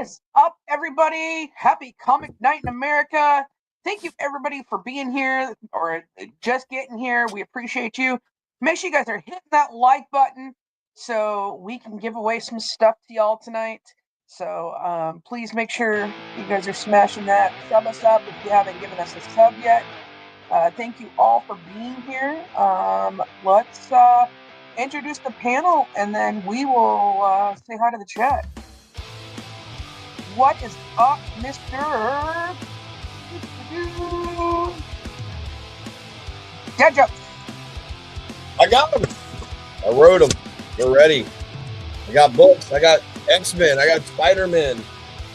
is up, everybody? Happy Comic Night in America. Thank you, everybody, for being here or just getting here. We appreciate you. Make sure you guys are hitting that like button so we can give away some stuff to y'all tonight. So please make sure you guys are smashing that. Sub us up if you haven't given us a sub yet. Thank you all for being here. Let's introduce the panel, and then we will say hi to the chat. What is up, Mr. Dead Jokes? I got them. I wrote them. We're ready. I got books. I got X-Men. I got Spider-Man.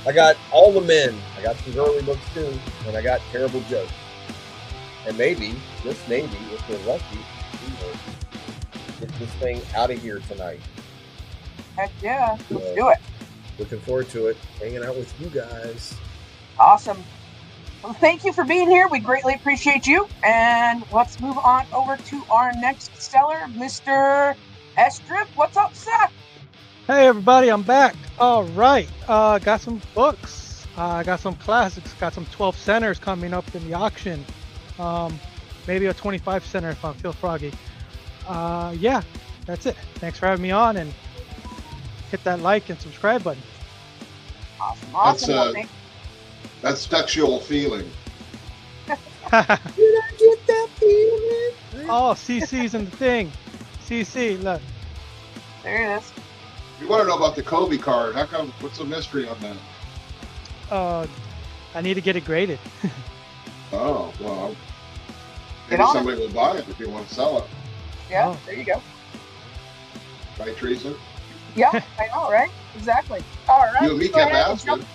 I got all the men. I got some early books too. And I got terrible jokes. And maybe, just maybe, if we're lucky, we will get this thing out of here tonight. Heck yeah. Let's do it. Looking forward to it. Hanging out with you guys. Awesome. Well, thank you for being here. We greatly appreciate you. And let's move on over to our next seller, Mr. S-Drip. What's up, Seth? Hey, everybody. I'm back. All right. Got some books. Got some classics. Got some 12 centers coming up in the auction. Maybe a 25 center if I feel froggy. Yeah, that's it. Thanks for having me on, and hit that like and subscribe button. Awesome. That's sexual feeling. Did I get that feeling? Oh, CC's in the thing. CC, look. There it is. You want to know about the Kobe card? How come? What's the mystery on that? I need to get it graded. Oh, well, Get maybe on somebody will buy it if you want to sell it. Yeah, Oh. There you go. Right, Teresa? Yeah, I know, right? Exactly. All right. You and me let's go kept ahead and asking. jump-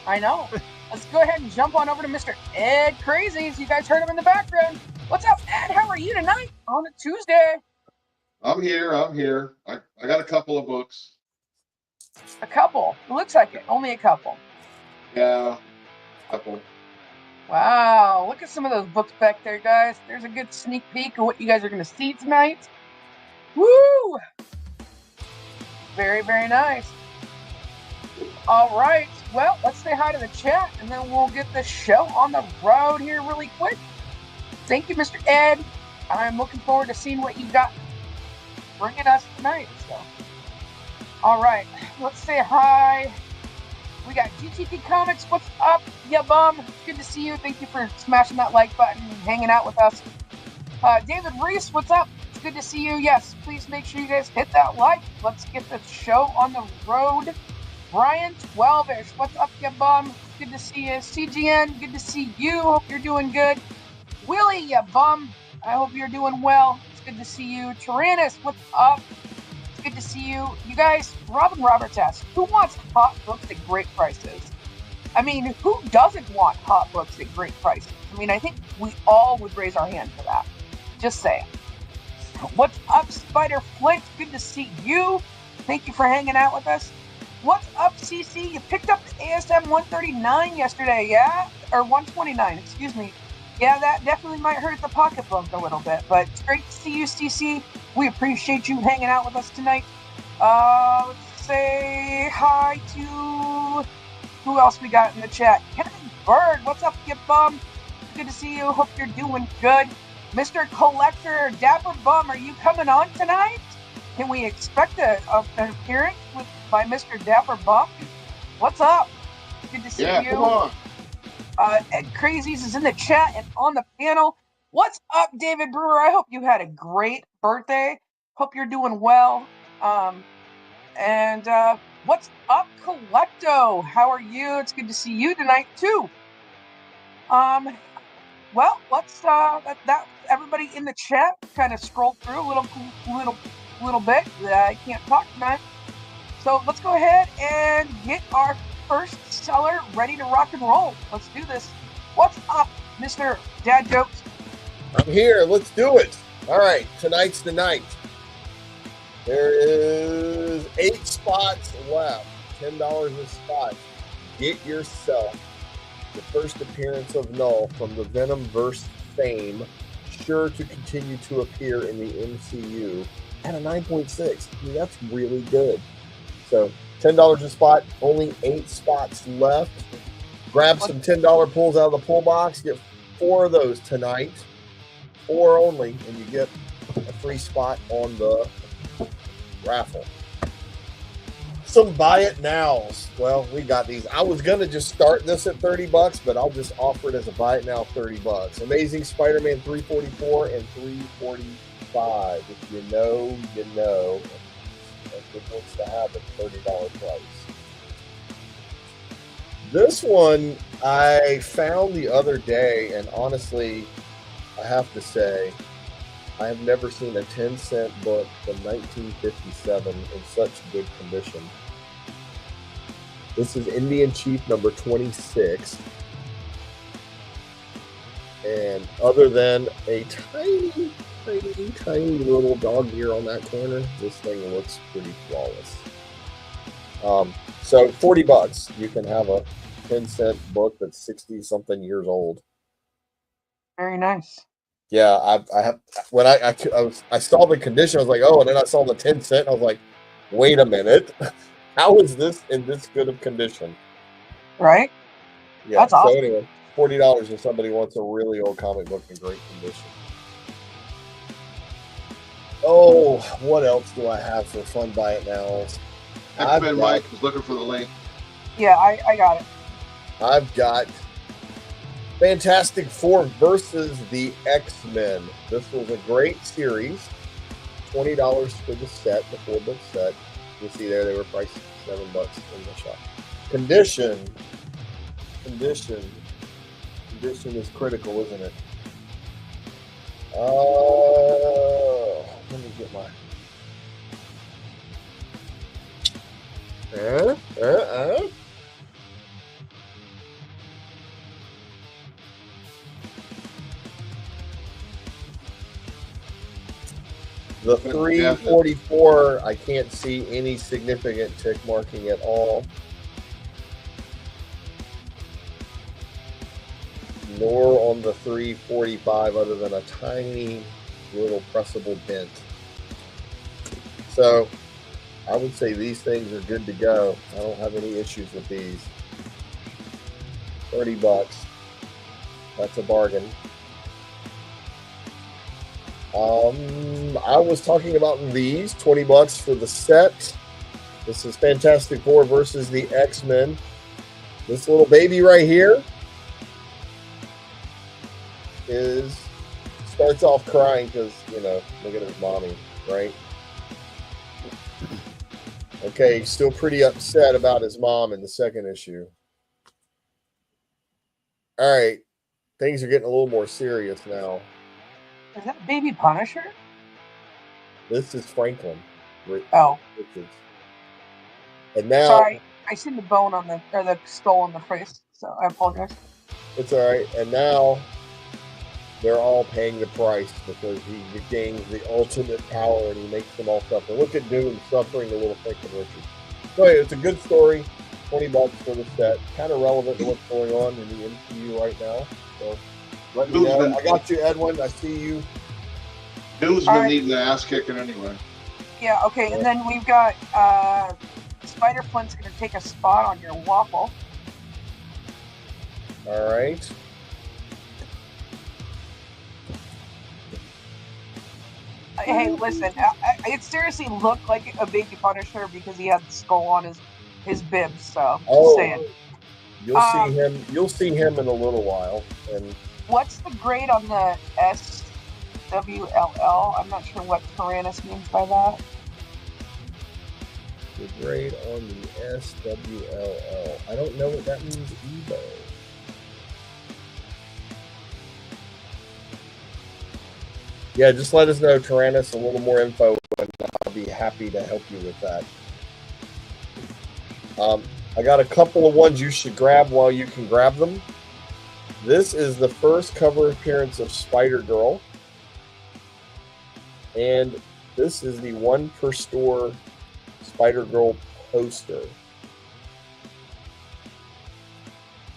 I know. Let's go ahead and jump on over to Mr. Ed Crazies. You guys heard him in the background. What's up, Ed? How are you tonight on a Tuesday? I'm here. I got a couple of books. A couple. It looks like it. Only a couple. Yeah, a couple. Wow. Look at some of those books back there, guys. There's a good sneak peek of what you guys are going to see tonight. Woo! Very, very nice. All right. Well, let's say hi to the chat, and then we'll get the show on the road here really quick. Thank you, Mr. Ed. I'm looking forward to seeing what you got bringing us tonight. So, all right. Let's say hi. We got GTP Comics. What's up, ya bum? Good to see you. Thank you for smashing that like button and hanging out with us. David Reese, what's up? It's good to see you. Yes, please make sure you guys hit that like. Let's get the show on the road. Brian 12ish, what's up, ya bum? Good to see you. CGN, good to see you. Hope you're doing good. Willie, ya bum. I hope you're doing well. It's good to see you. Tyrannus, what's up? It's good to see you. You guys, Robin Roberts asks, who wants hot books at great prices? I mean, who doesn't want hot books at great prices? I mean, I think we all would raise our hand for that. Just saying. What's up, Spider Flint? Good to see you. Thank you for hanging out with us. What's up, CC? You picked up the ASM 139 yesterday, yeah? Or 129, excuse me. Yeah, that definitely might hurt the pocketbook a little bit, but it's great to see you, CC. We appreciate you hanging out with us tonight. Let's say hi to... Who else we got in the chat? Kevin Bird, what's up, you bum? Good to see you. Hope you're doing good. Mr. Collector, Dapper Bum, are you coming on tonight? Can we expect an appearance by Mr. Dapper Bum? What's up? Good to see you. Yeah, come on. Ed Crazies is in the chat and on the panel. What's up, David Brewer? I hope you had a great birthday. Hope you're doing well. What's up, Collecto? How are you? It's good to see you tonight too. Well, let's everybody in the chat kind of scroll through a little bit. I can't talk tonight, so let's go ahead and get our first seller ready to rock and roll. Let's do this. What's up, Mr. Dad Jokes? I'm here. Let's do it. All right. Tonight's the night. There is 8 spots left. $10 a spot. Get yourself the first appearance of Null from the Venomverse fame, sure to continue to appear in the MCU at a 9.6. I mean, that's really good. So $10 a spot, only 8 spots left. Grab some $10 pulls out of the pull box. Get 4 of those tonight. 4 only, and you get a free spot on the raffle. Some buy it nows. Well, we got these. I was gonna just start this at $30, but I'll just offer it as a buy it now $30. Amazing Spider-Man 344 and 345. If you know, you know. That's good ones to have at $30 price. This one I found the other day, and honestly, I have to say, I have never seen a 10-cent book from 1957 in such good condition. This is Indian Chief number 26. And other than a tiny, tiny, tiny little dog ear on that corner, this thing looks pretty flawless. So $40, you can have a 10-cent book that's 60-something years old. Very nice. Yeah, I have. When I saw the condition, I was like, oh, and then I saw the 10-cent. I was like, wait a minute, how is this in this good of condition? Right. Yeah. That's awesome. So anyway, $40 if somebody wants a really old comic book in great condition. Oh, what else do I have for fun buy it now? X-Men Mike is looking for the link. Yeah, I got it. I've got Fantastic Four versus the X-Men. This was a great series. $20 for the set, the 4-book set. You see there, they were priced $7 in the shop. Condition is critical, isn't it? Let me get my. The 344, I can't see any significant tick marking at all. Nor on the 345 other than a tiny little pressable dent. So I would say these things are good to go. I don't have any issues with these. $30. That's a bargain. I was talking about these $20 for the set. This is Fantastic Four versus the X-Men. This little baby right here starts off crying because, you know, look at his mommy, right? Okay, he's still pretty upset about his mom in the second issue. All right, things are getting a little more serious now. Is that Baby Punisher? This is Franklin. Oh. And now. Sorry, I seen the bone on the skull on the face, so I apologize. It's all right. And now they're all paying the price because he gains the ultimate power and he makes them all suffer. Look at Doom suffering a little Franklin Richards. So anyway, it's a good story. $20 for the set. Kind of relevant to what's going on in the MCU right now. So let me know. I got you, Edwin. I see you. Doom's been needing the ass kicking anyway. Yeah, okay. And then we've got Spider-Flint's going to take a spot on your waffle. All right. Hey, listen, it seriously looked like a Baby Punisher because he had the skull on his bib. So, just saying. You'll see him in a little while. And what's the grade on the SWLL? I'm not sure what Tyrannus means by that. The grade on the SWLL. I don't know what that means either. Yeah, just let us know, Tyrannus, a little more info, and I'll be happy to help you with that. I got a couple of ones you should grab while you can grab them. This is the first cover appearance of Spider-Girl. And this is the one per store Spider-Girl poster.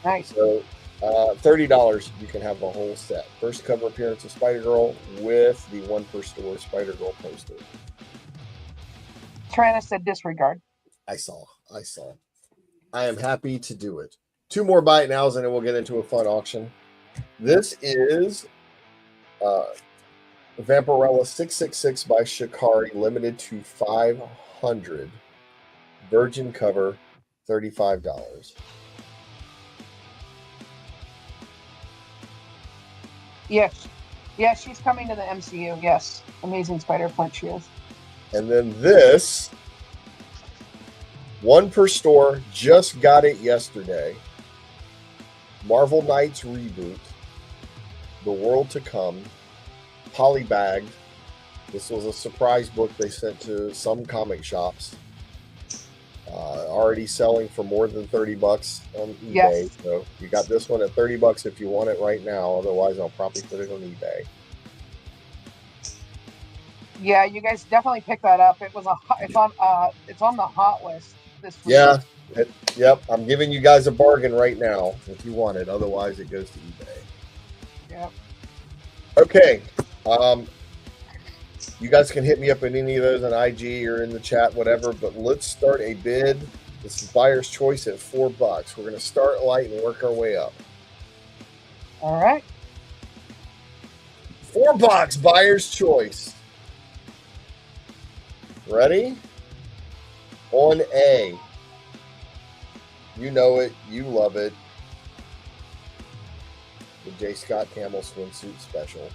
Nice. So $30, you can have the whole set. First cover appearance of Spider-Girl with the one per store Spider-Girl poster. Tyrannus said disregard. I saw. I saw. I am happy to do it. 2 more bite nows, and then we'll get into a fun auction. This is Vampirella 666 by Shikari, limited to 500. Virgin cover, $35. Yes. Yes, she's coming to the MCU. Yes. Amazing Spider-Plant she is. And then this, 1 per store, just got it yesterday. Marvel Knights Reboot, The World to Come, polybagged. This was a surprise book they sent to some comic shops. Already selling for more than $30 on eBay. Yes. So you got this one at $30 if you want it right now. Otherwise, I'll probably put it on eBay. Yeah, you guys definitely pick that up. It's on the hot list this week. Yeah. Yep. I'm giving you guys a bargain right now if you want it. Otherwise, it goes to eBay. Yep. Okay. You guys can hit me up in any of those on IG or in the chat, whatever. But let's start a bid. This is buyer's choice at $4. We're going to start light and work our way up. All right. $4 buyer's choice. Ready? On A. You know it. You love it. The J. Scott Camel swimsuit special.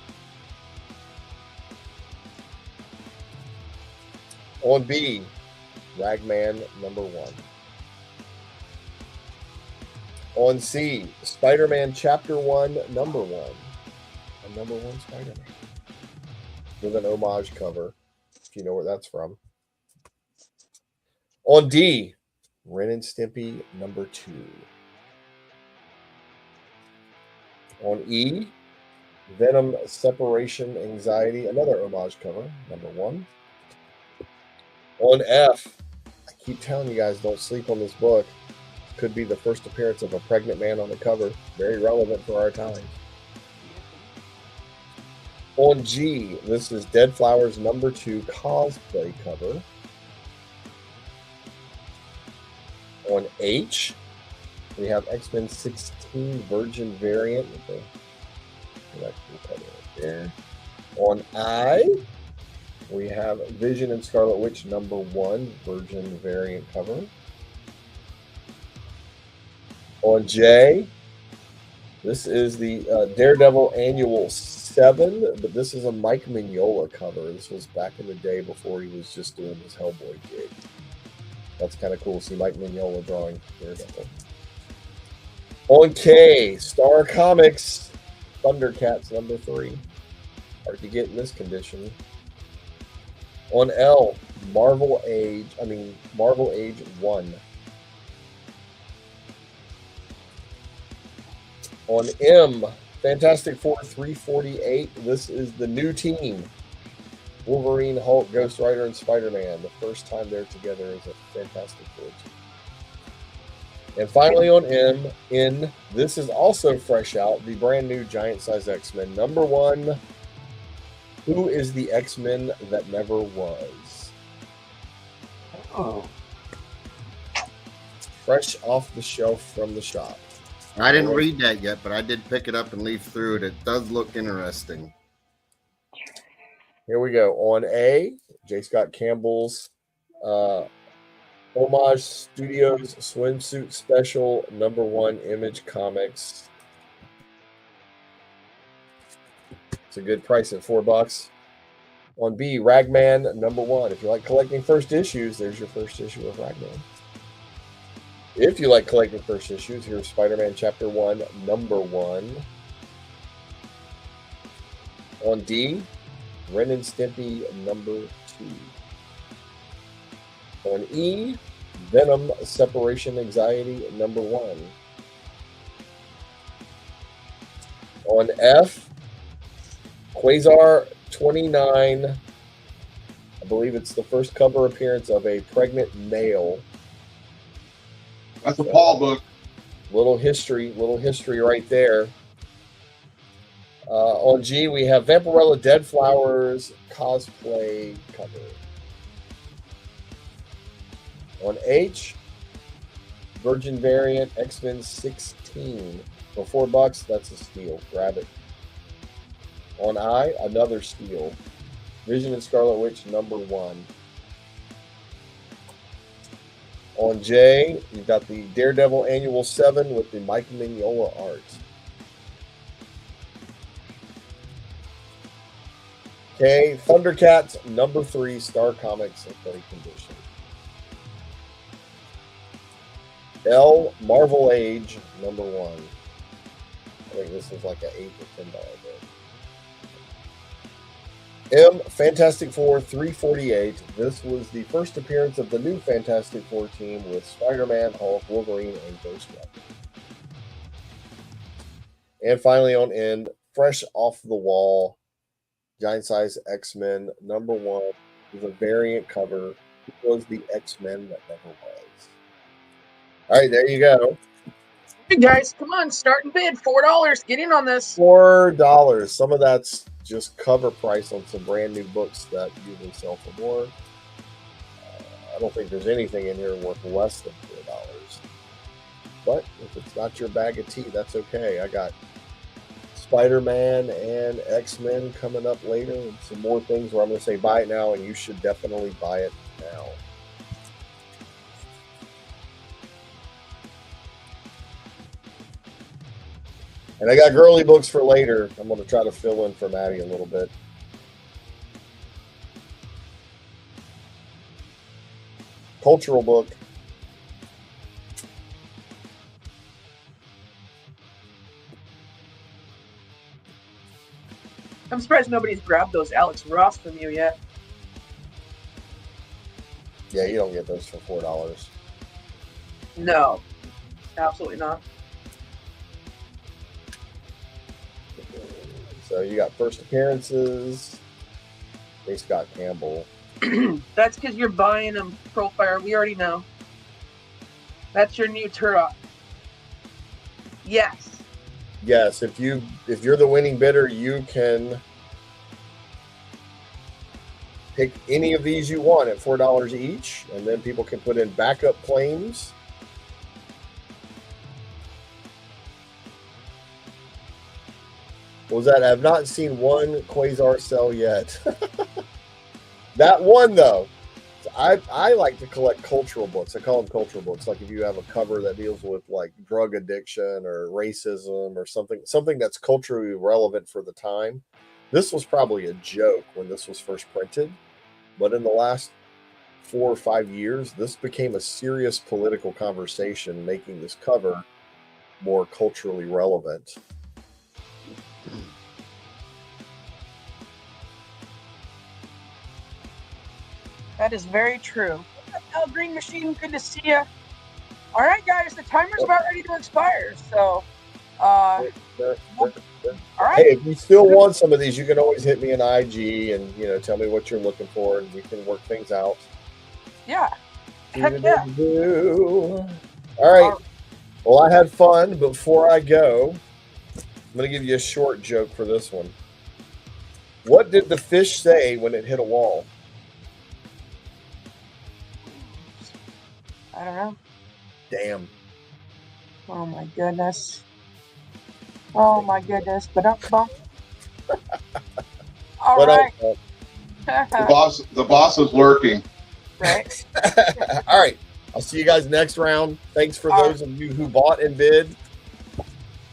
On B, Ragman #1. On C, Spider-Man Chapter 1, #1. A #1 Spider-Man. With an homage cover, if you know where that's from. On D, Ren and Stimpy #2. On E, Venom Separation Anxiety, another homage cover, #1. On F, I keep telling you guys, don't sleep on this book. Could be the first appearance of a pregnant man on the cover. Very relevant for our times. On G, this is Dead Flowers #2 cosplay cover. On H, we have X-Men 16 Virgin variant with the collectible cover right there. On I, we have Vision and Scarlet Witch #1 Virgin variant cover. On J, this is the Daredevil Annual 7, but this is a Mike Mignola cover. This was back in the day before he was just doing his Hellboy gig. That's kind of cool to see Mike Mignola drawing Daredevil. On K, Star Comics Thundercats #3. Hard to get in this condition. On L, Marvel Age 1. On M, Fantastic Four 348. This is the new team. Wolverine, Hulk, Ghost Rider, and Spider-Man. The first time they're together as a Fantastic Four team. And finally on N, this is also fresh out, the brand new Giant Size X-Men #1. Who is the X-Men that never was? Oh. Fresh off the shelf from the shop. I didn't read that yet, but I did pick it up and leaf through it. It does look interesting. Here we go. On A, J. Scott Campbell's Homage Studios swimsuit special #1 Image Comics. It's a good price at $4. On B, Ragman #1. If you like collecting first issues, there's your first issue of Ragman. If you like collecting first issues, here's Spider-Man Chapter 1 #1. On D, Ren and Stimpy #2. On E, Venom Separation Anxiety #1. On F, Quasar 29. I believe it's the first cover appearance of a pregnant male. That's a Paul book. Little history right there. On G, we have Vampirella Dead Flowers cosplay cover. On H, Virgin variant, X-Men 16. For $4, that's a steal. Grab it. On I, another steal. Vision and Scarlet Witch, #1. On J, you've got the Daredevil Annual 7 with the Mike Mignola art. Okay, Thundercats, #3, Star Comics in play condition. L, Marvel Age, #1. I think this is like an $8 or $10 bill. M, Fantastic Four, 348. This was the first appearance of the new Fantastic Four team with Spider-Man, Hulk, Wolverine, and Ghost Rider. And finally on N, fresh off the wall, giant size X-Men #1 with a variant cover. It was the X-Men that never was. All right, there you go. Hey guys, come on, start and bid. $4. Get in on this. $4. Some of that's just cover price on some brand new books that usually sell for more. I don't think there's anything in here worth less than $4. But if it's not your bag of tea, that's okay. I got Spider-Man and X-Men coming up later, and some more things where I'm going to say buy it now, and you should definitely buy it now. And I got girly books for later. I'm going to try to fill in for Maddie a little bit. Cultural book. I'm surprised nobody's grabbed those Alex Ross from you yet. Yeah, you don't get those for $4. No, absolutely not. So you got first appearances. They Scott Campbell. That's because you're buying them, Profire. We already know. That's your new Turok. Yes. Yes, if you're the winning bidder, you can pick any of these you want at $4 each, and then people can put in backup claims. What was that? I've not seen one Quasar sell yet. That one, though. I like to collect cultural books. I call them cultural books. Like if you have a cover that deals with like drug addiction or racism or something that's culturally relevant for the time. This was probably a joke when this was first printed, but in the last 4 or 5 years, this became a serious political conversation, making this cover more culturally relevant. That is very true. El Green Machine, good to see you. All right, guys, the timer's about ready to expire. So, all right. Hey, if you still want some of these, you can always hit me in IG and tell me what you're looking for, and we can work things out. Yeah. Heck yeah. All right. Well, I had fun. Before I go, I'm going to give you a short joke for this one. What did the fish say when it hit a wall? I don't know. Damn. Oh my goodness. Oh my goodness. But all right. The boss is lurking. Right. All right. I'll see you guys next round. Thanks for those of you who bought and bid.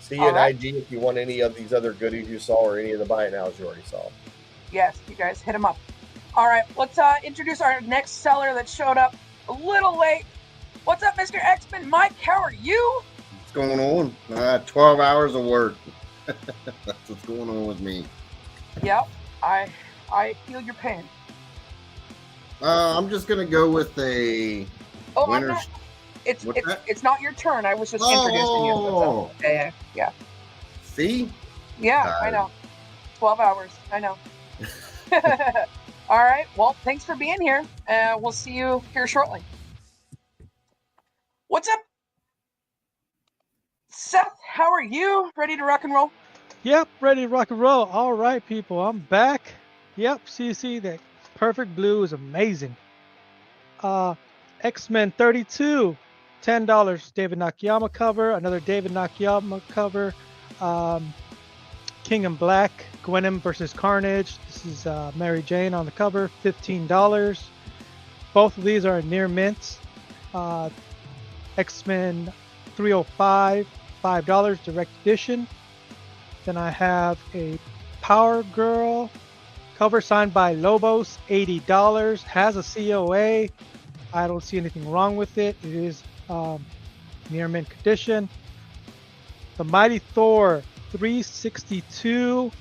See you in IG if you want any of these other goodies you saw or any of the buy it nows you already saw. Yes, you guys hit them up. All right. Let's introduce our next seller that showed up a little late. What's up, Mr. X-Men Mike? How are you? What's going on? 12 hours of work. That's what's going on with me. Yep, I feel your pain. I'm just gonna go with a. Oh, I'm not. It's not your turn. I was just introducing you. Yeah. See? Yeah, I know. 12 hours. I know. All right. Well, thanks for being here. We'll see you here shortly. What's up, Seth? How are you? Ready to rock and roll? Yep, ready to rock and roll. All right, people, I'm back. Yep, CC, that perfect blue is amazing. X-Men 32, $10. David Nakayama cover, another David Nakayama cover. King in Black, Gwenem versus Carnage. This is Mary Jane on the cover, $15. Both of these are near mints. X-Men 305, $5, direct edition. Then I have a Power Girl cover signed by Lobos, $80. Has a COA. I don't see anything wrong with it. It is near mint condition. The Mighty Thor 362,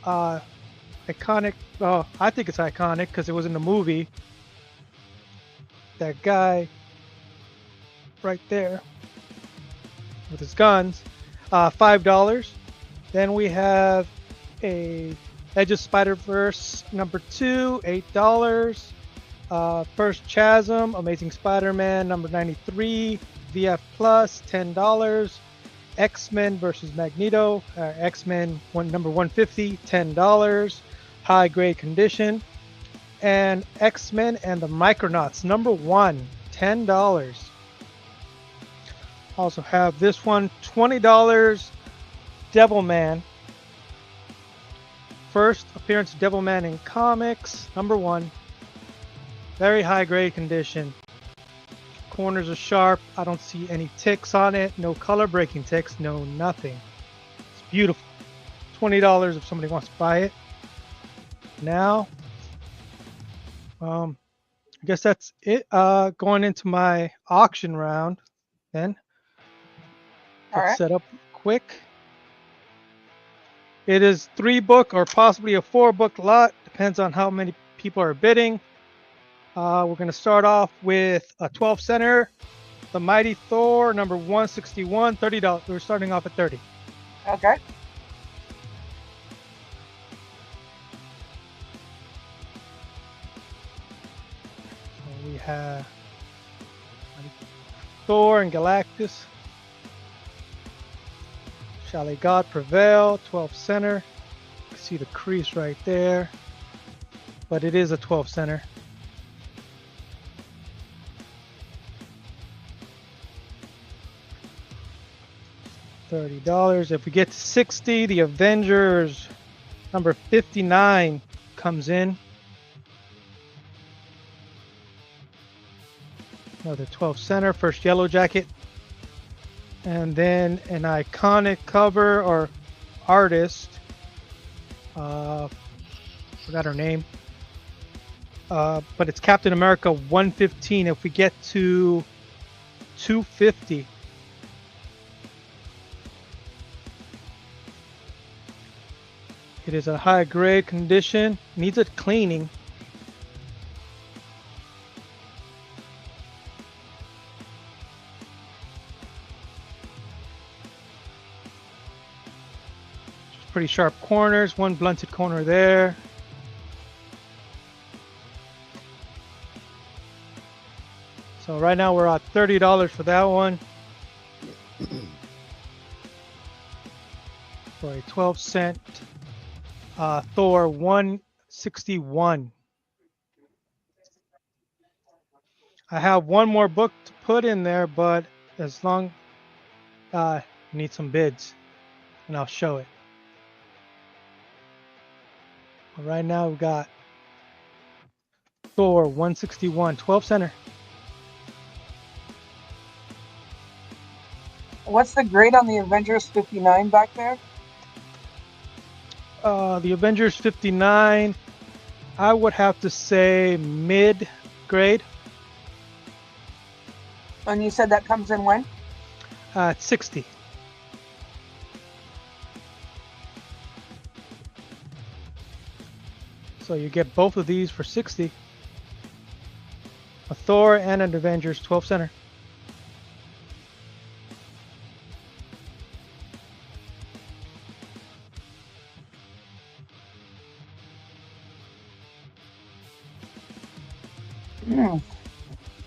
iconic. Oh, I think it's iconic because it was in the movie. That guy right there with his guns, $5. Then we have a Edge of Spider-Verse #2, $8. First Chasm, Amazing Spider-Man #93, VF Plus, $10. X-Men versus Magneto, X-Men #150, $10. High grade condition. And X-Men and the Micronauts #1, $10. Also have this one, $20, Devilman. First appearance of Devilman in comics, #1. Very high grade condition. Corners are sharp. I don't see any ticks on it. No color breaking ticks. No nothing. It's beautiful. $20 if somebody wants to buy it. Now, I guess that's it. Going into my auction round then. Let's set up quick. It is 3-book or possibly a 4-book lot. Depends on how many people are bidding. We're going to start off with a 12 center, the Mighty Thor #161, $30. We're starting off at 30. Okay. So we have Thor and Galactus. Shall a God Prevail, 12 center. You can see the crease right there, but it is a 12 center. $30. If we get to 60, the Avengers #59 comes in. Another 12 center, first Yellow Jacket. And then an iconic cover or artist. Forgot her name. But it's Captain America 115. If we get to 250. It is a high grade condition, needs a cleaning. Just pretty sharp corners, one blunted corner there. So right now we're at $30 for that one. For a 12 cent. Thor 161. I have one more book to put in there, but as long need some bids, and I'll show it. But right now we've got Thor 161, 12 center. What's the grade on the Avengers 59 back there? The Avengers 59, I would have to say mid grade. And you said that comes in when? 60. So you get both of these for 60. A Thor and an Avengers 12 center.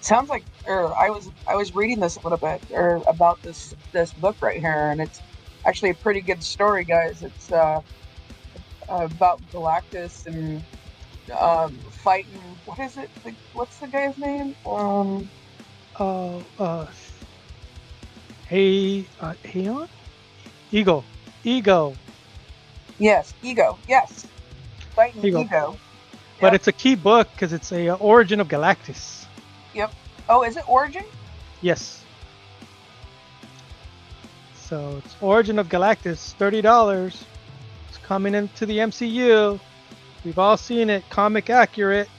Sounds like, I was reading this a little bit, about this book right here, and it's actually a pretty good story, guys. It's about Galactus and fighting. What is it? What's the guy's name? Aeon? Ego. Yes, Ego. Yes, fighting Ego. Ego. But Yep. it's a key book because it's a Origin of Galactus. Yep. Oh, is it Origin? Yes. So it's Origin of Galactus, $30. It's coming into the MCU. We've all seen it, comic accurate.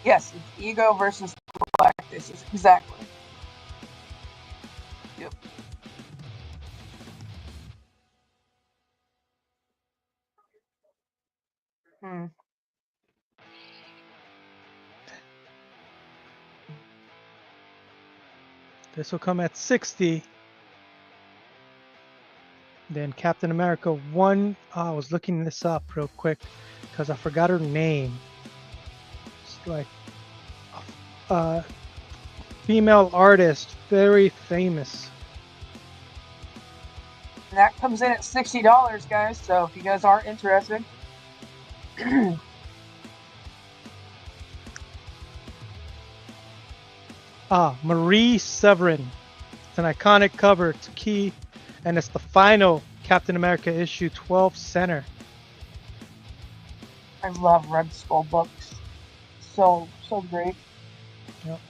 Yes, it's Ego versus Galactus. Exactly. Yep. Hmm. This will come at 60. Then Captain America 1. I was looking this up real quick because I forgot her name. It's like a female artist, very famous. And that comes in at $60, guys. So if you guys are interested. Marie Severin. It's an iconic cover. It's key, and it's the final Captain America issue 12 center. I love Red Skull books. So great. Yep.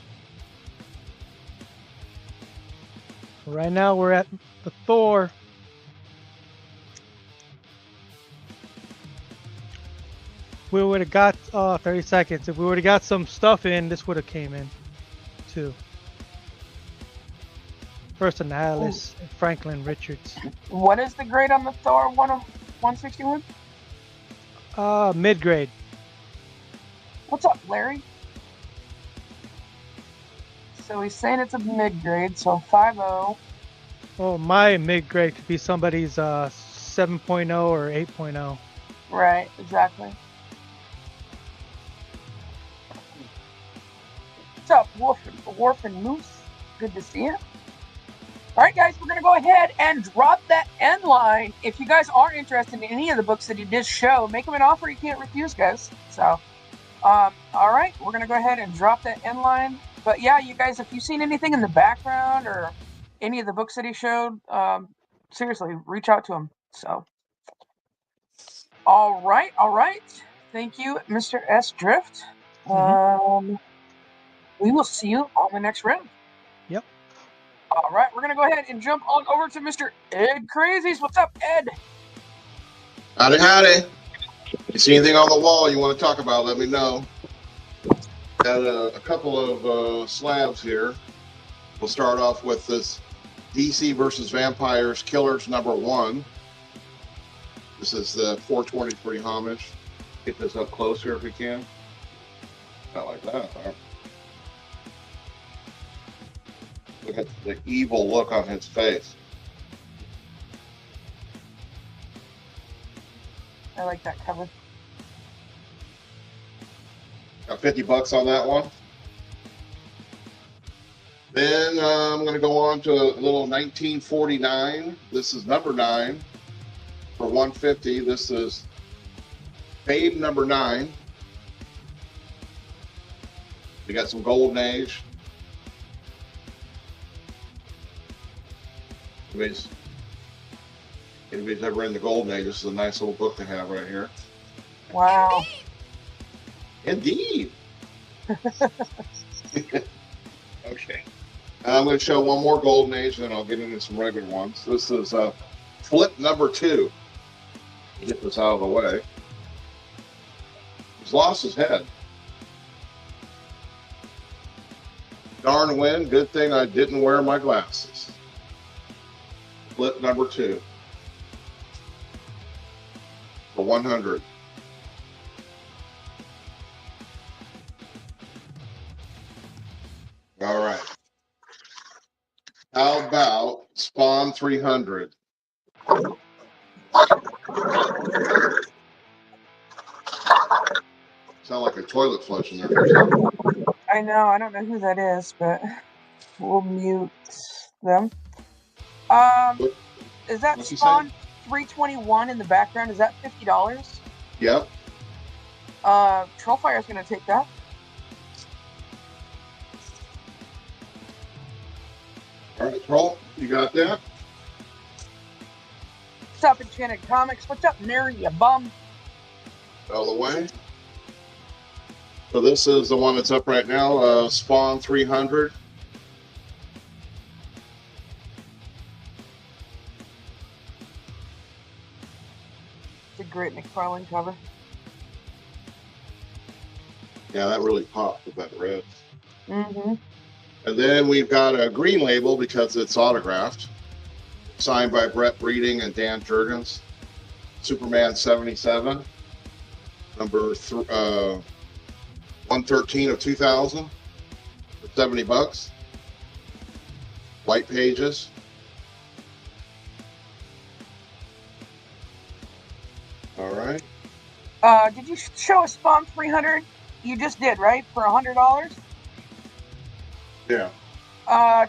Right now we're at the Thor. We would have got 30 seconds. If we would have got some stuff in, this would have came in too. First Annihilus, Franklin Richards. What is the grade on the Thor 161? Mid grade. What's up, Larry? So he's saying it's a mid grade, so 5.0. Oh, my mid grade could be somebody's 7.0 or 8.0. Right, exactly. What's up, Wolf and Moose? Good to see you. All right, guys, we're going to go ahead and drop that end line. If you guys are interested in any of the books that he did show, make him an offer you can't refuse, guys. So, all right, we're going to go ahead and drop that end line. But yeah, you guys, if you've seen anything in the background or any of the books that he showed, seriously, reach out to him. So, all right. Thank you, Mr. S. Drift. We will see you on the next round. Yep. All right, we're going to go ahead and jump on over to Mr. Ed Crazies. What's up, Ed? Howdy. You see anything on the wall you want to talk about, let me know. Got a couple of slabs here. We'll start off with this DC versus Vampires Killers #1. This is the 423 homage. Get this up closer if we can. Not like that. Huh? Look at the evil look on his face. I like that cover. Got $50 on that one. Then I'm going to go on to a little 1949. This is #9 for $150. This is Babe #9. We got some Golden Age. Anybody's ever in the Golden Age, this is a nice little book to have right here. Wow. Indeed. Okay. I'm going to show one more Golden Age, and then I'll get into some regular ones. This is Flip #2. Get this out of the way. He's lost his head. Darn wind, good thing I didn't wear my glasses. Flip #2 for 100. All right. How about Spawn 300? Sound like a toilet flushing there. I know. I don't know who that is, but we'll mute them. Is that Spawn 321 in the background? Is that $50? Yep. Trollfire's going to take that. All right, Troll, you got that? What's up, Enchanted Comics? What's up, nerd, you bum? Out of the way. So this is the one that's up right now, Spawn 300. It's a great McFarlane cover. Yeah, that really popped with that red. Mm-hmm. And then we've got a green label because it's autographed, signed by Brett Breeding and Dan Jurgens. Superman 77, number 113 of 2000, for $70. White pages. All right. Did you show a Spawn 300? You just did, right? For $100? Yeah.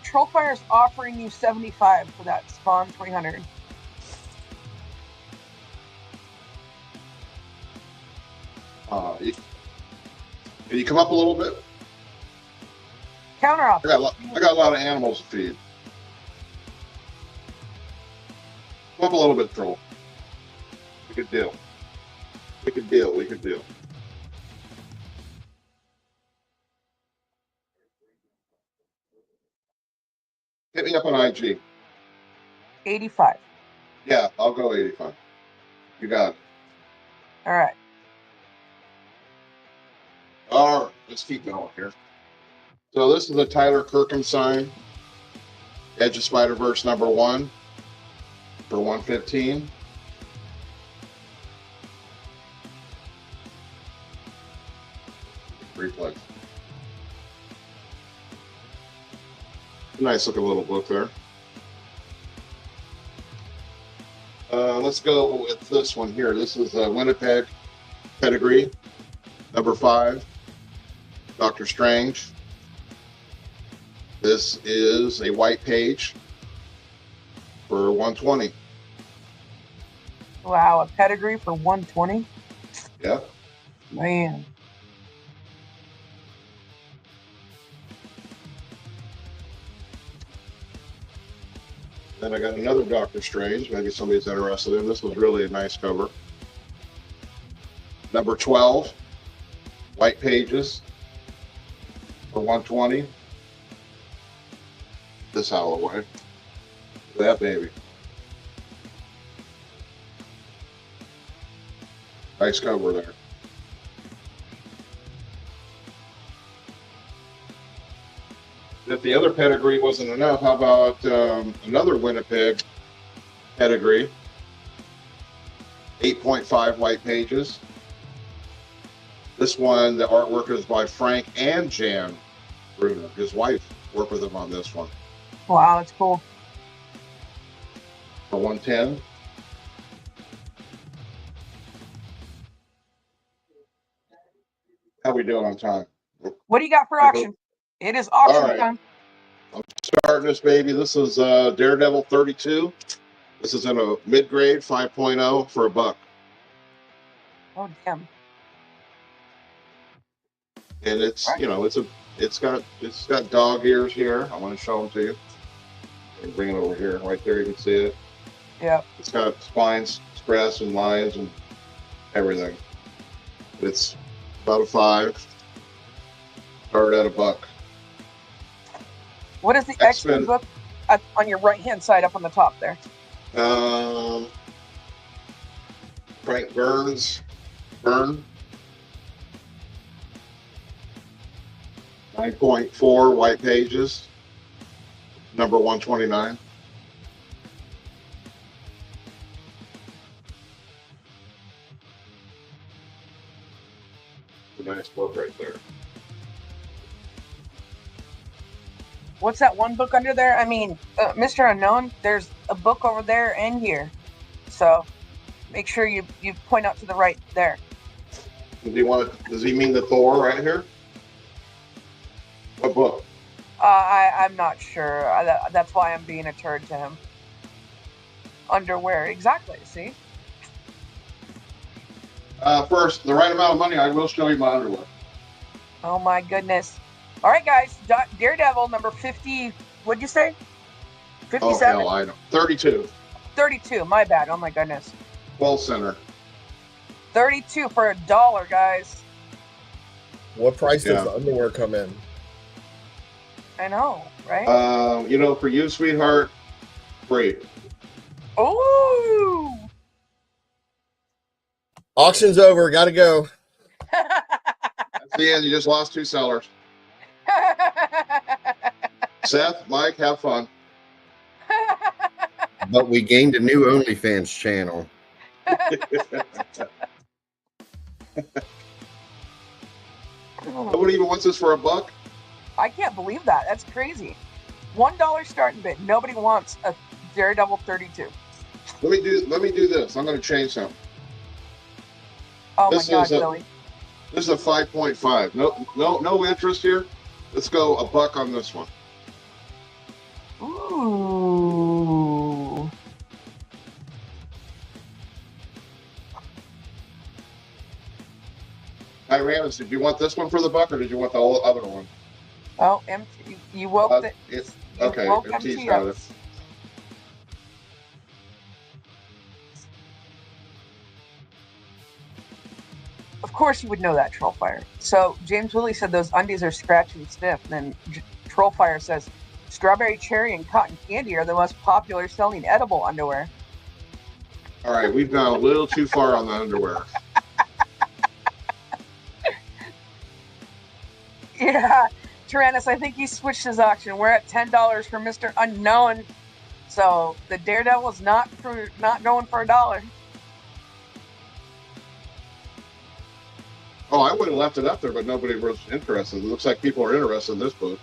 Trollfire's offering you $75 for that Spawn 300. Can you come up a little bit? Counter offer. I got a lot of animals to feed. Come up a little bit, Troll. We could deal. We could deal. We could deal. Hit me up on IG. 85. Yeah, I'll go 85. You got it. All right. All right, let's keep going here. So this is a Tyler Kirkham sign. Edge of Spider-Verse #1 for $115. Replay. Nice looking little book there. Let's go with this one here. This is Winnipeg Pedigree, #5, Doctor Strange. This is a white page for $120. Wow, a pedigree for $120? Yeah. Man. Then I got another Doctor Strange. Maybe somebody's interested in. This was really a nice cover. #12, white pages for $120. This out of the way. Look at that baby. Nice cover there. If the other pedigree wasn't enough, how about another Winnipeg pedigree? 8.5 white pages. This one, the artwork is by Frank and Jan Bruner. His wife worked with him on this one. Wow, that's cool. For $110. How we doing on time? What do you got for auction? It is auction All right. time. I'm starting this baby. This is Daredevil 32. This is in a mid-grade 5.0 for $1. Oh, damn. And it's, Right. you know, it's got dog ears here. I want to show them to you. And bring it over here. Right there, you can see it. Yeah. It's got spines, express, and lines and everything. It's about a 5. Started at $1. What is the X-Men X-Men book on your right-hand side up on the top there? Frank Byrne. 9.4 white pages. Number 129. A nice book right there. What's that one book under there? I mean, Mr. Unknown, there's a book over there and here. So make sure you point out to the right there. Does he mean the Thor right here? What book? I'm not sure. That's why I'm being a turd to him. Underwear, exactly. See? First, the right amount of money, I will show you my underwear. Oh my goodness. All right, guys. Daredevil number 50. What'd you say? Oh, 57? hell, I know. 32. 32. My bad. Oh, my goodness. 12 center. 32 for $1, guys. What price does Yeah. the underwear come in? I know, right? You know, for you, sweetheart, free. Ooh. Auction's over. Got to go. That's the end. You just lost 2 sellers. Seth, Mike, have fun. But we gained a new OnlyFans channel. Nobody even wants this for $1. I can't believe that. That's crazy. $1 starting bid. Nobody wants a Daredevil 32. Let me do this. I'm going to change something. Oh This my God, is a- Billy. This is a 5.5. No interest here. Let's go $1 on this one. Ooh. Tyrannus, did you want this one for the $1 or did you want the whole other one? Oh, empty. You woke it. Okay, You woke MT's MT got up. it. Of course you would know that, Trollfire. So James Willie said those undies are scratchy and stiff. And then Trollfire says strawberry cherry and cotton candy are the most popular selling edible underwear. All right, we've gone a little too far on the underwear. Yeah, Tyrannus, I think he switched his auction. We're at $10 for Mr. Unknown. So the Daredevil's not going for $1. Oh, I would have left it up there, but nobody was interested. It looks like people are interested in this book.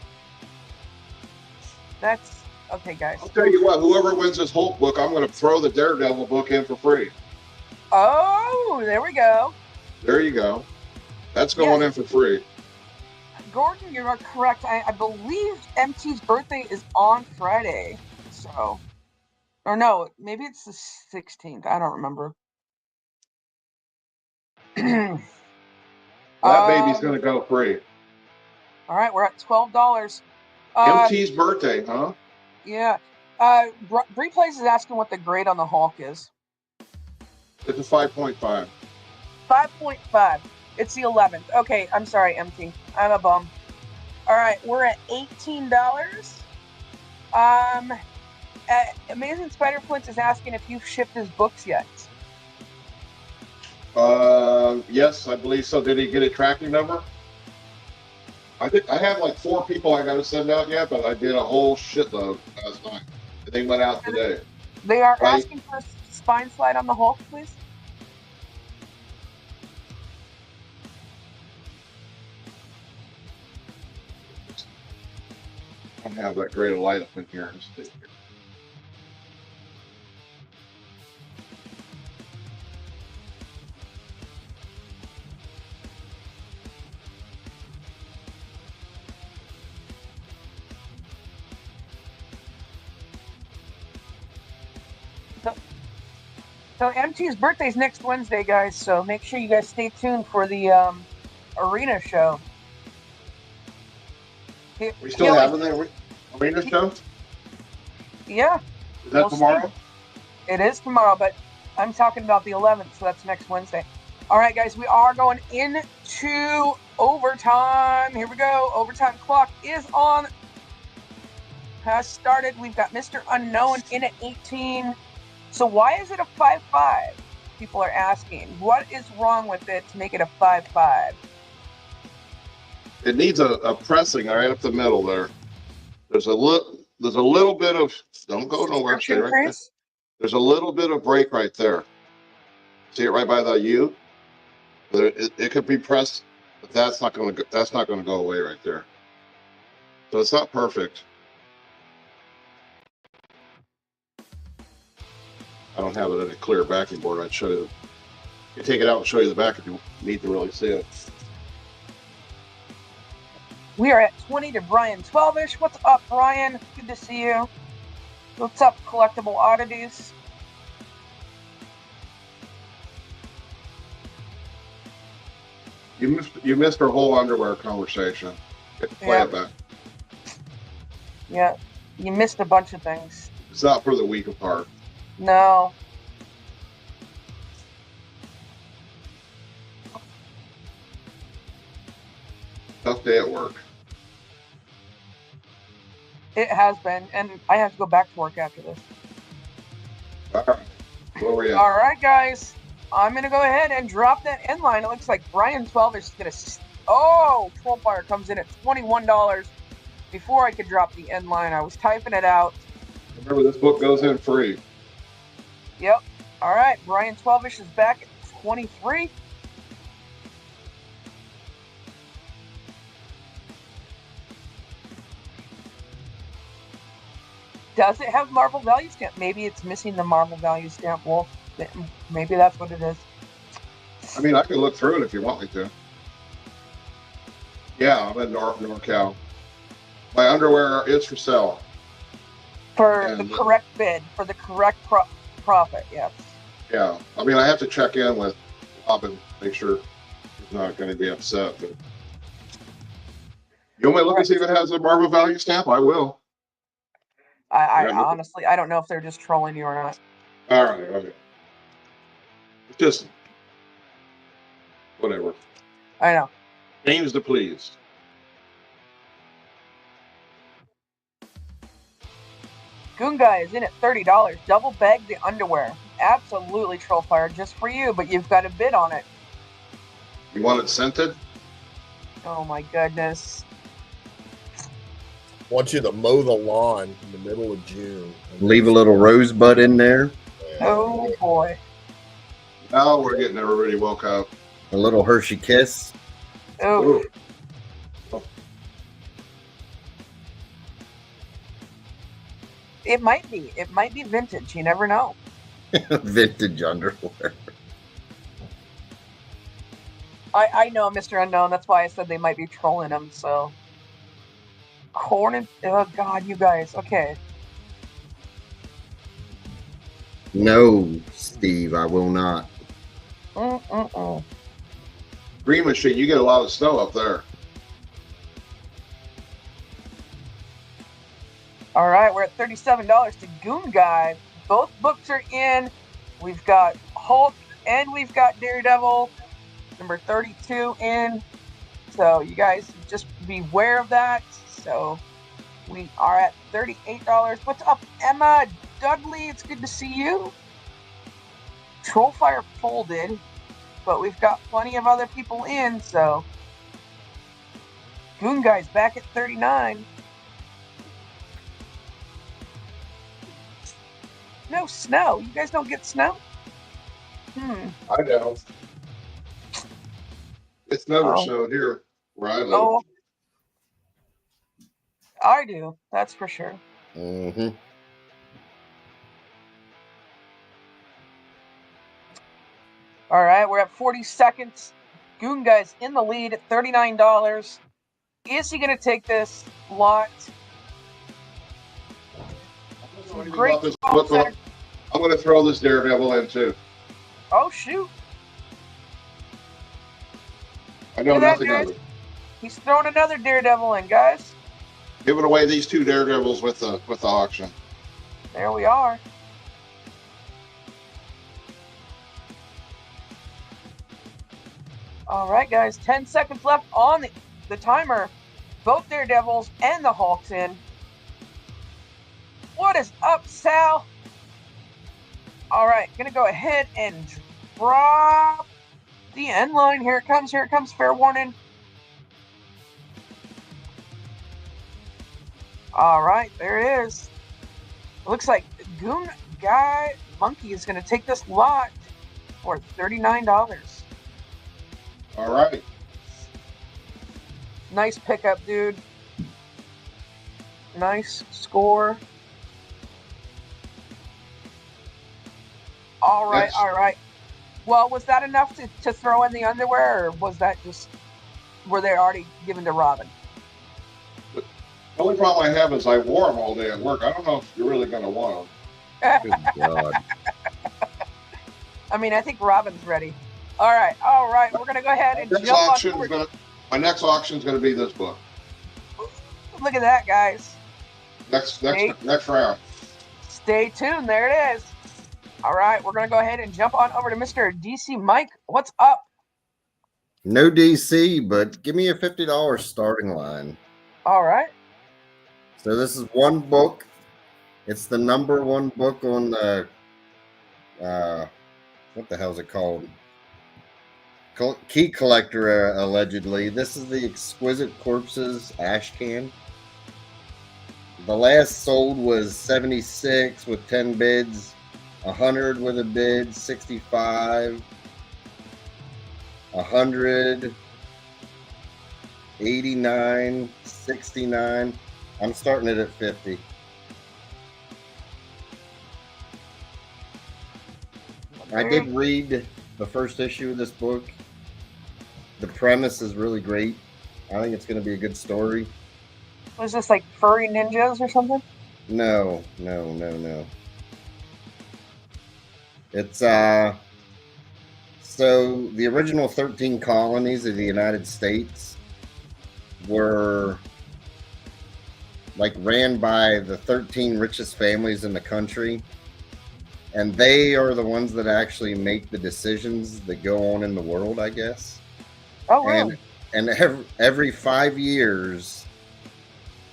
That's okay, guys. I'll tell you what, whoever wins this Hulk book, I'm going to throw the Daredevil book in for free. Oh, there we go. There you go. That's going in for free. Gordon, you are correct. I believe MT's birthday is on Friday. So, or no, maybe it's the 16th. I don't remember. That baby's going to go free. All right, we're at $12. MT's birthday, huh? Yeah. Bree Plays is asking what the grade on the Hulk is. It's a 5.5. 5.5. It's the 11th. Okay, I'm sorry, MT. I'm a bum. All right, we're at $18. Amazing Spider Flint is asking if you've shipped his books yet. Yes, I believe so. Did he get a tracking number? I think I have like 4 people I got to send out yet, but I did a whole shitload last night. And they went out today. They are asking for a spine slide on the Hulk, please. I don't have that great a light up in here. So MT's birthday's next Wednesday, guys. So make sure you guys stay tuned for the arena show. We still having the arena show? Yeah. Is that tomorrow? It is tomorrow, but I'm talking about the 11th, so that's next Wednesday. All right, guys, we are going into overtime. Here we go. Overtime clock is on. Has started. We've got Mr. Unknown in at 18. So why is it a 5-5? People are asking. What is wrong with it to make it a 5-5? It needs a pressing right up the middle there. There's a little bit of, don't go nowhere, stay right there. There's a little bit of break right there. See it right by the U? It could be pressed, but that's not going to go away right there. So it's not perfect. I don't have it in a clear backing board. I'd show you. You take it out and show you the back if you need to really see it. We are at 20 to Brian 12ish. What's up, Brian? Good to see you. What's up, Collectible Oddities? You missed our whole underwear conversation. Play it back. Yeah, you missed a bunch of things. It's not for the weak of heart. No. Tough day at work. It has been, and I have to go back to work after this. All right. Where are we at? All right, guys. I'm going to go ahead and drop that end line. It looks like Brian 12 is going to... Oh, Trollfire comes in at $21. Before I could drop the end line, I was typing it out. Remember, this book goes in free. Yep. All right, Brian 12ish is back at 23. Does it have Marvel value stamp? Maybe it's missing the Marvel value stamp, Wolf. Maybe that's what it is. I mean, I can look through it if you want me to. Yeah, I'm in NorCal. My underwear is for sale. For the correct bid, for the correct profit, yes. Yeah, I mean, I have to check in with Robin, make sure he's not going to be upset. But you want me to look and see if it has a Marvel value stamp? I will. I honestly, I don't know if they're just trolling you or not. All right, okay. Just whatever. I know. Games to please. Goon Guy is in at $30. Double bag the underwear. Absolutely, Trollfire, just for you, but you've got a bid on it. You want it scented? Oh my goodness. Want you to mow the lawn in the middle of June. Leave a little rosebud in there. Oh boy. Now we're getting everybody woke up. A little Hershey kiss. Oh. It might be. It might be vintage. You never know. Vintage underwear. I know, Mr. Unknown. That's why I said they might be trolling him. So, corn and oh god, you guys. Okay. No, Steve, I will not. Green Machine, you get a lot of snow up there. All right, we're at $37 to Goon Guy. Both books are in. We've got Hulk and we've got Daredevil, number 32 in. So you guys just beware of that. So we are at $38. What's up, Emma Dudley? It's good to see you. Trollfire folded, but we've got plenty of other people in. So Goon Guy's back at 39. No snow. You guys don't get snow? I know. It's never snowed here where I live. Oh, I do. That's for sure. Mm-hmm. All right, we're at 40 seconds. Goon Guy's in the lead at $39. Is he going to take this lot? Great. I'm going to throw this Daredevil in too. Oh, shoot. I know nothing of it. He's throwing another Daredevil in, guys. Giving away these two Daredevils with the auction. There we are. All right, guys. 10 seconds left on the timer. Both Daredevils and the Hulk's in. What is up, Sal? All right, gonna go ahead and drop the end line. Here it comes. Here it comes. Fair warning. All right, there it is. Looks like Goon Guy Monkey is gonna take this lot for $39. All right. Nice pickup, dude. Nice score. All right, all right. Well, was that enough to throw in the underwear, or was that just, were they already given to Robin? The only problem I have is I wore them all day at work. I don't know if you're really going to want them. Good God. I mean, I think Robin's ready. All right. We're going to go ahead and jump on. My next auction is going to be this book. Look at that, guys. Next round. Stay tuned. There it is. All right, we're going to go ahead and jump on over to Mr. DC Mike. What's up? No DC, but give me a $50 starting line. All right. So this is one book. It's the #1 book on the what the hell is it called? Key Collector, allegedly. This is the Exquisite Corpses Ash Can. The last sold was 76 with 10 bids, 100 with a bid, 65, 100, 89, 69. I'm starting it at 50. I did read the first issue of this book. The premise is really great. I think it's going to be a good story. Was this like furry ninjas or something? No. It's so the original 13 colonies of the United States were like ran by the 13 richest families in the country, and they are the ones that actually make the decisions that go on in the world, I guess. Oh, really? And every 5 years,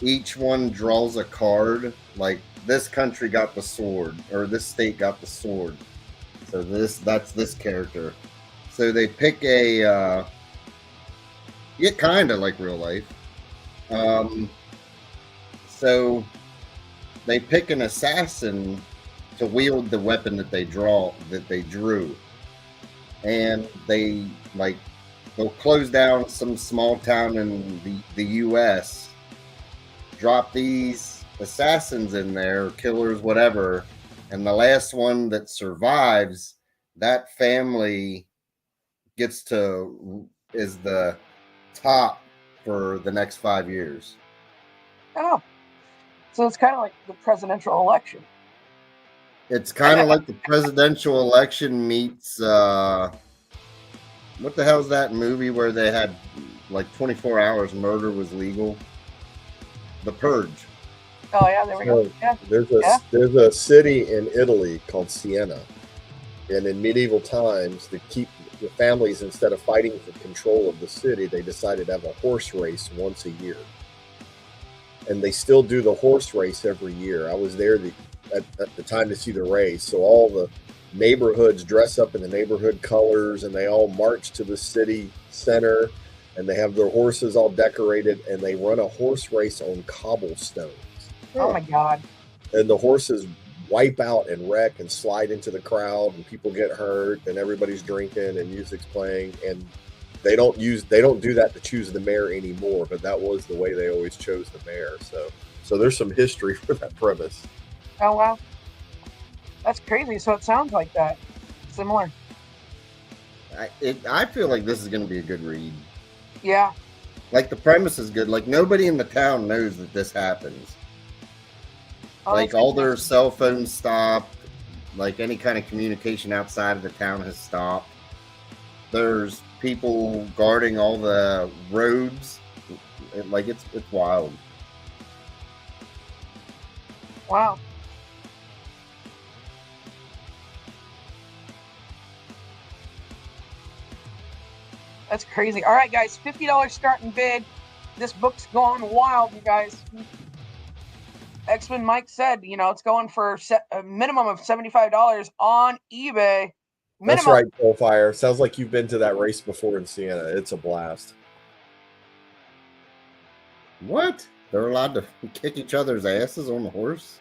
each one draws a card. Like this country got the sword, or this state got the sword. So that's this character. So they pick a kind of like real life. So they pick an assassin to wield the weapon that they drew, and they'll close down some small town in the U.S., drop these assassins in there, killers, whatever, and the last one that survives, that family is the top for the next 5 years. Oh, so it's kind of like the presidential election. It's kind of like the presidential election meets what the hell is that movie where they had like 24 hours murder was legal? The Purge. Oh yeah, there we go. Yeah. There's a city in Italy called Siena, and in medieval times, to keep the families, instead of fighting for control of the city, they decided to have a horse race once a year, and they still do the horse race every year. I was there at the time to see the race, so all the neighborhoods dress up in the neighborhood colors, and they all march to the city center, and they have their horses all decorated, and they run a horse race on cobblestones. Oh my God. And the horses wipe out and wreck and slide into the crowd, and people get hurt, and everybody's drinking and music's playing, and they don't do that to choose the mayor anymore, but that was the way they always chose the mayor. So there's some history for that premise. Oh wow. That's crazy. So it sounds like that. Similar. I feel like this is going to be a good read. Yeah. Like the premise is good. Like nobody in the town knows that this happens. Oh, like all their cell phones stopped. Like any kind of communication outside of the town has stopped. There's people guarding all the roads. It's wild. Wow. That's crazy. All right, guys, $50 starting bid. This book's going wild, you guys. X-Men Mike said, it's going for a minimum of $75 on eBay. Minimum. That's right, Bullfire. Sounds like you've been to that race before in Siena. It's a blast. What? They're allowed to kick each other's asses on the horse?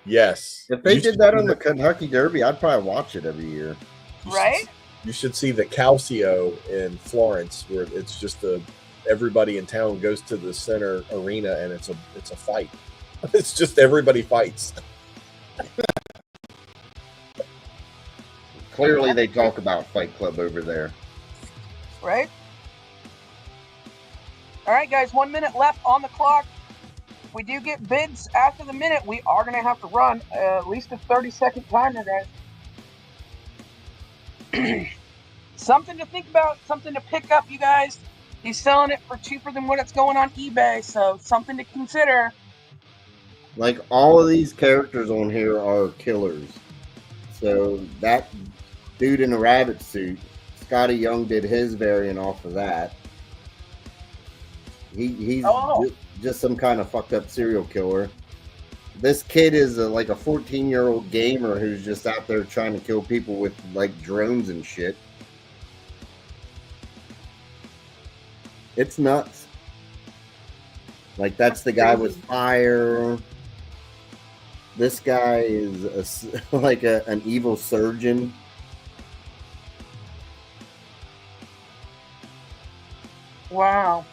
Yes. If they did that on the Kentucky Derby, I'd probably watch it every year. Right? You should see the Calcio in Florence, where it's just everybody in town goes to the center arena, and it's a fight. It's just everybody fights. Clearly, they talk about Fight Club over there. Right? All right, guys, 1 minute left on the clock. If we do get bids after the minute, we are going to have to run at least a 30-second timer, guys. Something to think about, something to pick up, you guys. He's selling it for cheaper than what it's going on eBay, so something to consider. Like all of these characters on here are killers. So that dude in a rabbit suit, Scotty Young did his variant off of that. He's just some kind of fucked up serial killer. This kid is like a 14-year-old gamer who's just out there trying to kill people with like drones and shit. It's nuts. Like that's the guy with fire. This guy is like an evil surgeon. Wow.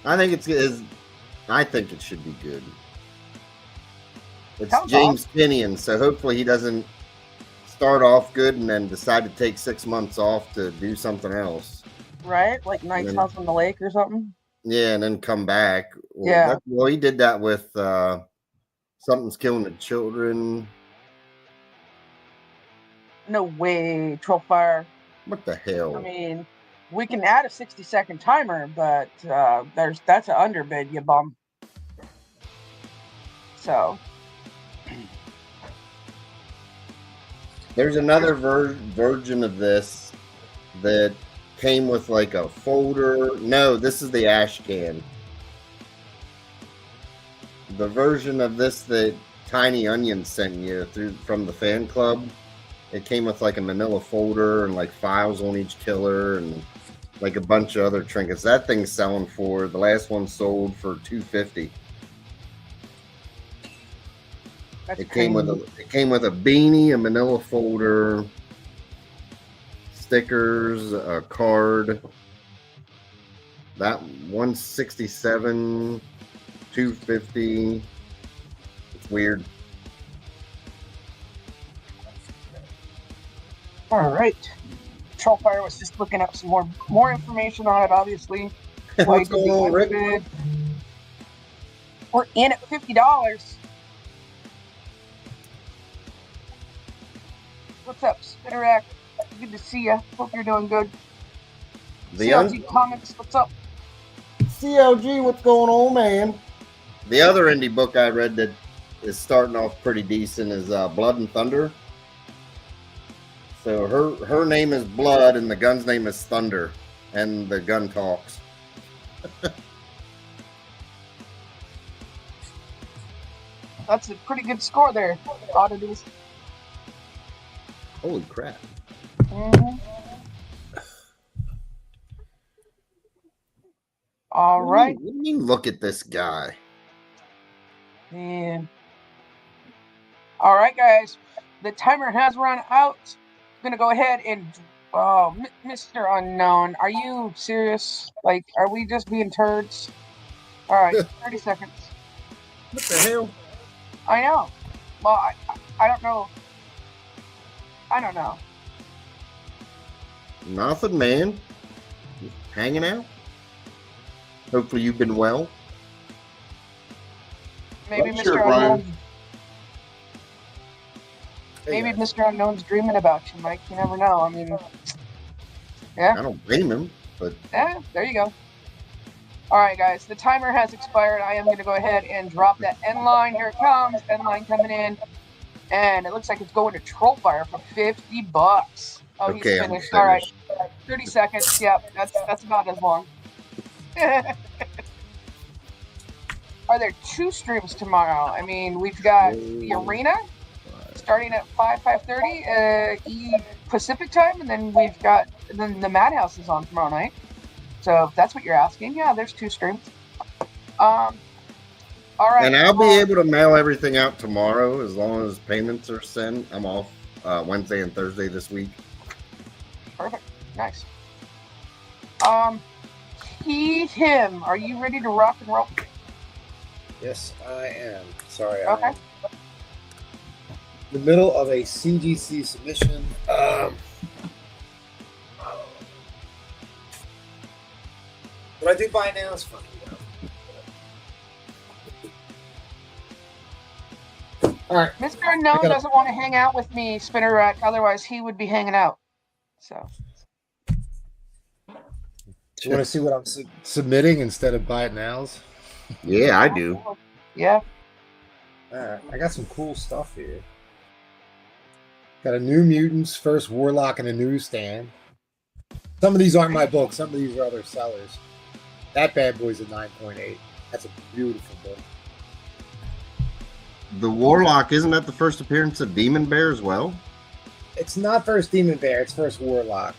I think I think it should be good. It's Sounds James Pinion, so hopefully he doesn't start off good and then decide to take 6 months off to do something else. Right? Like Night House on the Lake or something? Yeah, and then come back. Well, Yeah. Well, he did that with Something's Killing the Children. No way, Trollfire. What the hell? I mean, we can add a 60-second timer, but that's an underbid, you bum. So. There's another version of this that came with like a folder. No, this is the ash can. The version of this that Tiny Onion sent you from the fan club. It came with like a manila folder and like files on each killer and like a bunch of other trinkets. That thing's selling for, the last one sold for $250. It came with a beanie, a manila folder, stickers, a card. That 167, $250. It's weird. All right. Trollfire was just looking up some more information on it, obviously. What's going on, Rick? We're in at $50. What's up, Spitterack? Good to see you. Hope you're doing good. CLG Comics, what's up? CLG, what's going on, man? The other indie book I read that is starting off pretty decent is Blood and Thunder. So her name is Blood and the gun's name is Thunder, and the gun talks. That's a pretty good score there, oddities. Holy crap. Mm-hmm. All right. What do you mean, look at this guy? Man. All right, guys. The timer has run out. I'm going to go ahead and... Oh, Mr. Unknown, are you serious? Like, are we just being turds? All right, 30 seconds. What the hell? I know. Well, I don't know. I don't know. Nothing, man. Just hanging out. Hopefully you've been well. Maybe I'm Mr. sure, Unknown. Hey, Maybe Mr. Unknown's dreaming about you, Mike. You never know. I mean, yeah. I don't blame him, but Yeah, there you go. All right, guys. The timer has expired. I am going to go ahead and drop that end line. Here it comes. End line coming in. And it looks like it's going to Trollfire for $50. Oh, okay, he's finished. All right. 30 seconds. Yep, that's about as long. Are there 2 streams tomorrow? I mean, we've got the arena starting at 5:30 Pacific time, and then then the Madhouse is on tomorrow night. So if that's what you're asking, yeah, there's 2 streams. All right. And I'll be able to mail everything out tomorrow as long as payments are sent. I'm off Wednesday and Thursday this week. Perfect. Nice. Him, are you ready to rock and roll? Yes, I am. Sorry, Okay. I'm in the middle of a CGC submission. But I do buy nails from you. All right. Mr. Unknown doesn't want to hang out with me, Spinner Rack. Otherwise, he would be hanging out. So. Do you want to see what I'm submitting instead of buy it nows? Yeah, I do. Yeah. I got some cool stuff here. Got a New Mutants, first Warlock in a newsstand. Some of these aren't my books. Some of these are other sellers. That bad boy's a 9.8. That's a beautiful book. The Warlock, isn't that the first appearance of Demon Bear as well? It's not first Demon Bear. It's first Warlock.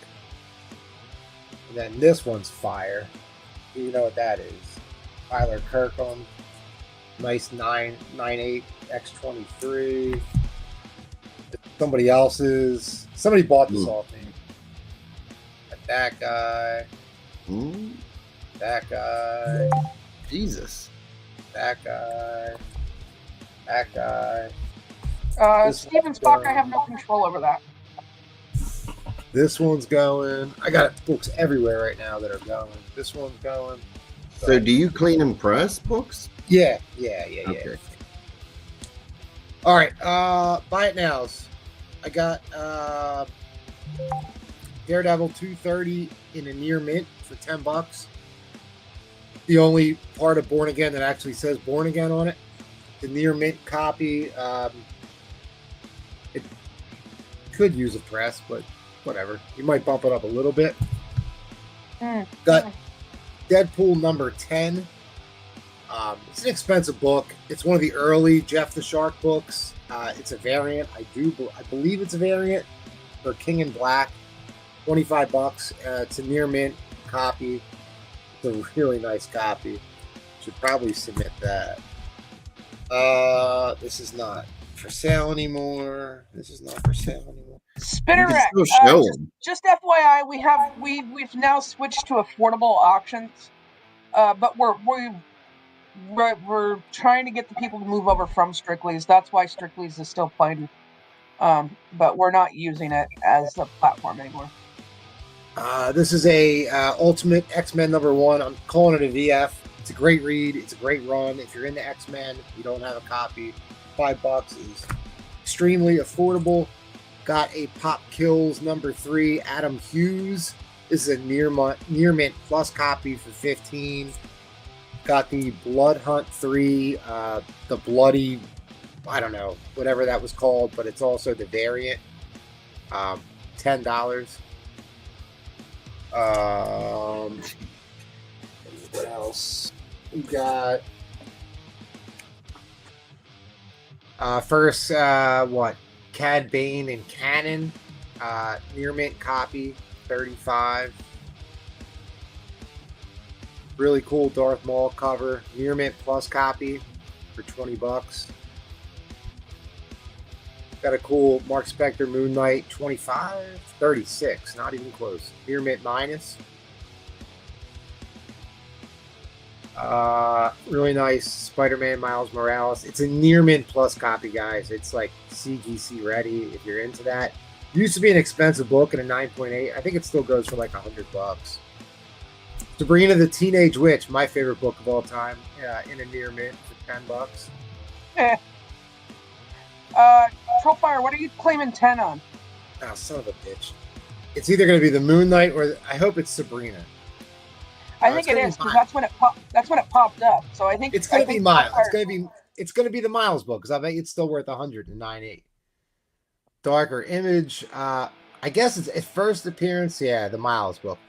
And then this one's fire. You know what that is. Tyler Kirkham. Nice 9.8 X23. Somebody else's. Somebody bought this off me. That guy. That guy. Jesus. That guy. That guy. Steven Spock, I have no control over that. This one's going. I got books everywhere right now that are going. This one's going. So do you clean and press books? Yeah. Okay. All right. Buy it nows. I got Daredevil 230 in a near mint for $10. The only part of Born Again that actually says Born Again on it. The near mint copy. It could use a press, but whatever. You might bump it up a little bit. Got Deadpool number 10. It's an expensive book. It's one of the early Jeff the Shark books. It's a variant. I believe it's a variant for King in Black. $25. It's a near mint copy. It's a really nice copy. Should probably submit that. This is not for sale anymore. Spinner Rack. You can still show them. Just FYI, we've now switched to affordable auctions, but we're trying to get the people to move over from Strictly's. That's why Strictly's is still playing, but we're not using it as a platform anymore. This is a Ultimate X-Men number 1. I'm calling it a VF. It's a great read. It's a great run. If you're into X-Men, you don't have a copy, $5 is extremely affordable. Got a Pop Kills number 3, Adam Hughes. This is a near mint plus copy for $15. Got the Blood Hunt 3, the bloody, I don't know, whatever that was called, but it's also the variant, $10. What else? We got first Cad Bane and Cannon, near mint copy, $35. Really cool Darth Maul cover, near mint plus copy for $20. Got a cool Mark Spector Moon Knight, $25, $36, not even close. Near mint minus. Really nice Spider-Man Miles Morales. It's a near mint plus copy, guys. It's like CGC ready if you're into that. It used to be an expensive book at a 9.8. I think it still goes for like $100. Sabrina the Teenage Witch, my favorite book of all time, in a near mint for $10. Trollfire, what are you claiming 10 on? Oh, son of a bitch. It's either going to be the Moon Knight or I hope it's Sabrina. I think it is because that's when it popped up. So I think it's going to be Miles. It's going to be the Miles book because I bet it's still worth $109.8. Darker Image. I guess it's first appearance. Yeah, the Miles book.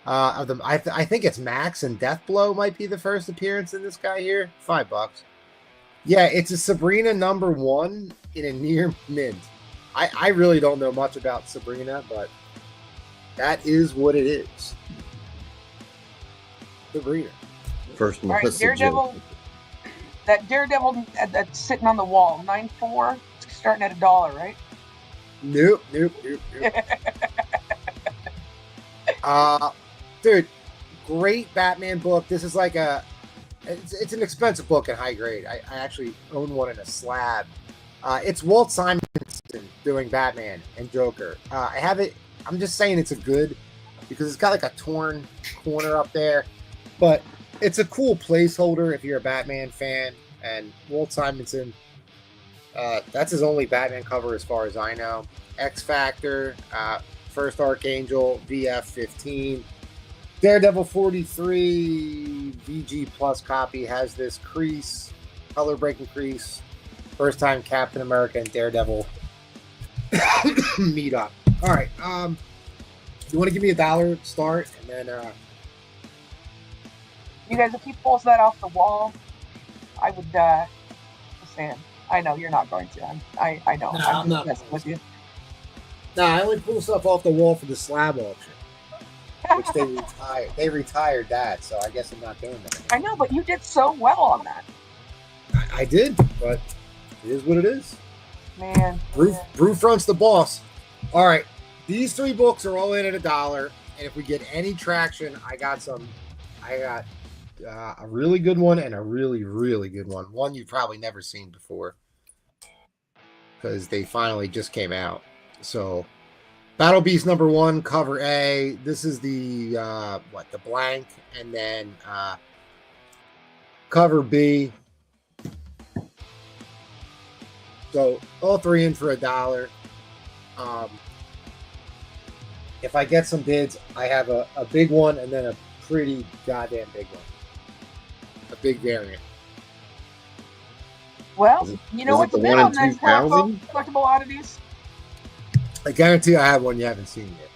Of them, I think it's Max and Deathblow might be the first appearance in this guy here. $5. Yeah, it's a Sabrina number 1 in a near mint. I really don't know much about Sabrina, but that is what it is. Sabrina. First all right, Daredevil. That Daredevil that's sitting on the wall, 9.4. It's starting at $1, right? Nope. Dude, great Batman book. This is like it's an expensive book in high grade. I actually own one in a slab. It's Walt Simonson doing Batman and Joker. I have it. I'm just saying it's a good because it's got like a torn corner up there, but it's a cool placeholder if you're a Batman fan. And Walt Simonson, that's his only Batman cover as far as I know. X Factor, First Archangel, VF 15. Daredevil 43, VG Plus copy has this crease, color breaking crease. First time Captain America and Daredevil meet up. All right. You want to give me $1 start, and then You guys, if he pulls that off the wall, I would just saying. I know you're not going to. I know. No, I'm not messing with you. I only pull stuff off the wall for the slab auction, which they retired. They retired that, so I guess I'm not doing that anymore. I know, but you did so well on that. I did, but it is what it is. Man. Brewfront's the boss. All right, these 3 books are all in at $1, and if we get any traction, I got a really good one and a really, really good one. One you've probably never seen before because they finally just came out. So, Battle Beast #1, cover A. This is the the blank, and then cover B. So all 3 in for $1. If I get some bids, I have a big one and then a pretty goddamn big one. A big variant. Well, you know is what it to the bid one on in those 2000? collectible oddities. I guarantee I have one you haven't seen yet.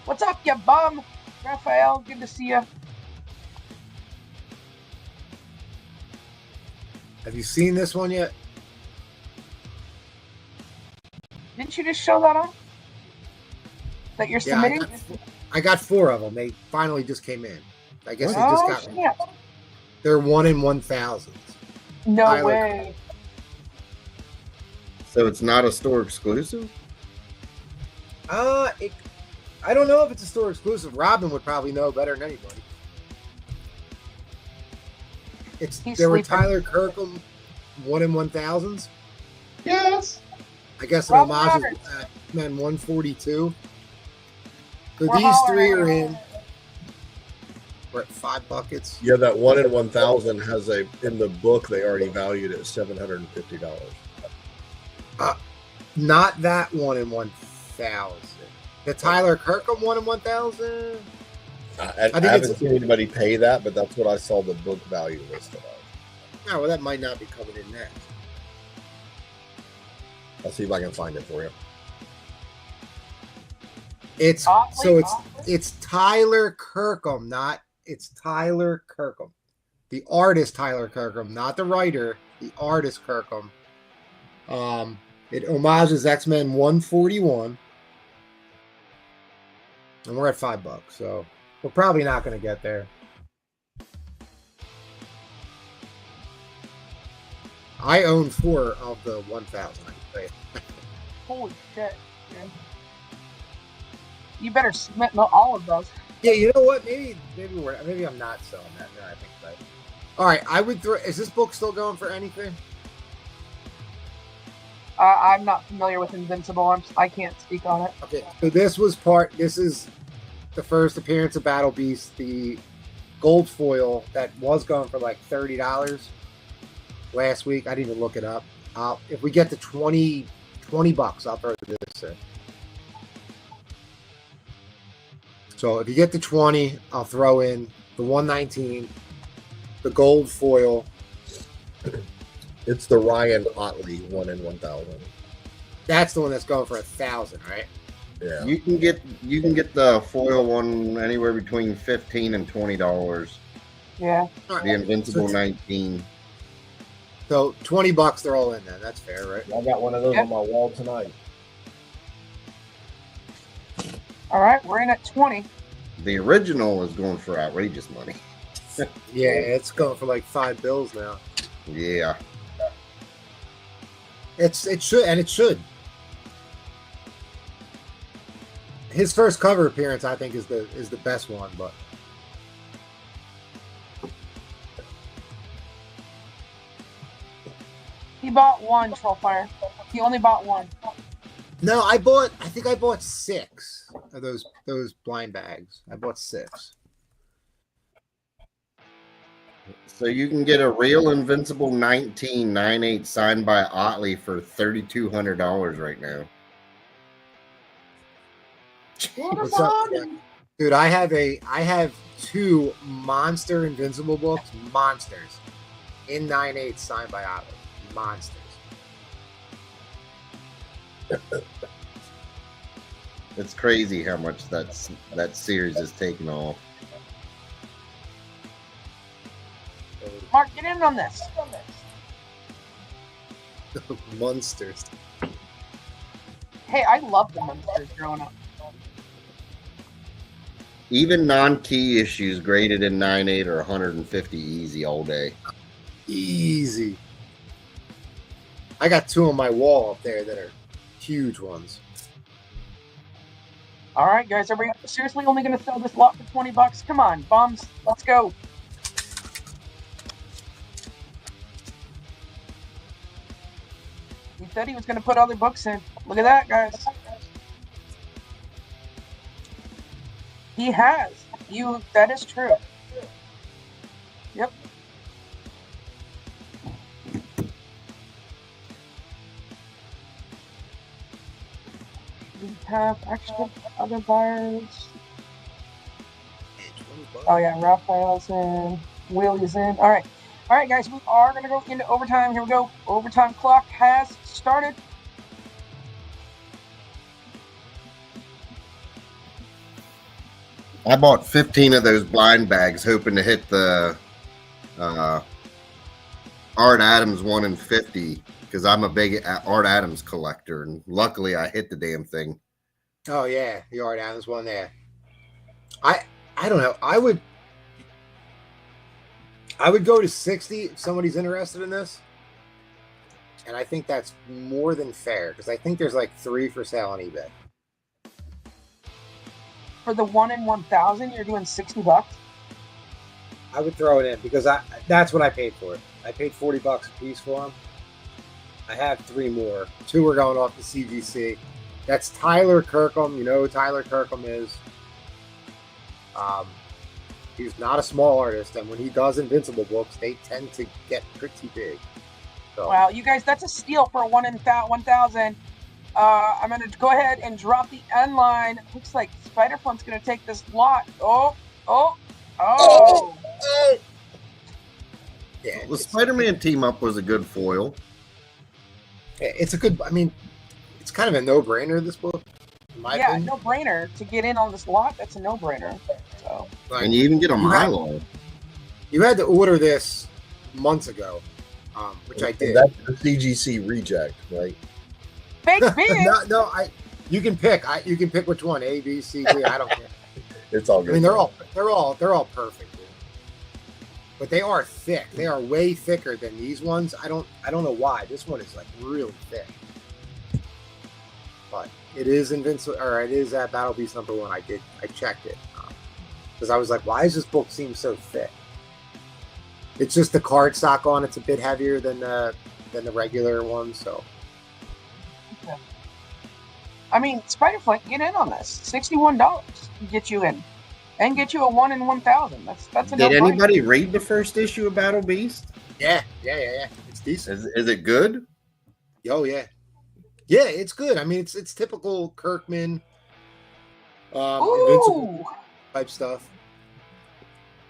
What's up, you bum? Raphael, good to see you. Have you seen this one yet? Didn't you just show that on? That you're Yeah, submitting? I got 4 of them. They finally just came in. I guess they just got them. Yeah. They're 1 in 1,000. No Tyler. way. So it's not a store exclusive? I don't know if it's a store exclusive. Robin would probably know better than anybody. He's There were sleeping. Tyler Kirkham 1 in 1,000s. Yes. I guess an Robin homage Roberts. is X-Men 142. So We're these 3 hollering. are in. We're at 5 buckets. Yeah, that 1 in 1,000 has in the book they already valued it at $750. Not that 1 in 1,000. The Tyler Kirkham 1 in 1,000. I think haven't it's- seen anybody pay that, but that's what I saw the book value listed of. Oh, well, that might not be coming in next. I'll see if I can find it for you. It's Oddly, it's Tyler Kirkham, it's Tyler Kirkham. The artist Tyler Kirkham, not the writer, the artist Kirkham. It homages X-Men 141. And we're at $5, so we're probably not going to get there. I own 4 of the 1,000. I can tell you. Holy shit, dude. You better submit all of those. Yeah, you know what? Maybe I'm not selling that. No, I think that. All right, I would throw. Is this book still going for anything? I'm not familiar with Invincible. I can't speak on it. Okay, so this is the first appearance of Battle Beast, the gold foil that was going for like $30 last week. I didn't even look it up. If we get to $20, I'll throw this in. So if you get to 20, I'll throw in the 119, the gold foil. It's the Ryan Otley 1 in 1,000. That's the one that's going for 1,000, right? Yeah. You can get the foil one anywhere between $15 and $20. Yeah. All right. The Invincible So- 19. So $20, they're all in there. That's fair, right? I got one of those Yep. on my wall tonight. All right, we're in at 20. The original is going for outrageous money. Yeah, it's going for like $5 now. Yeah. It should. His first cover appearance, I think, is the best one, but He bought 1 Trollfire. He only bought 1. no, I think I bought 6 of those blind bags. I bought 6. So you can get a real Invincible 1998 signed by Otley for $3,200 right now. What's up, dude? I have 2 monster Invincible books, monsters, in 9/8 signed by Otto. Monsters. It's crazy how much that series has taken off. Mark, get in on this. Monsters. Hey, I loved the monsters growing up. Even non-key issues graded in 9/8 are 150 easy all day. Easy. I got 2 on my wall up there that are huge ones. All right, guys, are we seriously only going to sell this lot for $20? Come on, bums, let's go. He said he was going to put other books in. Look at that, guys. He has. That is true. Yep. We have actual other buyers. Oh yeah, Raphael's in. Willie's in. All right, guys, we are gonna go into overtime. Here we go. Overtime clock has started. I bought 15 of those blind bags, hoping to hit the Art Adams 1 in 50, because I'm a big Art Adams collector, and luckily I hit the damn thing. Oh yeah, the Art Adams one there. I don't know. I would go to 60 if somebody's interested in this. And I think that's more than fair, because I think there's like 3 for sale on eBay. For the 1 in 1,000, you're doing $60. I would throw it in because that's what I paid for it. I paid $40 a piece for them. I have 3 more. 2 are going off the CGC. That's Tyler Kirkham. You know who Tyler Kirkham is. He's not a small artist, and when he does Invincible books, they tend to get pretty big. So. Wow, you guys, that's a steal for a 1 in 1,000. I'm going to go ahead and drop the end line. Looks like Spider-Funk's going to take this lot. Oh. Yeah, the Spider-Man team-up was a good foil. It's a good, I mean, it's kind of a no-brainer, this book. Yeah, no-brainer. To get in on this lot, that's a no-brainer. So. And you even get a Milo. You had to order this months ago, which I did. That's the CGC reject, right? Fake big. no, you can pick. You can pick which one, A, B, C, D. I don't care. It's all good. I mean, they're all perfect, dude. But they are thick. They are way thicker than these ones. I don't know why. This one is like really thick. But it is Invincible, or it is Battle Beast #1. I checked it because I was like, why does this book seem so thick? It's just the cardstock on it's a bit heavier than the regular one, so. Okay. I mean, Spider-Funk, get in on this. $61 to get you in, and get you a 1 in 1,000. That's a Did anybody read the first issue of Battle Beast? Yeah. It's decent. Is it good? Oh yeah, it's good. I mean, it's typical Kirkman, Invincible type stuff.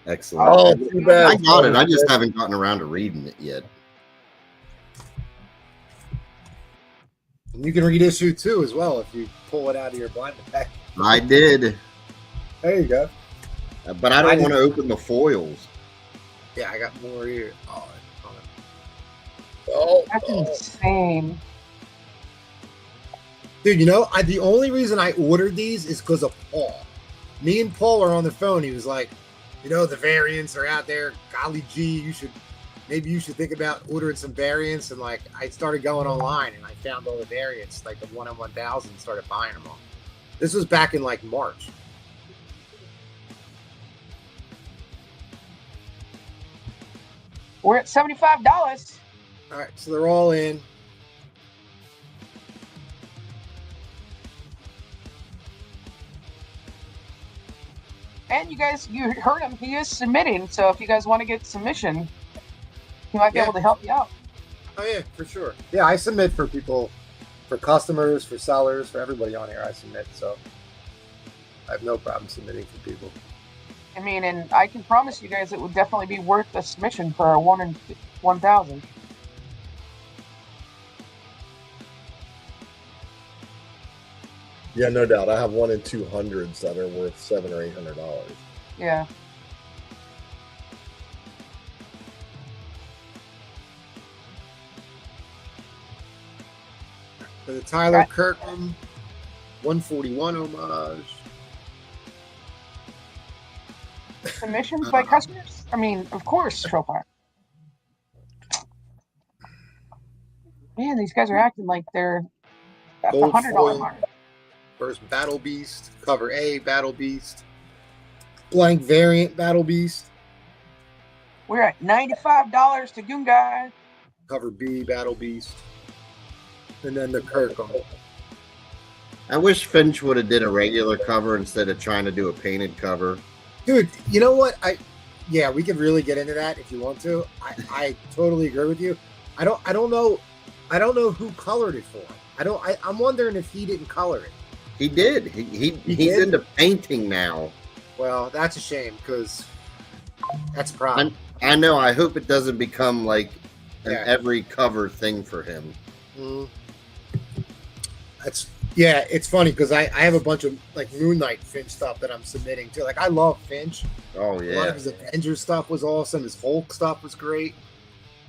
Excellent. Oh, too bad. I got it. I just haven't gotten around to reading it yet. And you can read issue 2 as well if you pull it out of your blind bag. I did. There you go. But I don't want to open the foils. Yeah, I got more here. That's insane. Dude, you know, the only reason I ordered these is because of Paul. Me and Paul are on the phone. He was like, you know, the variants are out there. Golly gee, maybe you should think about ordering some variants. And like, I started going online and I found all the variants, like the 1 in 1,000, started buying them all. This was back in like March. We're at $75. All right, so they're all in. And you guys, you heard him. He is submitting. So if you guys want to get submission, he might be able to help you out. Oh, yeah, for sure. Yeah, I submit for people, for customers, for sellers, for everybody on here. I submit. So I have no problem submitting for people. I mean, and I can promise you guys it would definitely be worth a submission for a 1 in 1,000. Yeah, no doubt. I have 1 in 200s that are worth $700 or $800. Yeah. For the Tyler Kirkham 141 homage. Submissions by customers? I mean, of course, Trollfire. Man, these guys are acting like they're at the Gold $100 foil. mark. First Battle Beast. Cover A, Battle Beast. Blank variant Battle Beast. We're at $95 to Goongai. Cover B, Battle Beast. And then the Kirkham. I wish Finch would have did a regular cover instead of trying to do a painted cover. Dude, you know what? Yeah, we could really get into that if you want to. I totally agree with you. I don't know who colored it for him. I'm wondering if he didn't color it. He did. He's did? into painting now. Well, that's a shame because that's a problem. I know. I hope it doesn't become like an Yeah. every cover thing for him. It's funny because I have a bunch of like Moon Knight Finch stuff that I'm submitting to. Like I love Finch. Oh A lot yeah. of his Avengers stuff was awesome. His Hulk stuff was great.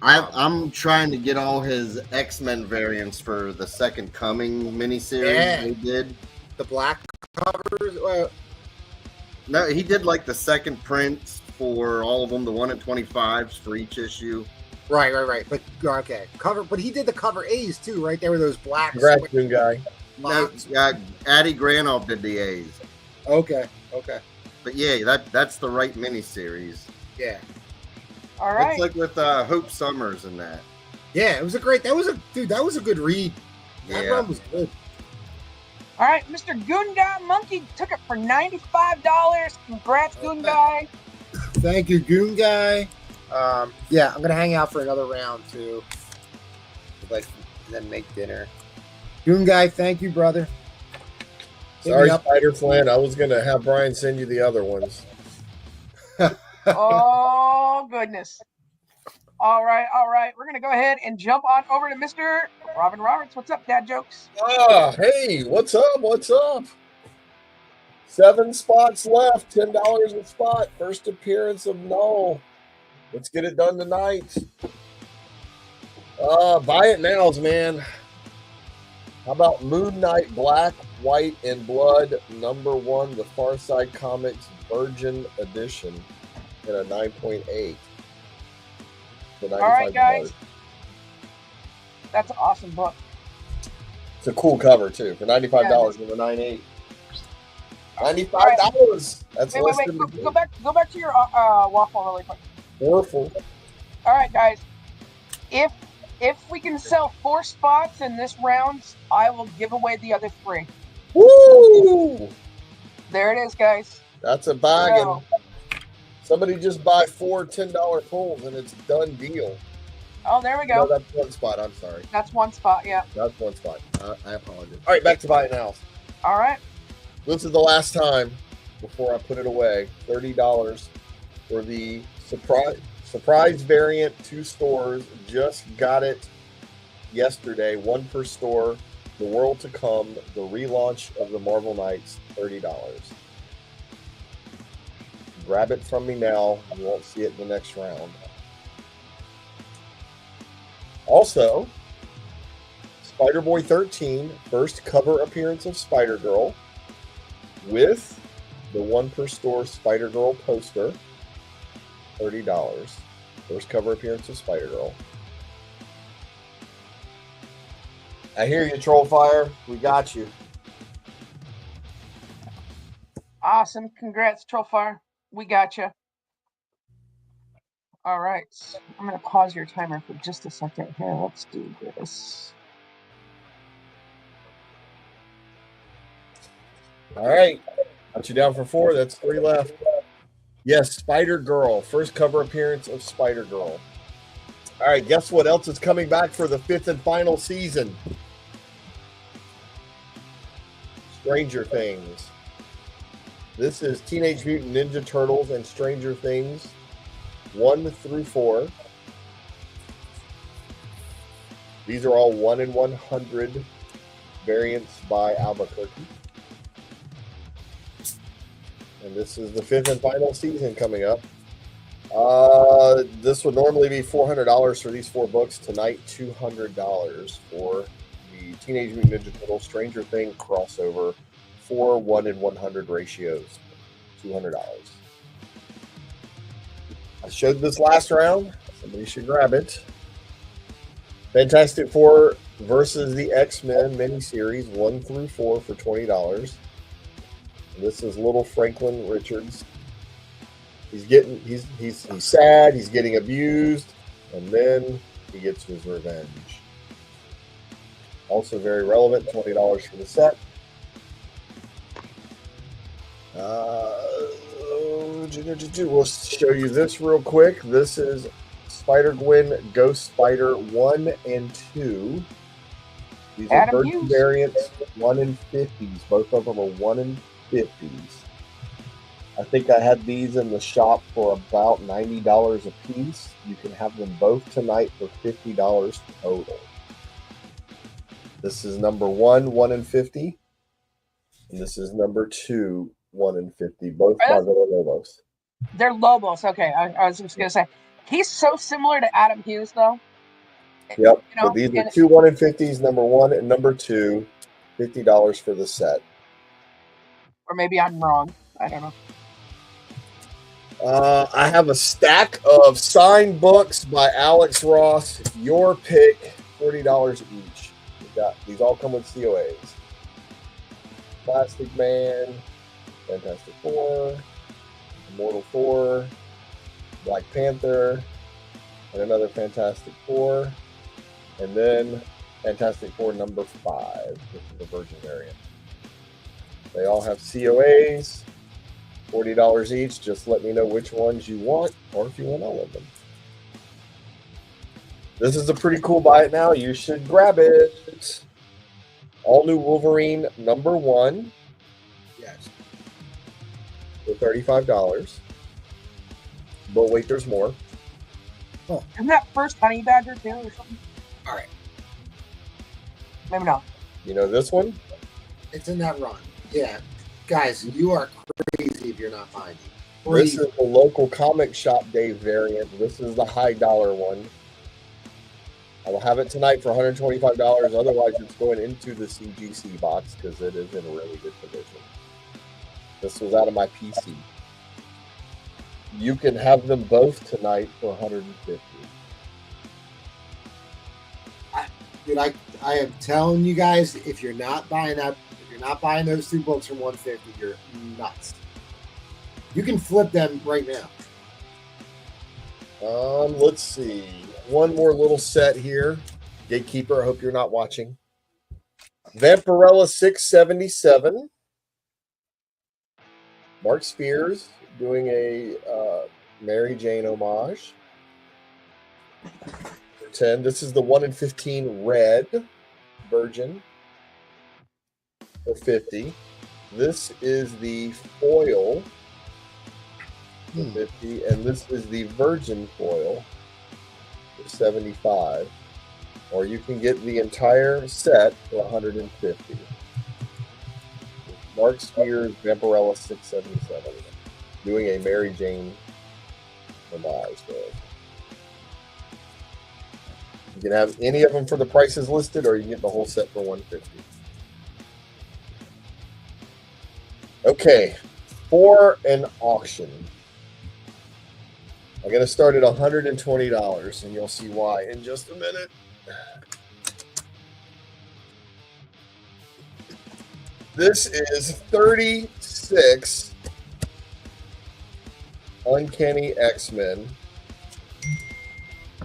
I'm trying to get all his X-Men variants for the Second Coming miniseries Yeah. they did. The black covers. No, he did like the second prints for all of them, the 1 in 25s for each issue. Right. But okay, cover. But he did the cover A's too, right? There were those black. Congrats, Goongai. No, Addie Granoff did the A's. Okay. But yeah, that's the right miniseries. Yeah. All right. It's like with Hope Summers and that. Yeah, it was that was a good read. That Yeah. run was good. All right, Mr. Goongai Monkey took it for $95. Congrats, Goongai. Thank you, Goon Guy. Yeah, I'm gonna hang out for another round too. Like, then make dinner. Goon Guy, thank you, brother. Hit Sorry, me up. Spider Flynn. I was going to have Brian send you the other ones. Oh, goodness. All right. We're going to go ahead and jump on over to Mr. Robin Roberts. What's up, Dad Jokes? Hey, what's up? 7 spots left, $10 a spot. First appearance of Null. Let's get it done tonight. Buy it nows, man. How about Moon Knight Black, White, and Blood #1, the Far Side Comics Virgin Edition in a 9.8. All right, guys. That's an awesome book. It's a cool cover, too, for $95 in the 9.8. $95. That's less Wait. than Go back to your waffle really quick. Powerful. All right, guys. If we can sell 4 spots in this round, I will give away the other 3. Woo! There it is, guys. That's a bargain. So, Somebody just buy 4 $10 pulls and it's a done deal. oh, there we No, go. that's 1 spot. I'm sorry. That's 1 spot, yeah. That's 1 spot. I apologize. All right, back to buy it now. All right. This is the last time before I put it away. $30 for the surprise variant. 2 stores just got it yesterday. 1 per store. The World to Come, the relaunch of the Marvel Knights, $30. Grab it from me now. You won't see it in the next round. Also, Spider-Boy 13, first cover appearance of Spider-Girl with the 1 per store Spider-Girl poster, $30. First cover appearance of Spider-Girl. I hear you, Trollfire. We got you. Awesome. Congrats, Trollfire. We got you. All right. I'm going to pause your timer for just a second here. Let's do this. All right. Got you down for 4. That's 3 left. Yes, Spider-Girl. First cover appearance of Spider-Girl. All right. Guess what else is coming back for the 5th and final season? Stranger Things. This is Teenage Mutant Ninja Turtles and Stranger Things 1 through 4. These are all 1 in 100 variants by Albuquerque. And this is the 5th and final season coming up. This would normally be $400 for these 4 books. Tonight, $200 for the Teenage Mutant Ninja Turtles Stranger Things crossover. 4 1 in 100 ratios. $200. I showed this last round. Somebody should grab it. Fantastic Four versus the X-Men miniseries 1 through 4 for $20. This is little Franklin Richards. He's sad, he's getting abused, and then he gets his revenge. Also very relevant, $20 for the set. We'll show you this real quick. This is Spider-Gwen Ghost Spider 1 and 2. These are Adam Virgin Hughes. variants, 1 in 50s. Both of them are 1 in 50s. I think I had these in the shop for about $90 a piece. You can have them both tonight for $50 total. This is number 1, 1 in 50. And this is number 2, 1 in 50. Both by Villalobos. They're Lobos. Okay, I was just going to say. He's so similar to Adam Hughes, though. Yep, You know, but these are 2 1 in 50s, number 1 and number 2, $50 for the set. Or maybe I'm wrong. I don't know. I have a stack of signed books by Alex Ross. Your pick, $40 each. These all come with COAs. Plastic Man, Fantastic Four, Immortal Thor, Black Panther, and another Fantastic Four, and then Fantastic Four number 5, which is the Virgin variant. They all have COAs, $40 each. Just let me know which ones you want, or if you want all of them. This is a pretty cool buy it now. You should grab it. All new Wolverine number 1. Yes. For $35. But wait, there's more. Isn't that first Honey Badger too, or something? All right. Maybe not. You know this one? It's in that run. Yeah. Guys, you are crazy if you're not buying it. This is the local comic shop day variant. This is the high dollar one. I will have it tonight for $125. Otherwise, it's going into the CGC box because it is in really good condition. This was out of my PC. You can have them both tonight for $150. Dude, I am telling you guys, if you're not buying that, if you're not buying those 2 books for $150, you're nuts. You can flip them right now. Let's see. One more little set here. Gatekeeper, I hope you're not watching. Vampirella 677. Mark Spears doing a Mary Jane homage. For 10. This is the 1 in 15 red Virgin. For 50. This is the foil. For 50. And this is the Virgin foil. For 75. Or you can get the entire set for 150. Mark Spears, Vampirella 677, doing a Mary Jane homage there. You can have any of them for the prices listed, or you can get the whole set for 150. Okay, for an auction. I'm going to start at $120, and you'll see why in just a minute. This is 36 Uncanny X-Men.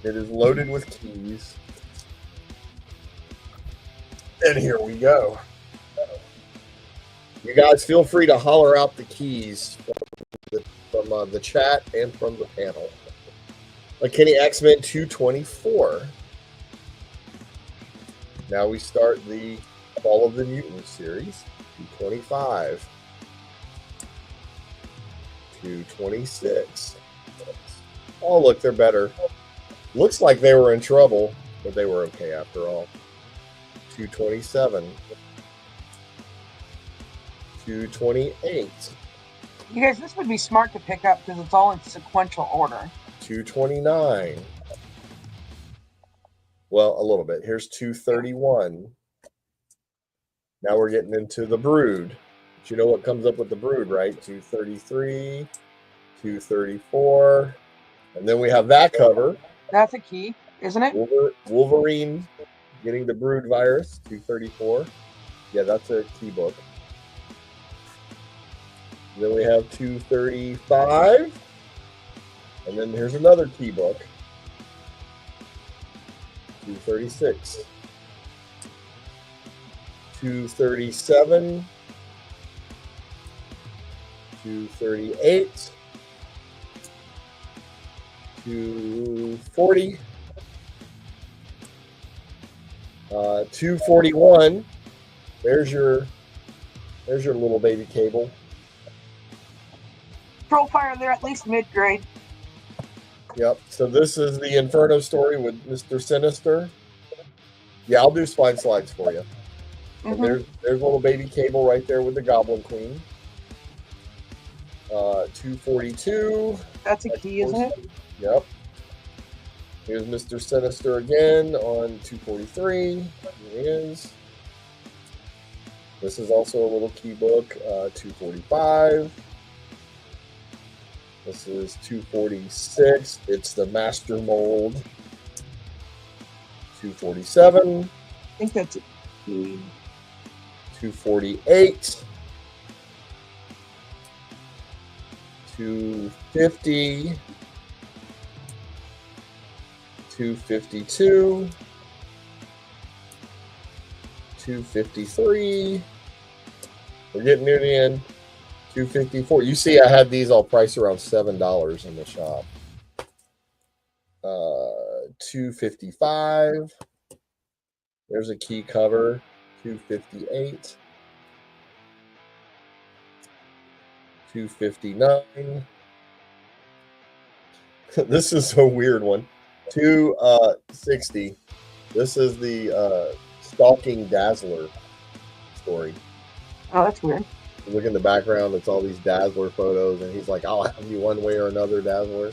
It is loaded with keys. And here we go. You guys feel free to holler out the keys from the chat and from the panel. Uncanny X-Men 224. Now we start the Fall of the Mutants series, 225. 226. Oh, look, they're better. Looks like they were in trouble, but they were okay after all. 227. 228. You guys, this would be smart to pick up because it's all in sequential order. 229. Well, a little bit. Here's 231. Now we're getting into the brood. But you know what comes up with the brood, right? 233, 234. And then we have that cover. That's a key, isn't it? Wolverine getting the brood virus, 234. Yeah, that's a key book. And then we have 235. And then here's another key book. 236. 237. 238. 240. 241. There's your little baby cable. Trollfire, they're at least mid-grade. Yep. So this is the Inferno story with Mr. Sinister. Yeah, I'll do spine slides for you. And there's a little baby cable right there with the Goblin Queen. 242. That's a key, isn't it? Yep. Here's Mr. Sinister again on 243. Here he is. This is also a little key book, 245. This is 246. It's the Master Mold. 247. I think that's a key. 248. 250. 252. 253. We're getting near the end. 254. You see, I had these all priced around $7 in the shop. 255. There's a key cover. 258. 259. This is a weird one. 260. This is the Stalking Dazzler story. Oh, that's weird. Look in the background, it's all these Dazzler photos, and he's like, I'll have you one way or another, Dazzler.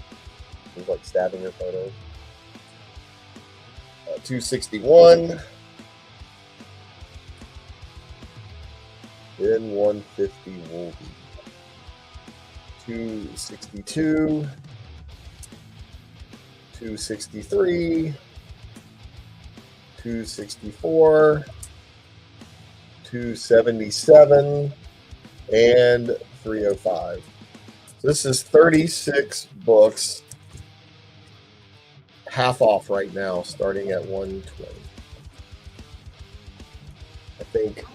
He's like stabbing your photos. 261. Then 150 Wolvie. 262. 263. 264. 277. And 305. So this is 36 books, half off right now, starting at 120. I think.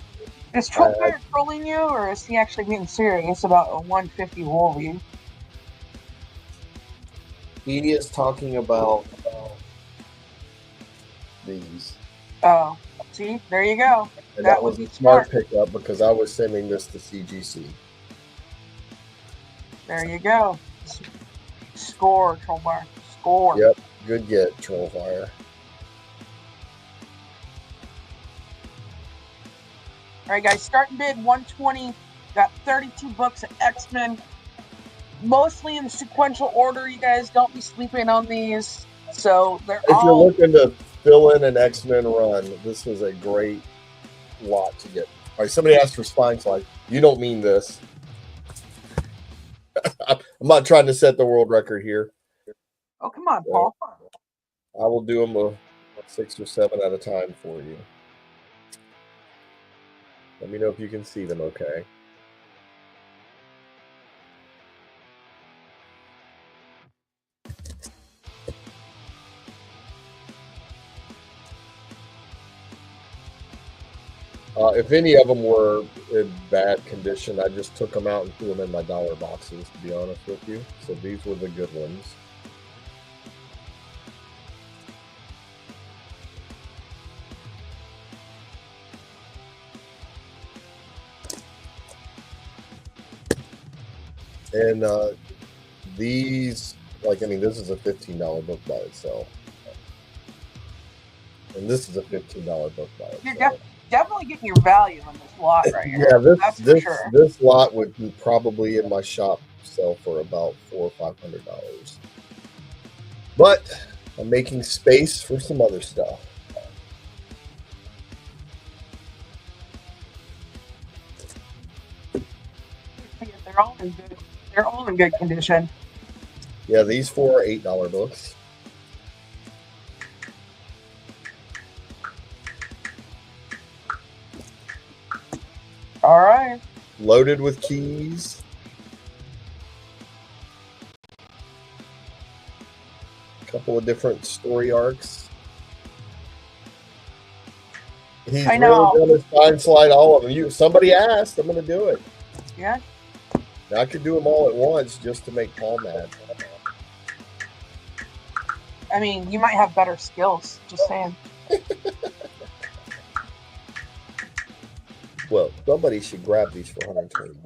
Is Trollfire trolling you, or is he actually being serious about a 150 Wolverine? He is talking about these. Oh, see, there you go. And that was a smart pickup because I was sending this to CGC. There you go. Score, Trollfire. Score. Yep, good get, Trollfire. All right, guys, starting bid 120. Got 32 books of X-Men. Mostly in sequential order, you guys. Don't be sleeping on these. So they're If you're looking to fill in an X-Men run, this was a great lot to get. All right, somebody asked for spine slide. You don't mean this. I'm not trying to set the world record here. Oh, come on, Paul. I will do them a 6 or 7 at a time for you. Let me know if you can see them okay. If any of them were in bad condition, I just took them out and threw them in my dollar boxes, to be honest with you. So these were the good ones. And these, like, I mean, this is a $15 book by itself. And this is a $15 book by You're itself. definitely getting your value on this lot right here. Yeah, That's for sure. this lot would probably in my shop sell for about $400 or $500. But I'm making space for some other stuff. They're all in good condition. Yeah, these 4 are $8 books. All right. Loaded with keys. A couple of different story arcs. He's I know. really going to spine slide all of them. Somebody asked, I'm going to do it. Yeah. Now, I could do them all at once just to make Paul mad. I mean, you might have better skills. Just saying. Well, somebody should grab these for $120. Is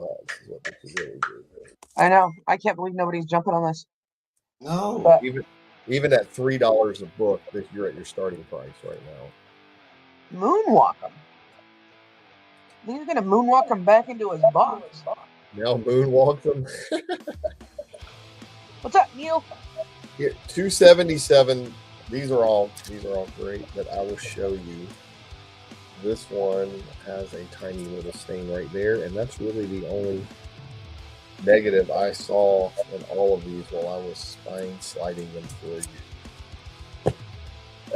what this is really doing. I know. I can't believe nobody's jumping on this. No. But Even at $3 a book, you're at your starting price right now. moonwalk him. He's gonna moonwalk him back into his box. Now moonwalk them. What's up, Neil? Here, 277. These are all great, but I will show you. This one has a tiny little stain right there, and that's really the only negative I saw in all of these while I was spine sliding them for you.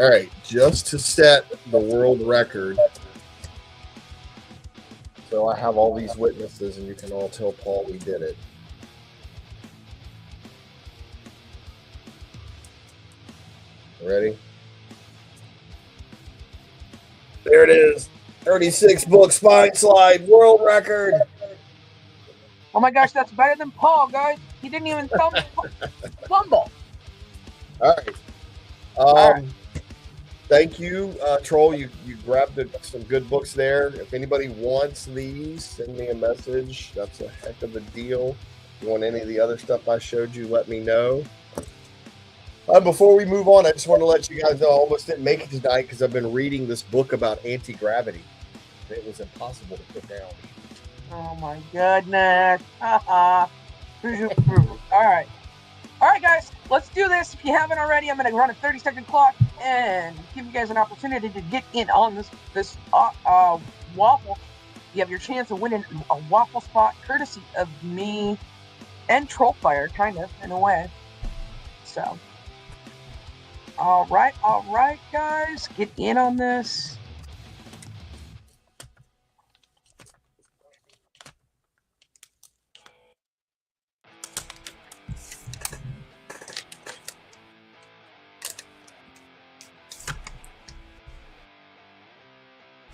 All right, just to set the world record. So I have all these witnesses, and you can all tell Paul we did it. Ready? There it is. 36 book spine slide world record. Oh my gosh, that's better than Paul, guys. He didn't even fumble. All right. Thank you, Troll. You grabbed some good books there. If anybody wants these, send me a message. That's a heck of a deal. If you want any of the other stuff I showed you, let me know. Before we move on, I just want to let you guys know I almost didn't make it tonight because I've been reading this book about anti-gravity. It was impossible to put down. Oh my goodness. All right, guys, let's do this. If you haven't already, I'm going to run a 30-second clock and give you guys an opportunity to get in on this waffle. You have your chance of winning a waffle spot courtesy of me and Trollfire, kind of, in a way. So, all right, guys, get in on this.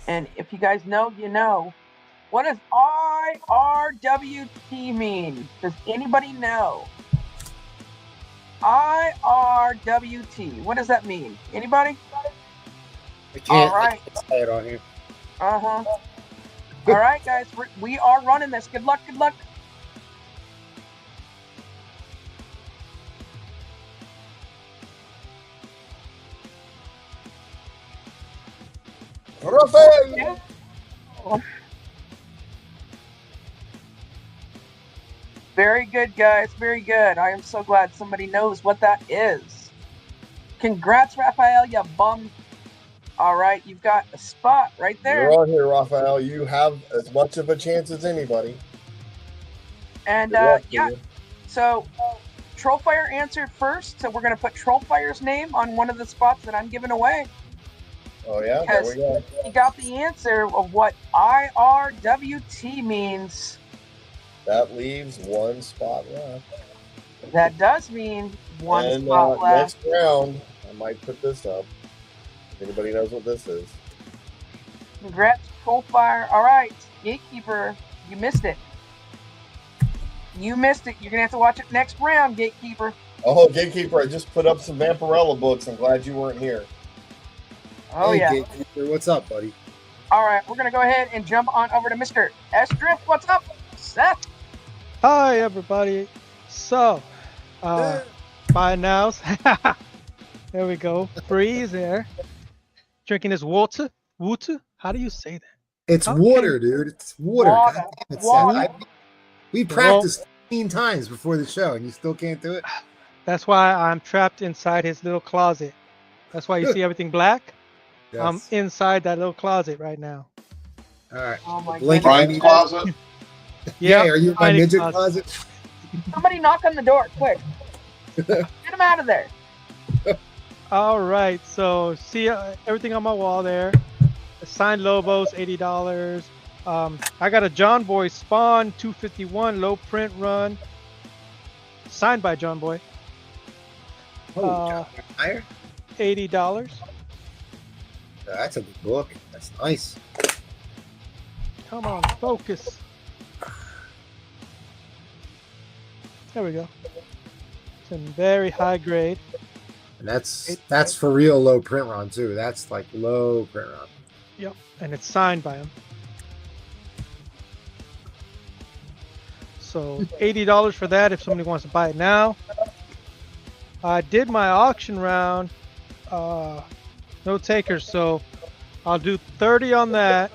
And if you guys know, you know. What does IRWT mean? Does anybody know? IRWT. What does that mean? Anybody? I can't. All right. I can't say it on here. All right, guys. We are running this. Good luck. Good luck. Raphael! Yeah. Very good, guys. Very good. I am so glad somebody knows what that is. Congrats, Raphael, you bum. All right, you've got a spot right there. You're on here, Raphael. You have as much of a chance as anybody. And yeah, so Trollfire answered first, so we're going to put Trollfire's name on one of the spots that I'm giving away. Oh, yeah? There we go. He got the answer of what IRWT means. That leaves one spot left. That does mean one spot left. Next round, I might put this up. If anybody knows what this is. Congrats, Trollfire. All right, Gatekeeper, you missed it. You missed it. You're going to have to watch it next round, Gatekeeper. Oh, Gatekeeper, I just put up some Vampirella books. I'm glad you weren't here. Oh, Hey, yeah. Gatekeeper, what's up, buddy? All right, we're going to go ahead and jump on over to Mr. S-Drift. What's up, Seth? Hi, everybody. So, buy nows. There we go. Freeze there. Drinking this water. Water? How do you say that? It's Okay. water, dude. It's water. Water. God damn it, Seth. Water. We practiced 15 times before the show, and you still can't do it. That's why I'm trapped inside his little closet. That's why you see everything black. I'm Yes. inside that little closet right now. All right. Oh my Blanket- Brian's closet. Yeah, Yep, are you in my tiny midget closet. closet? Somebody knock on the door, quick. Get him out of there. All right, so see everything on my wall there. Signed Lobos, $80. I got a John Boy Spawn 251 low print run, signed by John Boy, Oh, higher? $80. That's a good book. That's nice. Come on, focus. There we go. It's in very high grade. And that's for real low print run too. That's like low print run. Yep, and it's signed by him. So $80 for that if somebody wants to buy it now. I did my auction round, no takers, so I'll do 30 on that.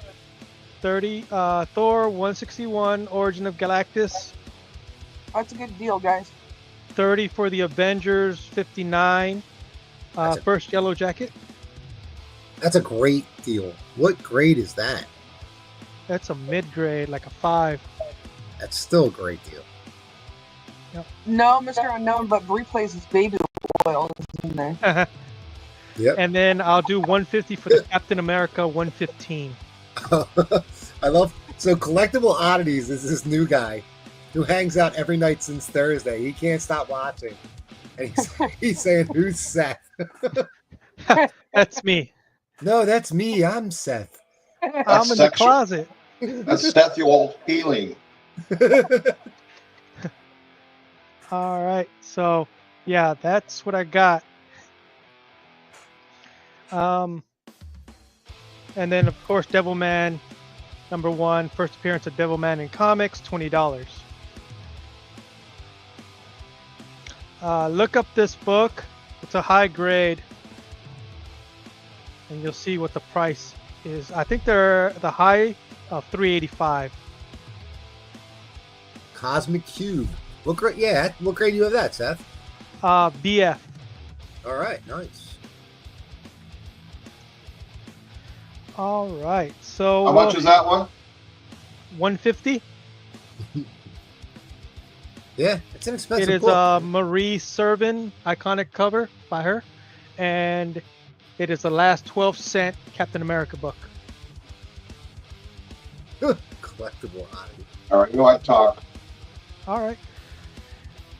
30 Thor 161 Origin of Galactus. That's a good deal, guys. 30 for the Avengers 59 first Yellow Jacket. That's a great deal. What grade is that? That's a mid grade, like a 5. That's still a great deal. No, Mr. Unknown, but Bree plays his baby oil is in there. Yep. And then I'll do 150 for the Captain America 115. I love so collectible oddities is this new guy who hangs out every night since Thursday. He can't stop watching, and he's saying, "Who's Seth?" That's me. No, that's me. I'm Seth. I'm in the sexual. closet. That's sexual healing. All right, so yeah, that's what I got. And then of course Devilman #1, first appearance of Devilman in comics, $20. Look up this book. It's a high grade, and you'll see what the price is. I think they're the high of $385. Cosmic Cube. What grade? Yeah, what grade do you have that, Seth? BF. All right, nice. All right, so How much is that one? 150. Yeah, it's an expensive It is book. a Marie Servin iconic cover by her, and it is the last 12-cent Captain America book. Collectible oddity. All right, you know I talk. All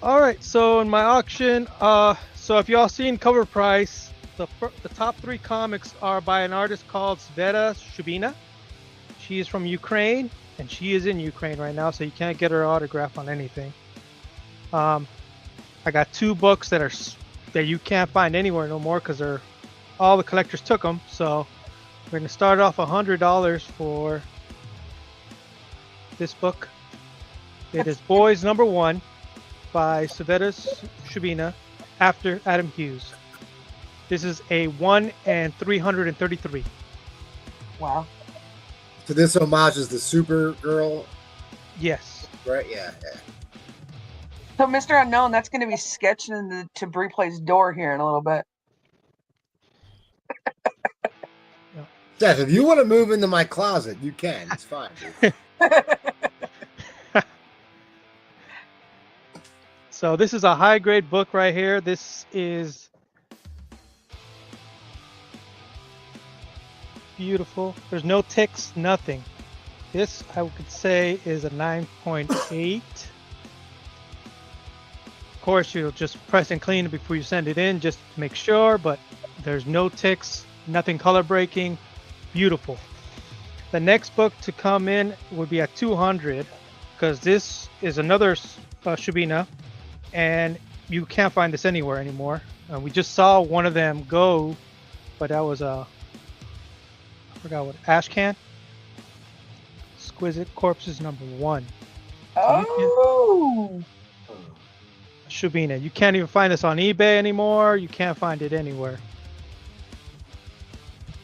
right. So in my auction, so if y'all seen cover price, the top 3 comics are by an artist called Sveta Shubina. She is from Ukraine, and she is in Ukraine right now, so you can't get her autograph on anything. I got 2 books that you can't find anywhere no more because all the collectors took them. So we're gonna start off $100 for this book. It is Boys #1 by Sveta Shubina after Adam Hughes. This is a 1 and 333. Wow. So this homages the Supergirl, Yes. right? Yeah, yeah. So, Mr. Unknown, that's going to be sketched into Bree Play's door here in a little bit. Seth, if you want to move into my closet, you can. It's fine, dude. So this is a high grade book right here. This is beautiful. There's no ticks, nothing. This I could say is a 9.8. Of course, you'll just press and clean it before you send it in just to make sure, but there's no ticks, nothing color breaking. Beautiful. The next book to come in would be at 200 because this is another Shubina, and you can't find this anywhere anymore. We just saw one of them go, but that was I forgot what, Ashcan. Exquisite Corpses #1. Oh. Shubina. You can't even find this on eBay anymore. You can't find it anywhere.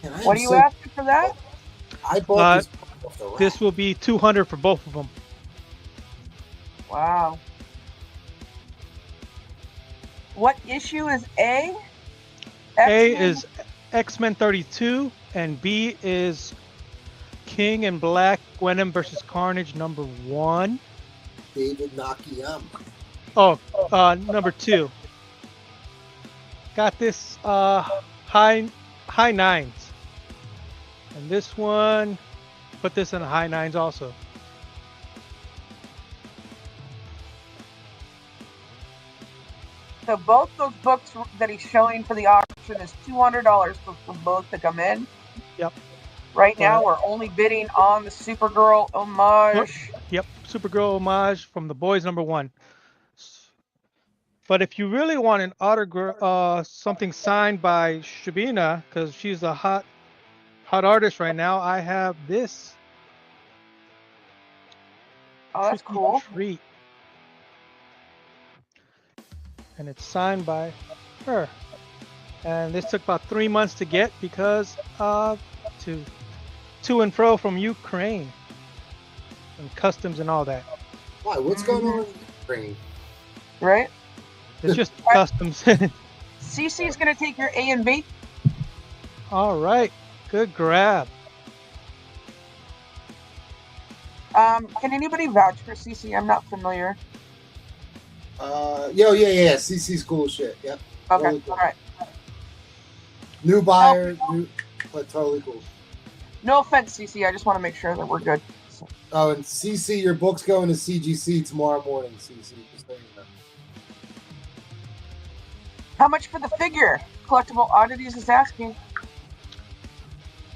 Man, I am What are you so- asking for that? I bought this off the rack. This will be 200 for both of them. Wow. What issue is A? A X-Men? is X-Men 32, and B is King and Black Gwenom versus Carnage #1. David Nakayama. Oh, number 2. Got this high nines, and this one put this in the high nines also. So both those books that he's showing for the auction is $200 for both to come in. Yep. Right now we're only bidding on the Supergirl homage. Yep, Supergirl homage from the boys #1. But if you really want an autograph, something signed by Shubina, because she's a hot artist right now, I have this. Oh, that's tricky cool. treat. And it's signed by her. And this took about 3 months to get because to and fro from Ukraine and customs and all that. Why? What's going on in Ukraine? Right? It's just customs. CC's going to take your A and B. All right, good grab. Can anybody vouch for CC? I'm not familiar. Yeah. CC's cool shit. Yep. Okay, Totally cool. all right. New buyer, but totally cool. No offense, CC. I just want to make sure that we're good. Oh, and CC, your book's going to CGC tomorrow morning. CC, just so you know. How much for the figure? Collectible Oddities is asking.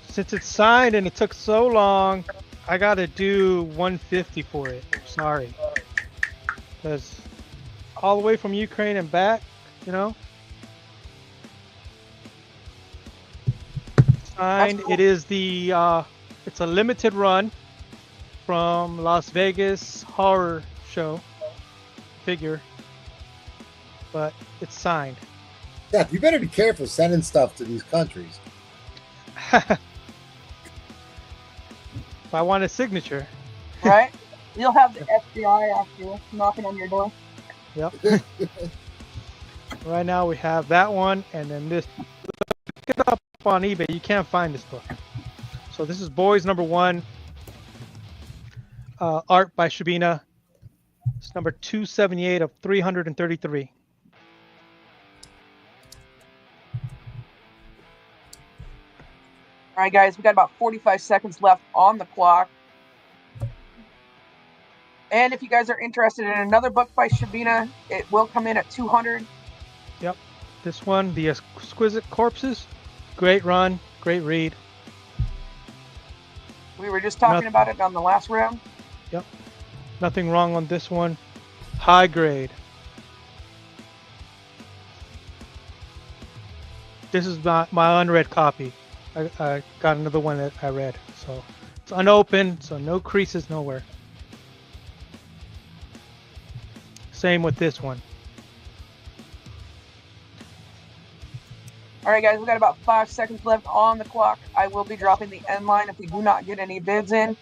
Since it's signed and it took so long, I gotta do 150 for it. Sorry, because all the way from Ukraine and back, you know. Signed. Cool. It is the it's a limited run from Las Vegas Horror Show figure, but it's signed. Steph, you better be careful sending stuff to these countries. If I want a signature. Right? You'll have the FBI after knocking on your door. Yep. Right now we have that one, and then this. Look it up on eBay. You can't find this book. So this is Boys #1. Art by Shubina. It's number 278 of 333. All right, guys, we got about 45 seconds left on the clock. And if you guys are interested in another book by Shubina, it will come in at 200. Yep. This one, The Exquisite Corpses. Great run, great read. We were just talking about it on the last round. Yep. Nothing wrong on this one. High grade. This is my unread copy. I got another one that I read. So it's unopened, so no creases nowhere. Same with this one. All right, guys, we got about 5 seconds left on the clock. I will be dropping the end line if we do not get any bids in.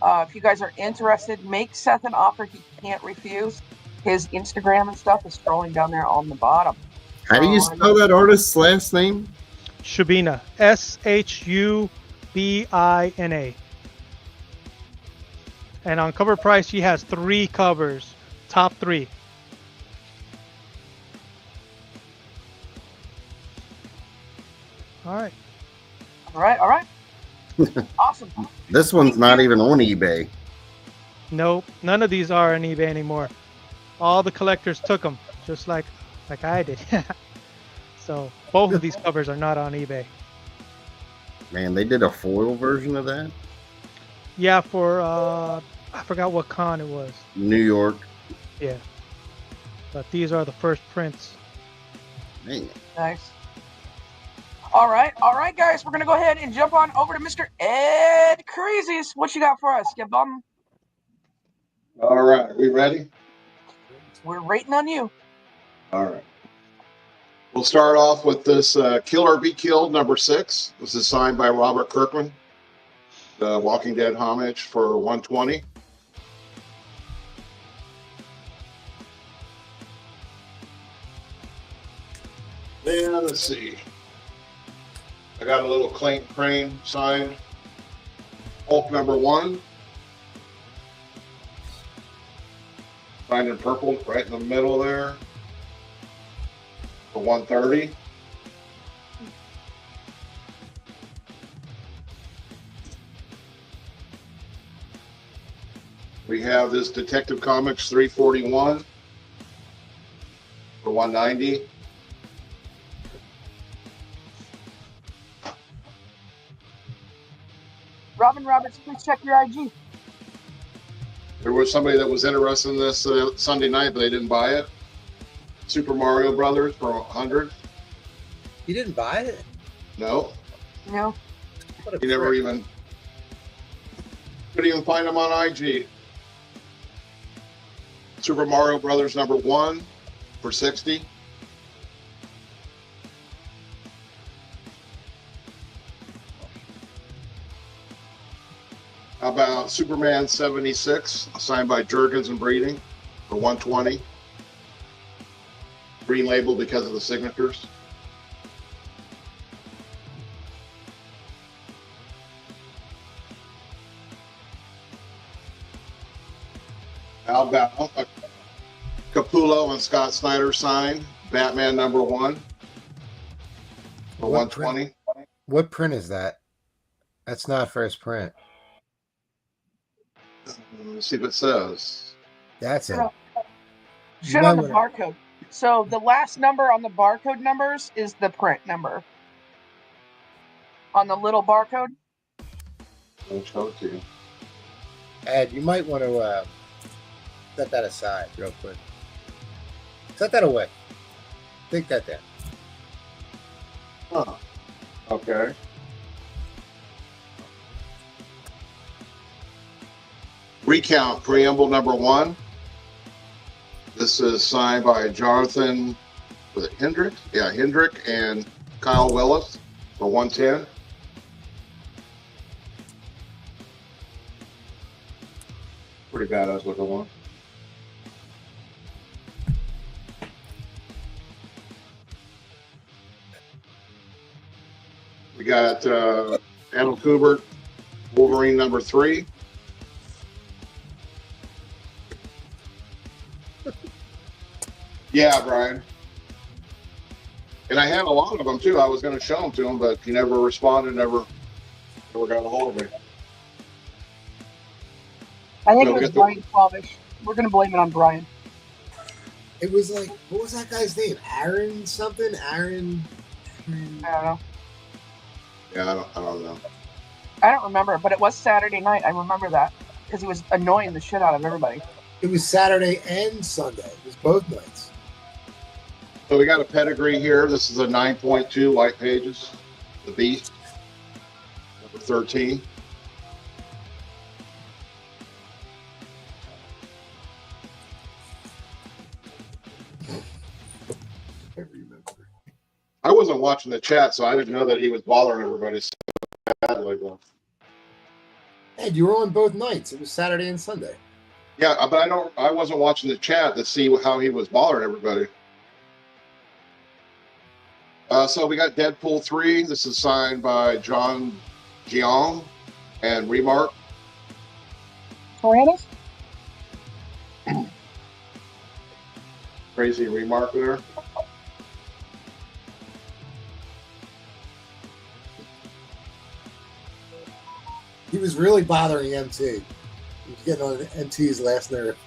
If you guys are interested, make Seth an offer he can't refuse. His Instagram and stuff is scrolling down there on the bottom. How do you spell that artist's last name? Shubina. Shubina. And on cover price, she has 3 covers. Top 3. All right. All right. Awesome. This one's not even on eBay. Nope. None of these are on eBay anymore. All the collectors took them, just like I did. So both of these covers are not on eBay. Man, they did a foil version of that? Yeah, for I forgot what con it was. New York. Yeah. But these are the first prints. Man. Nice. All right, guys. We're going to go ahead and jump on over to Mr. Ed Crazies. What you got for us? Yeah, bum. All right, are we ready? We're rating on you. All right. We'll start off with this Kill or Be Killed number 6. This is signed by Robert Kirkman, the Walking Dead homage for 120. Then let's see. I got a little Clayton Crane signed. Hulk number 1. Signed in purple, right in the middle there. For 130. We have this Detective Comics 341 for 190. Robin Roberts, please check your IG. There was somebody that was interested in this Sunday night, but they didn't buy it. Super Mario Brothers for 100. You didn't buy it? No, No. What a you never prick. even couldn't even find them on IG. Super Mario Brothers number 1 for 60. How about Superman 76, signed by Jurgens and Breeding for 120. Green label because of the signatures. How about Capullo and Scott Snyder signed Batman number 1 for What print? 120. What print is that? That's not first print. Let's see if it says. That's it. Shit on the barcode. So the last number on the barcode numbers is the print number. On the little barcode. I'll show it to you. Ed, you might want to set that aside real quick. Set that away. Take that down. Huh. Okay. Recount preamble number 1. This is signed by Jonathan, was it Hendrick? Yeah, Hendrick and Kyle Willis for 110. Pretty badass looking one. We got Adam Kubert, Wolverine number 3. Yeah, Brian. And I had a lot of them too. I was going to show them to him, but he never responded, never got a hold of me. I think So it was get the- Brian Slavish. We're going to blame it on Brian. It was like, what was that guy's name? Aaron something? Aaron. I don't know. Yeah, I don't know. I don't remember, but it was Saturday night. I remember that because he was annoying the shit out of everybody. It was Saturday and Sunday. It was both nights. So we got a pedigree here. This is a 9.2 white pages. The Beast, number 13. I wasn't watching the chat, so I didn't know that he was bothering everybody so badly. Ed, you were on both nights. It was Saturday and Sunday. Yeah, but I wasn't watching the chat to see how he was bothering everybody. So we got Deadpool 3. This is signed by John Jeong and Remark. Tyrannus? Crazy Remark there. He was really bothering MT. He was getting on MT's last nerve.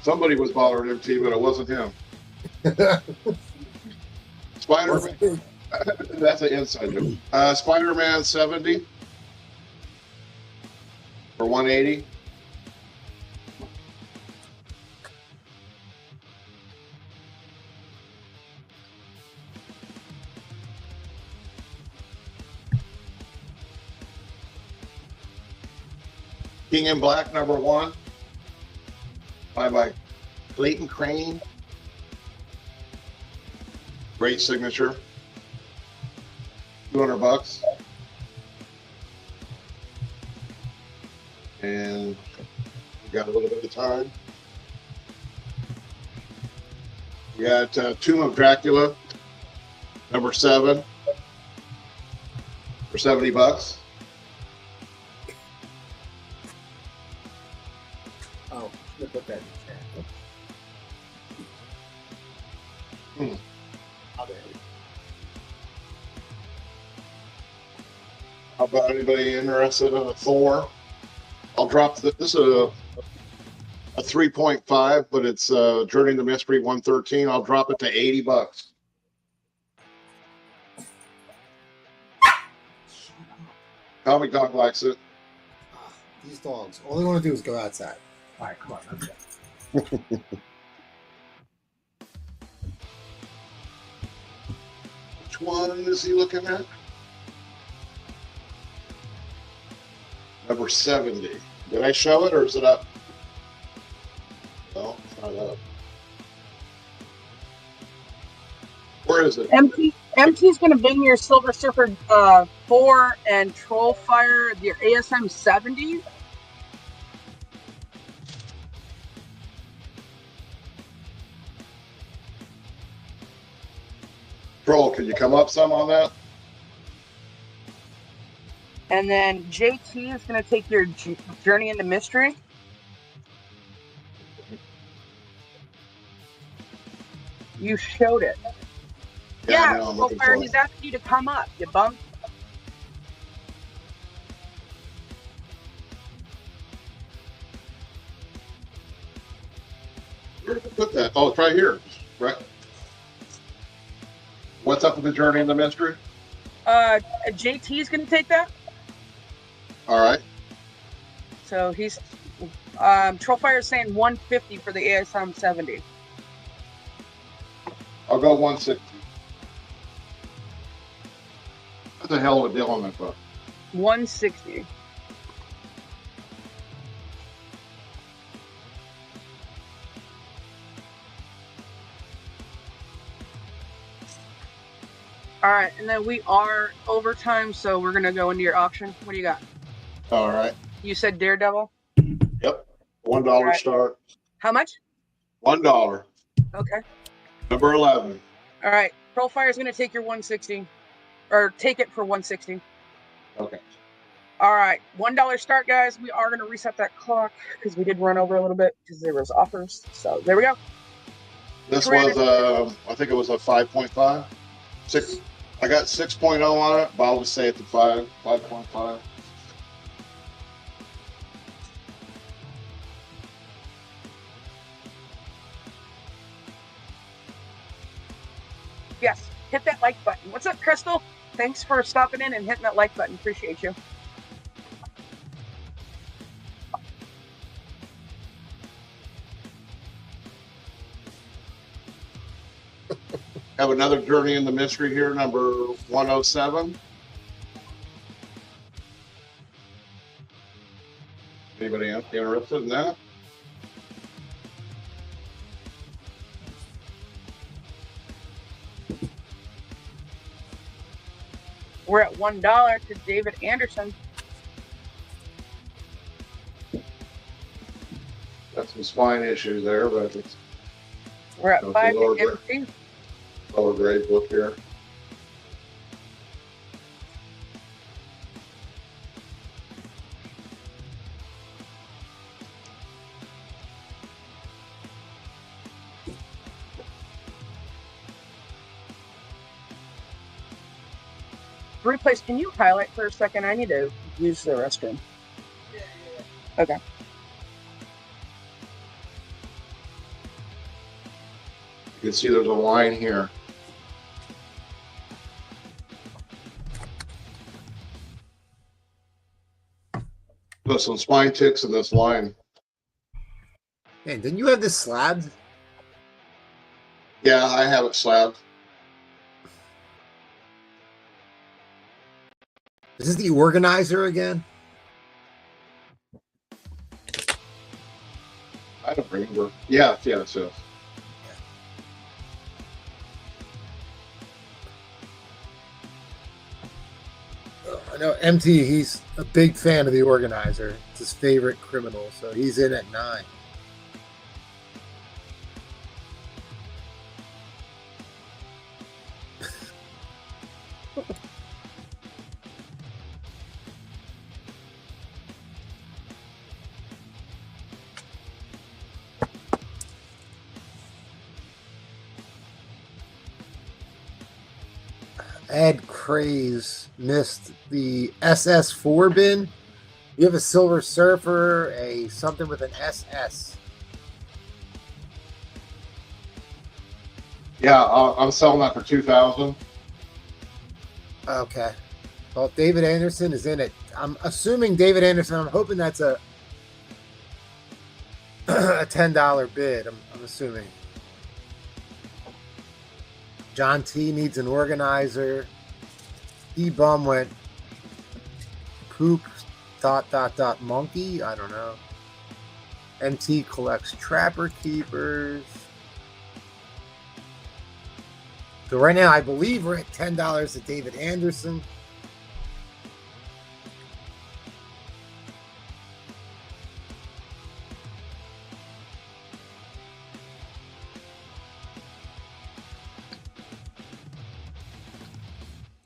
Somebody was bothering MT, but it wasn't him. Spider-Man. That's an inside joke. Spider-Man 70 for 180. King in Black, number 1. By Clayton Crane. Great signature. $200. And we got a little bit of time. We got Tomb of Dracula, number 7, for $70. Oh, should put that in the chat. Okay. How about anybody interested in a Thor? I'll drop this is a 3.5, but it's Journey to Mystery 113. I'll drop it to $80. Comic Dog likes it. These dogs, all they want to do is go outside. All right, come on, let's go. Which one is he looking at? Number 70. Did I show it or is it up? No, it's not up. Where is it? MT's going to bring your Silver Surfer 4 and Trollfire, your ASM 70. Troll, can you come up some on that? And then JT is going to take your Journey into Mystery. You showed it. I know, I'm looking for He's it. asking you to come up, you bum. Where did I put that? Oh, it's right here. Right. What's up with the Journey into Mystery? JT is going to take that. All right. So he's Trollfire is saying 150 for the ASM 70. I'll go 160. That's a hell of a deal on that book. 160. All right, and then we are overtime, so we're gonna go into your auction. What do you got? All right. You said Daredevil. Yep. $1 right. start. How much? $1. Okay. Number 11. All right. Trollfire is gonna take your 160, or take it for 160. Okay. All right. $1 start, guys. We are gonna reset that clock because we did run over a little bit because there was offers. So there we go. This was I think it was a 5.5. 6. I got 6.0 on it, but I'll just say it's a 5.5. Yes. Hit that like button. What's up, Crystal? Thanks for stopping in and hitting that like button. Appreciate you. Have another Journey in the Mystery here, number 107. Anybody else interested in that? We're at $1 to David Anderson. Got some spine issues there, but it's We're at Okay, 5 lower to MT. lower grade book here. Replace, can you highlight for a second? I need to use the restroom. Okay. You can see there's a line here. There's some spine ticks in this line. Man, didn't you have this slabbed? Yeah, I have it slabbed. Is this the organizer again? I don't remember. Yeah, so. I know MT, he's a big fan of the organizer. It's his favorite criminal, so he's in at 9. Ed Craze missed the SS4 bin. You have a Silver Surfer, a something with an SS. Yeah, I'm selling that for 2,000. Okay. Well, David Anderson is in it. I'm assuming David Anderson. I'm hoping that's a a $10 bid. I'm assuming. John T needs an organizer. E-Bum went poop ... monkey. I don't know. MT collects Trapper Keepers. So right now, I believe we're at $10 to David Anderson.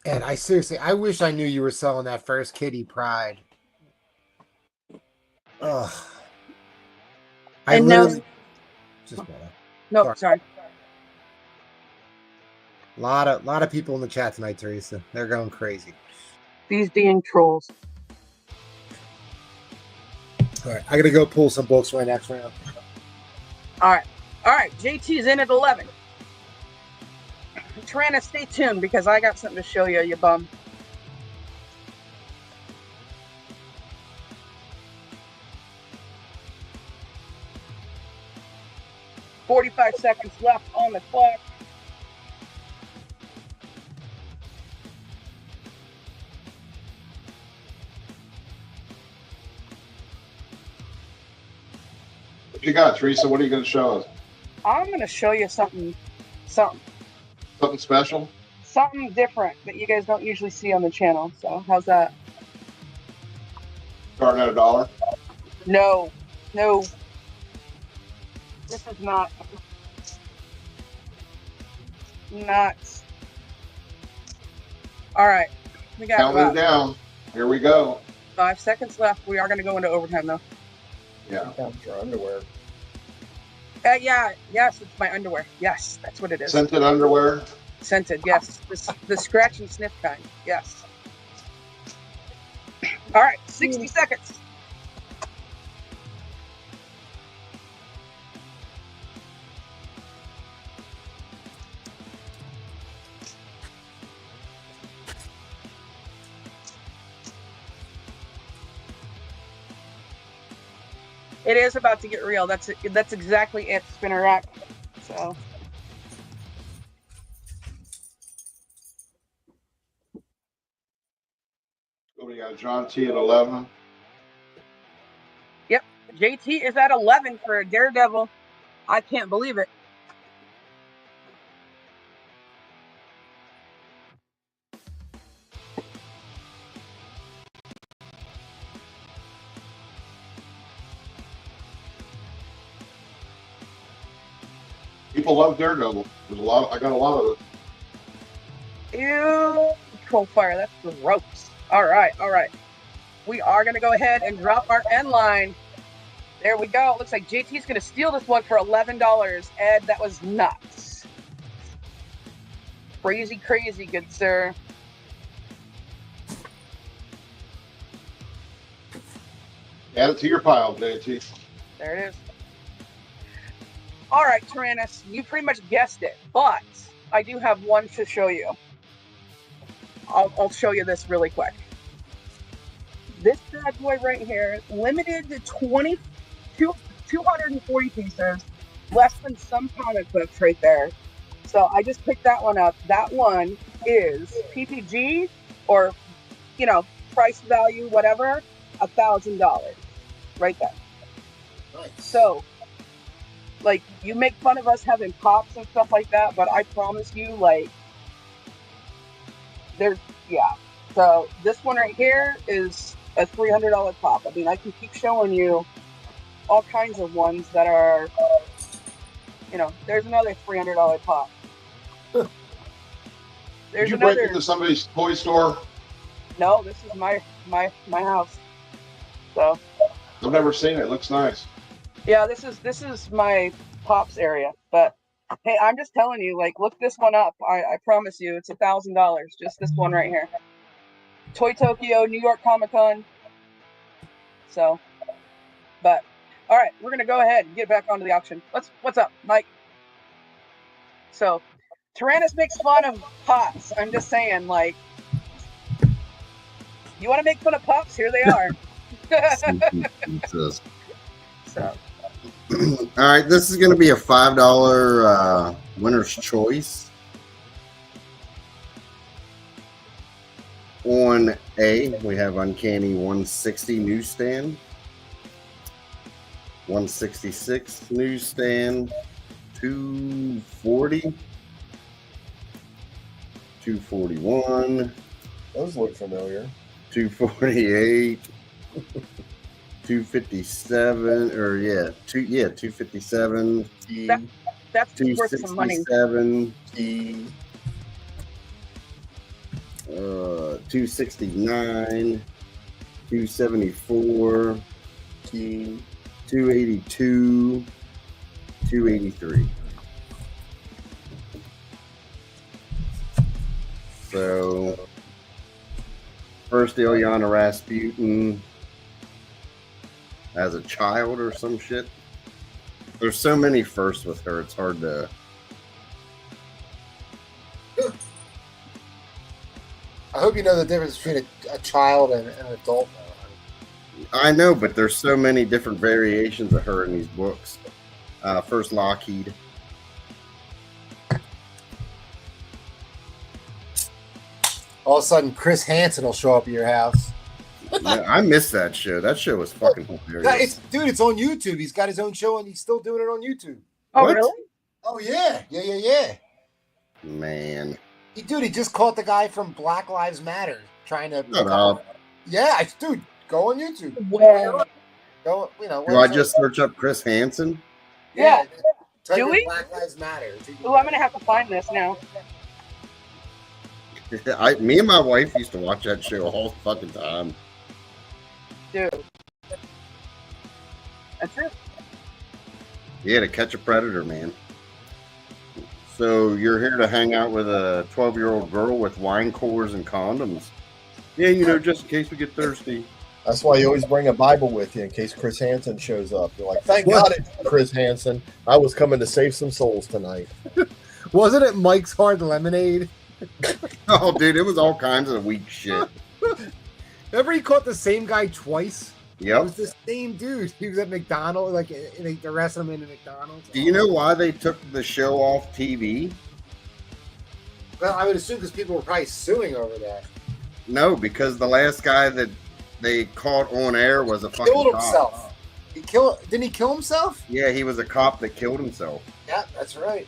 And I seriously, I wish I knew you were selling that first Kitty Pride. Ugh. I And now- literally just No, sorry. a lot of people in the chat tonight, Teresa. They're going crazy. These dang trolls. All right, I gotta go pull some books for my next round. All right. JT's in at 11. Trina, stay tuned because I got something to show you, you bum. "45 seconds left on the clock. What you got, Teresa? What are you going to show us? I'm going to show you something Something special? something different that you guys don't usually see on the channel. So how's that? Starting at $1? No. This is not. All right. We got Counting it about down. Here we go. 5 seconds left. We are going to go into overtime though. Yeah. Your underwear. Yes, it's my underwear. Yes, that's what it is. Scented underwear. Scented, yes. The scratch and sniff kind. Yes. All right, 60 seconds. It is about to get real. That's exactly it, Spinner Rack. So. We got John T at 11. Yep, JT is at 11 for a Daredevil. I can't believe it. People love Daredevil. There's a lot. I got a lot of it. Ew, control fire. That's gross. All right. We are going to go ahead and drop our end line. There we go. It looks like JT's going to steal this one for $11. Ed, that was nuts. Crazy, good sir. Add it to your pile, JT. There it is. All right, Tyrannus, you pretty much guessed it, but I do have one to show you. I'll show you this really quick. This bad boy right here, limited to 240 pieces, less than some comic books right there. So I just picked that one up. That one is PPG or, price value, whatever, $1,000 right there. Nice. So like, you make fun of us having pops and stuff like that, but I promise you, like, there's, yeah. So this one right here is a $300 pop. I mean, I can keep showing you all kinds of ones that are, you know, there's another $300 pop. Did There's you break another. into somebody's toy store? No, this is my house. So I've never seen it. It looks nice. yeah, this is my pops area. But hey, I'm just telling you, like, look this one up. I promise you, it's $1,000. Just this one right here. Toy Tokyo, New York Comic Con. So, but all right, we're gonna go ahead and get back onto the auction. What's up, Mike? So, Tyrannus makes fun of pops. I'm just saying, like, you want to make fun of pops? Here they are. So, All right, this is going to be a $5 winner's choice. On A, we have Uncanny 160 newsstand, 166 newsstand, 240, 241, Those look familiar. 248, 257, or 257, that's worth some money. 267, 269, 274, 282, 283. So first Ilyana Rasputin as a child or some shit. There's so many firsts with her, it's hard to. I hope you know the difference between a child and an adult. I know, but there's so many different variations of her in these books. First Lockheed. All of a sudden, Chris Hansen will show up at your house. Yeah, I missed that show. That show was fucking hilarious. It's on YouTube. He's got his own show and he's still doing it on YouTube. Oh, What? really? Oh yeah. Man. He just caught the guy from Black Lives Matter trying to. Shut up. Yeah, dude, go on YouTube. Well, Go, Do I just search up Chris Hansen? yeah. Type Do in we? Black Lives Matter. Oh, I'm gonna have to find this now. Me and my wife used to watch that show all the fucking time. Dude. That's it. Yeah, To Catch a Predator, man. So you're here to hang out with a 12-year-old girl with wine coolers and condoms. Yeah, just in case we get thirsty. That's why you always bring a Bible with you in case Chris Hansen shows up. You're like, thank God it's Chris Hansen. I was coming to save some souls tonight. Wasn't it Mike's Hard Lemonade? Oh, dude, it was all kinds of weak shit. Remember he caught the same guy twice? It Yep. was the same dude. He was at McDonald's, like they arrested him in a McDonald's. Do you know why they took the show off TV? Well, I would assume because people were probably suing over that. No, because the last guy that they caught on air was a fucking Killed cop. himself. Didn't he kill himself? Yeah, he was a cop that killed himself. Yeah, that's right.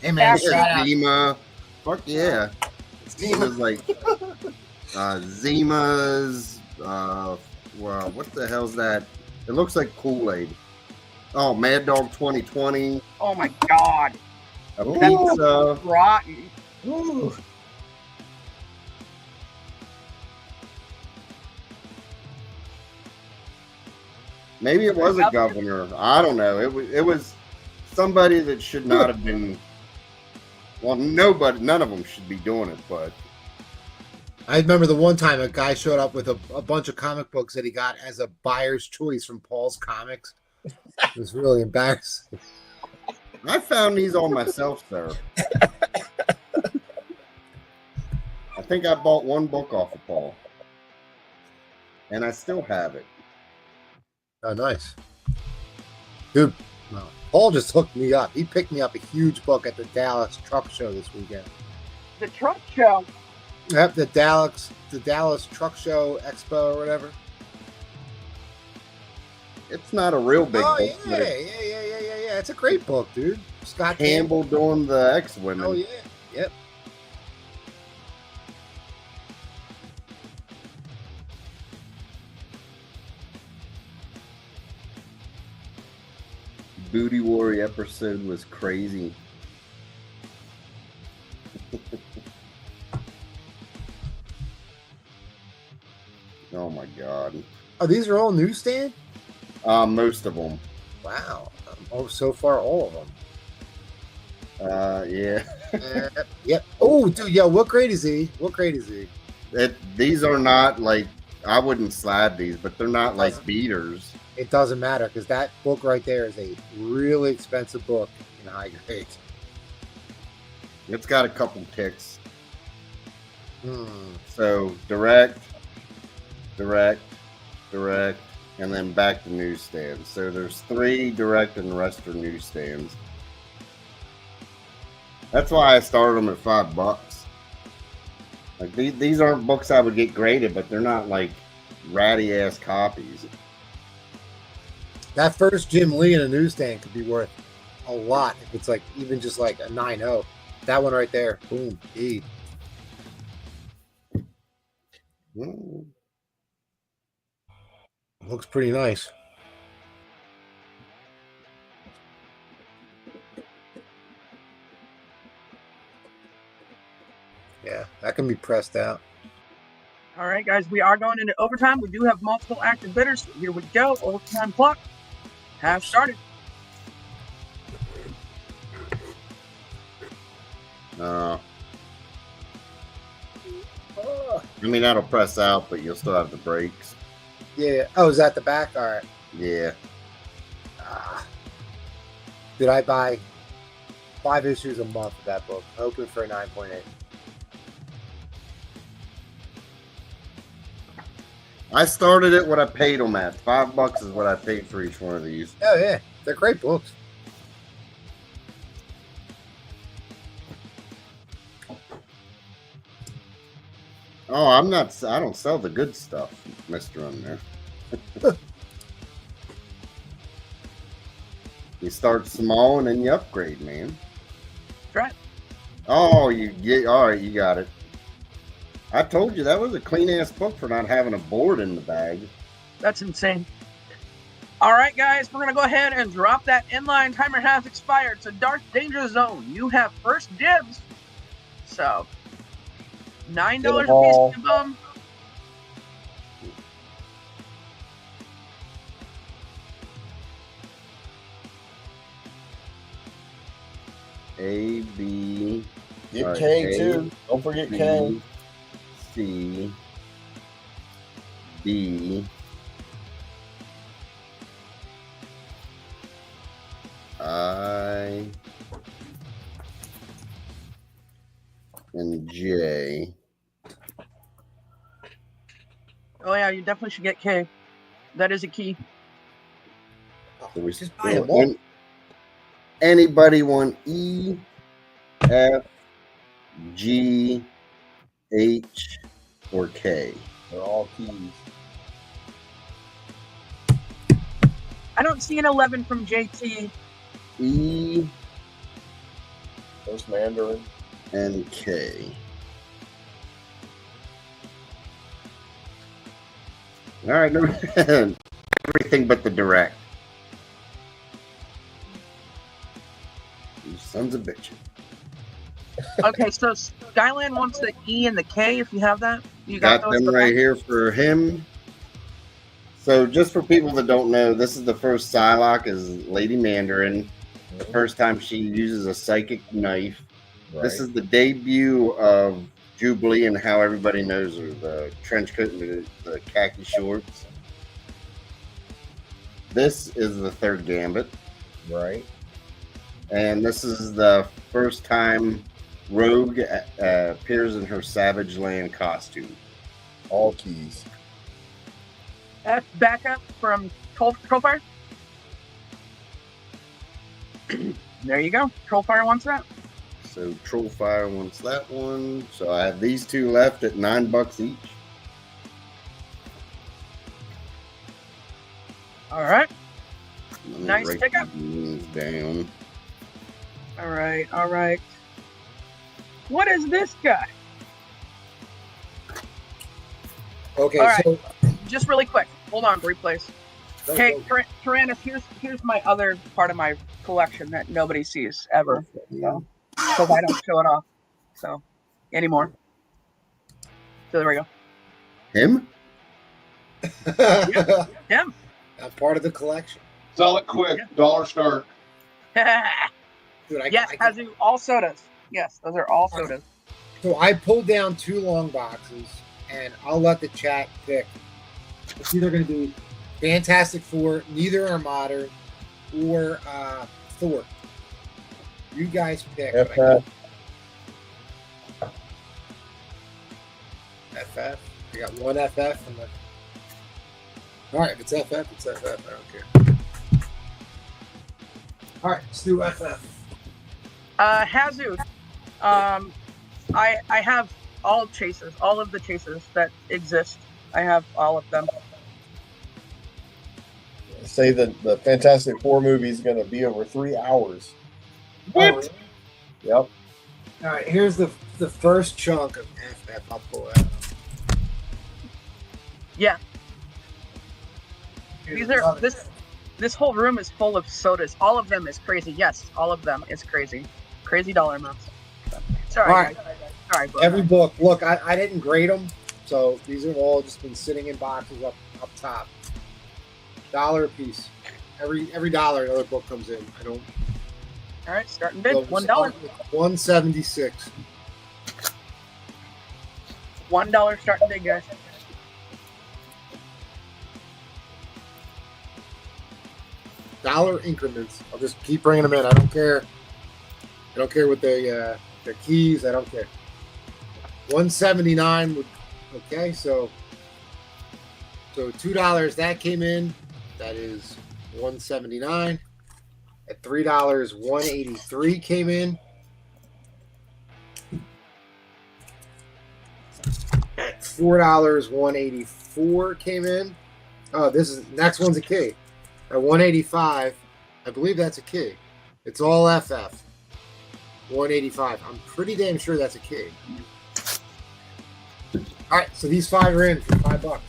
Hey man, shout out. Zima. Fuck yeah. It was like Zima's well, what the hell's that? It looks like Kool-Aid. Oh, Mad Dog 2020. Oh my God. A pizza. Rotten. Ooh. Maybe it was a governor. I don't know. It was somebody that should not have been. Well, none of them should be doing it, but I remember the one time a guy showed up with a bunch of comic books that he got as a buyer's choice from Paul's Comics. It was really embarrassing. I found these all myself, sir. I think I bought one book off of Paul, and I still have it. Oh, nice. Dude, Paul just hooked me up. He picked me up a huge book at the Dallas Truck Show this weekend. The truck show. Yep, the Dallas Truck Show Expo or whatever. It's not a real big Oh book, yeah, but yeah, it's yeah. It's a great book, dude. Scott Campbell doing the X-Women. Oh yeah, yep. Booty Warrior episode was crazy. Oh my god. Oh, these are all newsstand? Most of them. Wow. Oh, so far all of them. Yeah. Yep. Oh, dude, yo, what grade is he? What grade is he? These are not like, I wouldn't slab these, but they're not like beaters. It doesn't matter because that book right there is a really expensive book in high grade. It's got a couple ticks. Hmm. So direct, and then back to newsstands. So there's 3 direct and the rest are newsstands. That's why I started them at $5. Like these aren't books I would get graded, but they're not like ratty ass copies. That first Jim Lee in a newsstand could be worth a lot if it's like even just like a 9.0. That one right there, boom, E. Looks pretty nice. Yeah, that can be pressed out. All right, guys, we are going into overtime. We do have multiple active bidders. So here we go. Overtime clock has started. I mean, that'll press out, but you'll still have the brakes. Yeah. Oh, is that the back? All right. Yeah. Did I buy 5 issues a month of that book? Hoping for a 9.8. I started it what I paid them at. $5 is what I paid for each one of these. Oh yeah, they're great books. Oh, I don't sell the good stuff, Mr. On there. You start small and then you upgrade, man. Right. Oh, all right, you got it. I told you that was a clean ass book for not having a board in the bag. That's insane. All right, guys, we're going to go ahead and drop that inline. Timer has expired. So, Dark Danger Zone, you have first dibs. So, $9 a piece to them. A, B. Get right, K A, too. Don't forget B, K. C, D, I, and J. Oh, yeah, you definitely should get K. That is a key. So we Just buy them all. Anybody want E, F, G, H, or K? They're all keys. I don't see an 11 from JT. E First Mandarin. and K. All right, no, everything but the direct. You sons of bitches. Okay, so Skyland wants the E and the K if you have that. You Got those them for right that? here for him. So just for people that don't know, this is the first Psylocke is Lady Mandarin. The first time she uses a psychic knife. Right. This is the debut of Jubilee and how everybody knows her, the trench coat and the khaki shorts. This is the third Gambit. Right. And this is the first time Rogue appears in her Savage Land costume. All keys. F backup from Trollfire. There you go. Trollfire wants that. So Trollfire wants that one. So I have these two left at $9 each. All right. Nice Break pickup. these down. All right, all right. What is this guy? Okay, All right. so Just really quick. Hold on, replays. Hey, Tyrannus, here's my other part of my collection that nobody sees ever, so because I don't show it off, so anymore. So there we go. Him? Him. Not part of the collection. Sell it quick. $1 start. Dude, Yes, Hazu, all sodas. Yes, those are all sodas. So I pulled down 2 long boxes, and I'll let the chat pick. It's either going to be Fantastic Four, neither are modern, or Thor. You guys pick. FF. FF. We got one FF. And the... All right, if it's FF, it's FF. I don't care. All right, let's do FF. Hazu, I have all of the chases that exist. I have all of them. Say that the Fantastic Four movie is going to be over 3 hours. What? Yep. All right, here's the first chunk of FF. I'll pull out. Yeah. These are this whole room is full of sodas. All of them is crazy. Yes, all of them is crazy. Crazy dollar amounts. Sorry. All right. Guys. Sorry. Every book. Look, I didn't grade them, so these have all just been sitting in boxes up top. $1 a piece. Every dollar another book comes in. I don't. All right, starting bid. So $1. $1.76. $1 starting bid, guys. $1 increments. I'll just keep bringing them in. I don't care. I don't care with the keys. I don't care. 179 would. Okay, so $2 that came in. That is 179. At $3, 183 came in. At $4, 184 came in. Oh, this is next one's a key. At 185, I believe that's a key. It's all FF. 185. I'm pretty damn sure that's a key. All right, so these 5 are in for $5.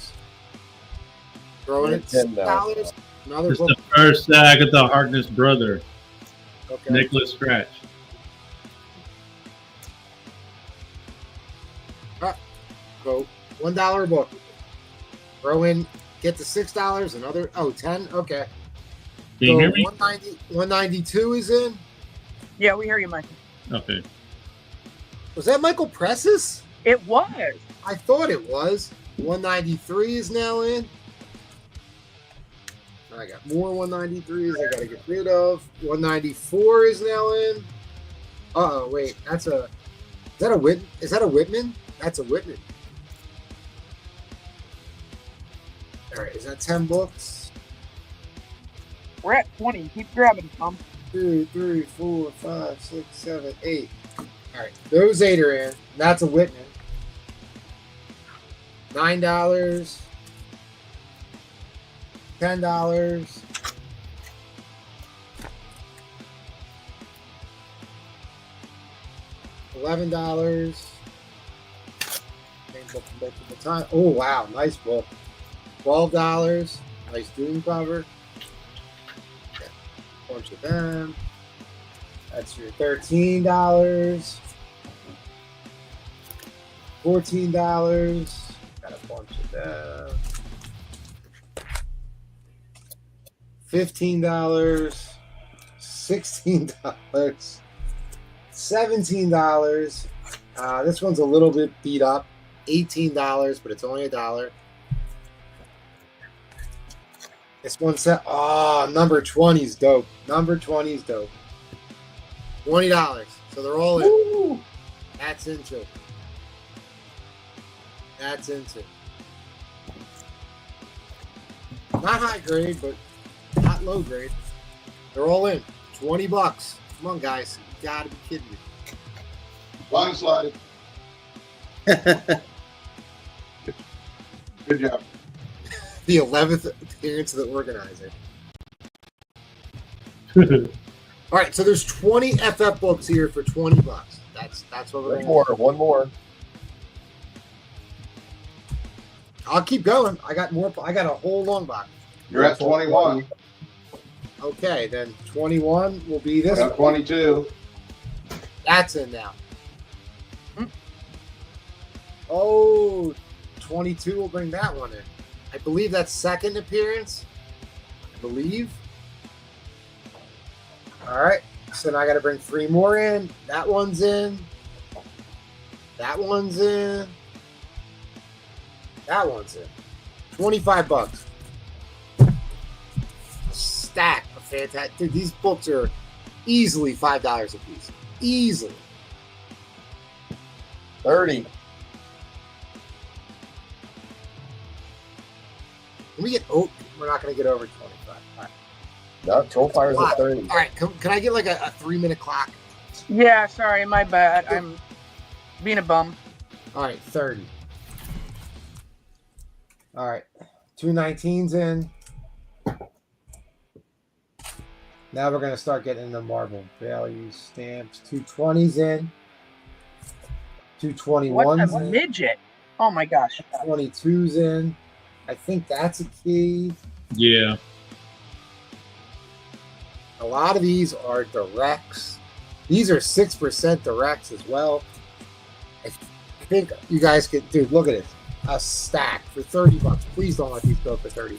Throwing it $10. Another It's book. the first Agatha Harkness brother, Okay. Nicholas Scratch. So $1 a book. Throw in, get to $6. Another 10. Okay. Can you So hear me? 192 is in. Yeah, we hear you, Mike. Okay. Was that Michael Pressis? It was. I thought it was. 193 is now in. I got more 193s I got to get rid of. 194 is now in. Uh-oh, wait. Is that a Whitman? That's a Whitman. All right, is that 10 books? We're at 20. Keep grabbing, Tom. 2, 3, 4, 5, 6, 7, 8. All right, those 8 are in. That's a Whitman. $9, $10, $11. Same book multiple times. Oh wow, nice book. $12. Nice Doom cover. Bunch of them. That's your $13. $14. Got a bunch of them. $15. $16. $17. This one's a little bit beat up. $18, but it's only $1. This one set. Oh, number 20 is dope. Number 20 is dope. $20. So they're all in. Woo! That's into. That's into. Not high grade, but not low grade. They're all in. $20. Come on, guys. You gotta be kidding me. Line slide. Good job. The 11th appearance of the organizer. All right, so there's 20 FF books here for $20. That's what we're One gonna more. One more. I'll keep going. I got more. I got a whole long box. You're at 21. Okay, then 21 will be I this got one. 22. That's in now. Oh, 22 will bring that one in. I believe that's second appearance. I believe. All right. So now I got to bring 3 more in. That one's in. That one's in. That one's in. $25. A stack of fantastic. Dude, these books are easily $5 a piece. Easily. 30. Can we get? Oh, we're not going to get over 25. All right. No, Troll Fire's at 30. All right. Can I get like a 3-minute clock? Yeah, sorry, my bad. I'm being a bum. All right, 30. All right, 219s in. Now we're going to start getting into Marvel values, stamps. 220s in. 221s What a in. midget! Oh my gosh. 22s in. I think that's a key. Yeah. A lot of these are directs. These are 6% directs as well. I think you guys could, dude, look at it. A stack for $30. Please don't let these go for $30.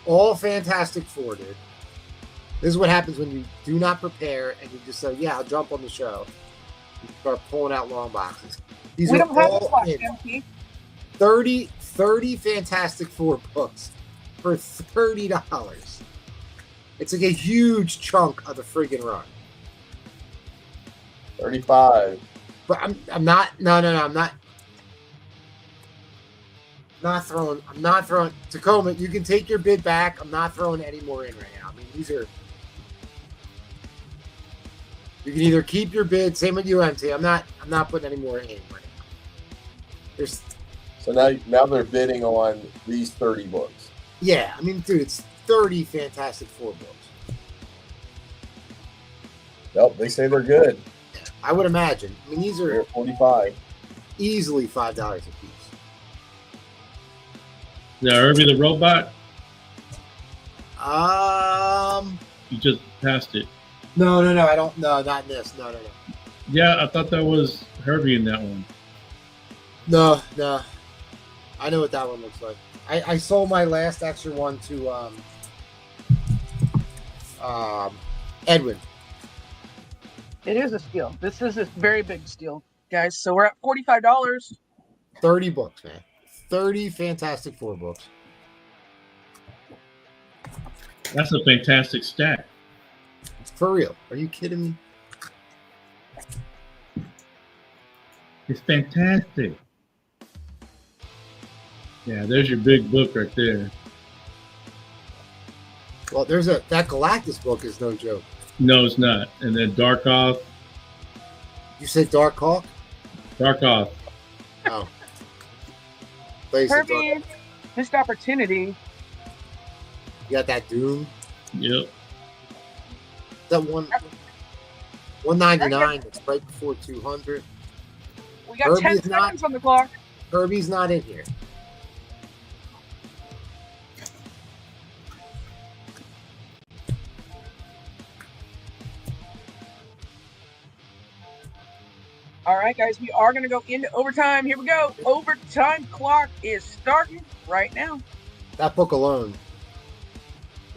All Fantastic Four, dude. This is what happens when you do not prepare and you just say, yeah, I'll jump on the show. You start pulling out long boxes. These We are don't have a all clock, in. MP. 30 Fantastic Four books for $30. It's like a huge chunk of the friggin' run. 35. But I'm not. No. I'm not throwing. Tacoma, you can take your bid back. I'm not throwing any more in right now. I mean, these are. You can either keep your bid. Same with UMT. I'm not putting any more in right now. There's. So now they're bidding on these 30 books. Yeah, I mean, dude, it's 30 Fantastic Four books. Yep, they say they're good. I would imagine. I mean, these They're are at 45. easily $5 a piece. Now, Herbie the robot, you just passed it. No, I don't. No, not in this. No. Yeah, I thought that was Herbie in that one. No. I know what that one looks like. I sold my last extra one to Edwin. It is a steal. This is a very big steal, guys. So we're at $45. 30 books, man. 30 Fantastic Four books. That's a fantastic stack. For real. Are you kidding me? It's fantastic. Yeah, there's your big book right there. Well, that Galactus book is no joke. No, it's not. And then Dark Off. You said Dark Hawk? Dark Off. Oh. Plays the Dark- Herbie, missed opportunity. You got that Doom. Yep. That one. 199. It's right before 200. We got Herbie 10 is not- seconds on the clock. Herbie's not in here. All right, guys, we are going to go into overtime. Here we go. Overtime clock is starting right now. That book alone,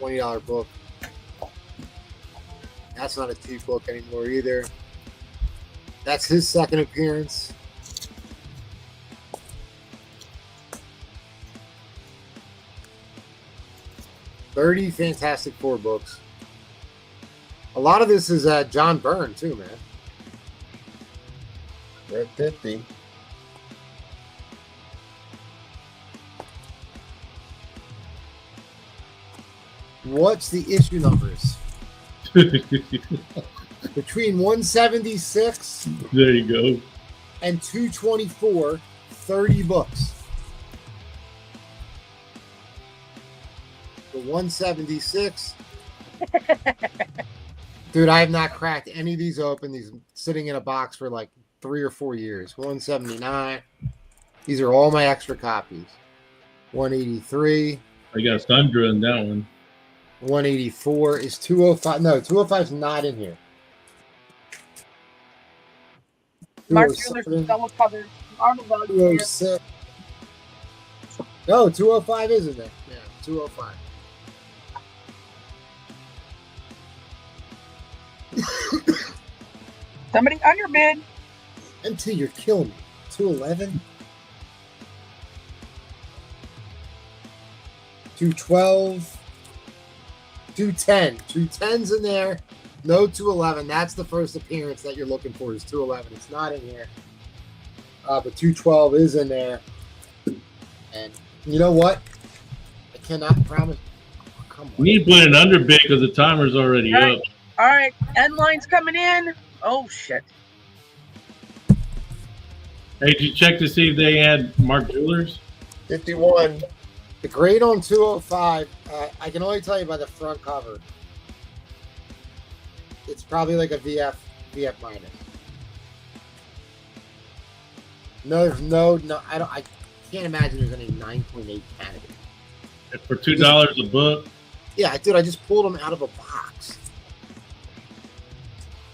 $20 book. That's not a cheap book anymore either. That's his second appearance. $30 Fantastic Four books. A lot of this is John Byrne too, man. They're at 50. What's the issue numbers? Between 176 There you go. and 224, 30 books. The 176 Dude, I have not cracked any of these open. These sitting in a box for like 3 or 4 years. 179. These are all my extra copies. 183. I got Thundra in that one. 184 is 205. No, 205 is not in here. Mark Taylor's double covered. Arnold Value. 206. No, 205 is in there. Yeah, 205. Somebody underbid. MT, you're killing me. 211. 212. 210. 210's in there. No 211. That's the first appearance that you're looking for is 211. It's not in here. But 212 is in there. And you know what? I cannot promise. Oh, come on. We need to put an underbid because the timer's already All right. up. All right. End line's coming in. Oh, shit. Hey, did you check to see if they had Mark Jewelers? 51. The grade on 205, I can only tell you by the front cover. It's probably like a VF minus. No, there's no, I can't imagine there's any 9.8 candidate. For $2 a book? Yeah, dude, I just pulled them out of a box.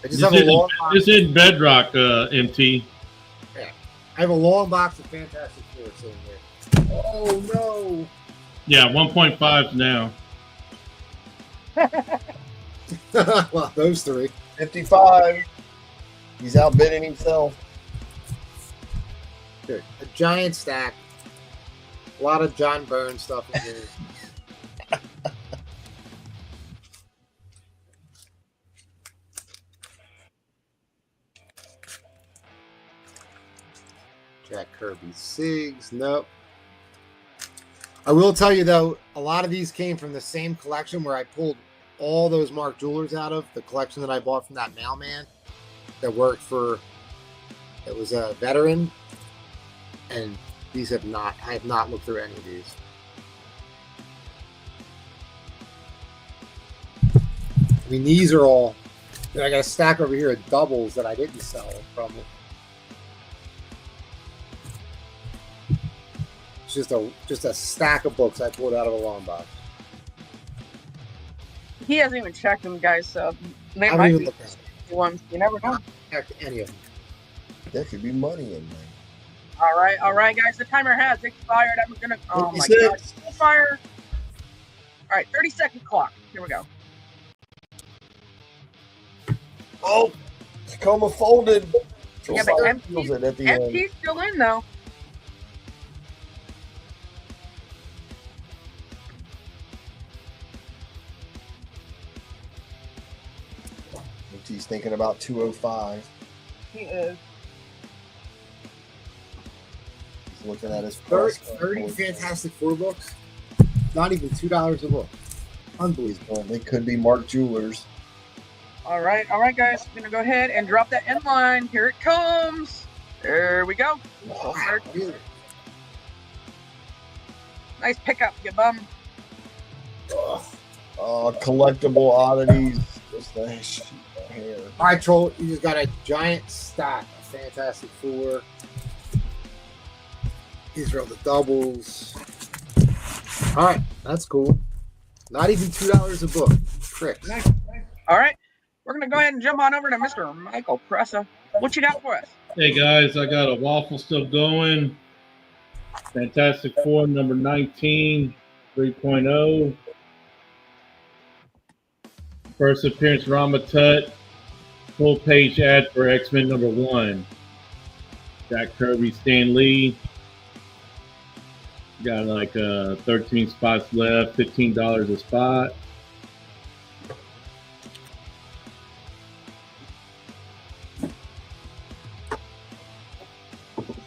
I just This have a long is, box. this is Bedrock, MT. I have a long box of Fantastic Four sitting here. Oh no! Yeah, 1.5 now. Well, those three. 55. He's outbidding himself. Good. A giant stack. A lot of John Byrne stuff in here. Jack Kirby Sigs. Nope. I will tell you, though, a lot of these came from the same collection where I pulled all those Mark Jewelers out of, the collection that I bought from that mailman that worked for, it was a veteran. And these have not, I have not looked through any of these. I mean, these are all, I got a stack over here of doubles that I didn't sell from it. It's just a stack of books I pulled out of a long box. He hasn't even checked them, guys, so they I haven't might even be looked at them. ones. You never know. Checked any of them. There could be money in there. All right, guys. The timer has expired. I'm gonna. Oh my 56. god! Full fire. All right, 30-second clock. Here we go. Oh, Tacoma folded. Yeah, but Josiah MT feels it at the end. MT's still in though. MT's thinking about 205. He is. He's looking at his 30 Fantastic Four books. Not even $2 a book. Unbelievable. They could be Mark Jewelers. All right, guys. I'm gonna go ahead and drop that end line. Here it comes. There we go. Wow, really? Nice pickup, you bum. Collectible oddities. Just the sheet of hair. All right, Troll. You just got a giant stack of Fantastic Four. These are all the doubles. All right, that's cool. Not even $2 a book. Tricks. Nice. All right, we're gonna go ahead and jump on over to Mr. Michael Pressa. What you got for us? Hey guys, I got a waffle still going. Fantastic Four number 19, 3.0. First appearance Rama Tut. Full page ad for X-Men number 1. Jack Kirby, Stan Lee. Got like 13 spots left, $15 a spot.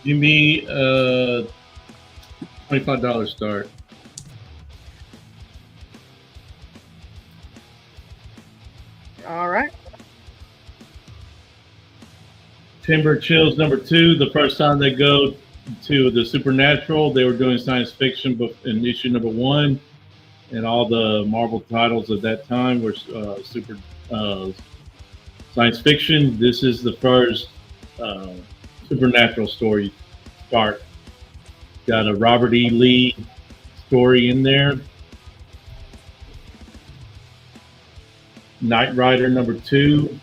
Give me $25 start. All right. Timber Chills number 2. The first time they go to the Supernatural, they were doing science fiction in issue number 1. and all the Marvel titles at that time were super science fiction. This is the first supernatural story start. Got a Robert E. Lee story in there. Knight Rider #2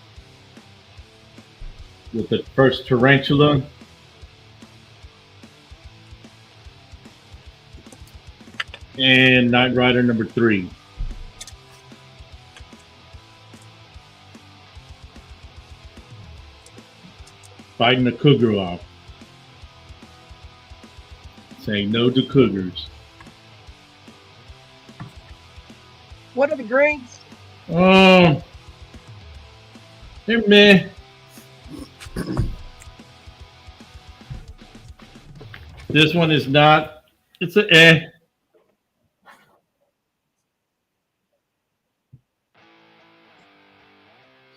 with the first tarantula. And Knight Rider #3. Fighting the cougar off. Saying no to cougars. What are the grades? They're meh. This one is not. It's a eh.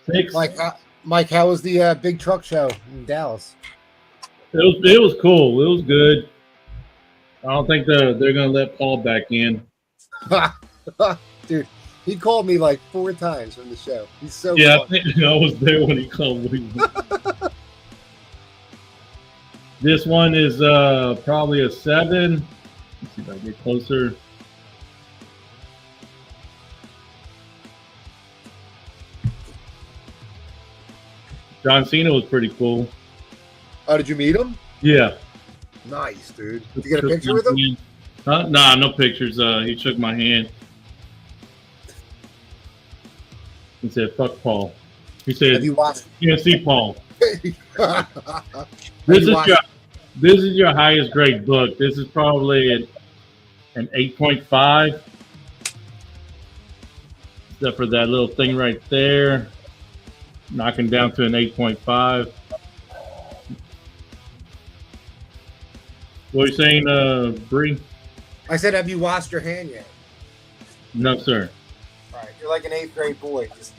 Six. Mike, how was the big truck show in Dallas? It was cool. It was good. I don't think they're gonna let Paul back in. Dude, he called me like 4 times from the show. He's so yeah. fun. I think I was there when he called me. This one is probably a 7. Let's see if I can get closer. John Cena was pretty cool. Oh, did you meet him? Yeah. Nice, dude. Did you get a picture with him? Nah, no pictures. He shook my hand. He said, "Fuck Paul." He said, Have you watched? "You can't see Paul." This is your highest grade book. This is probably an 8.5, except for that little thing right there, knocking down to an 8.5. What are you saying, Bree? I said, have you washed your hand yet? No, sir. All right, you're like an 8th grade boy. Just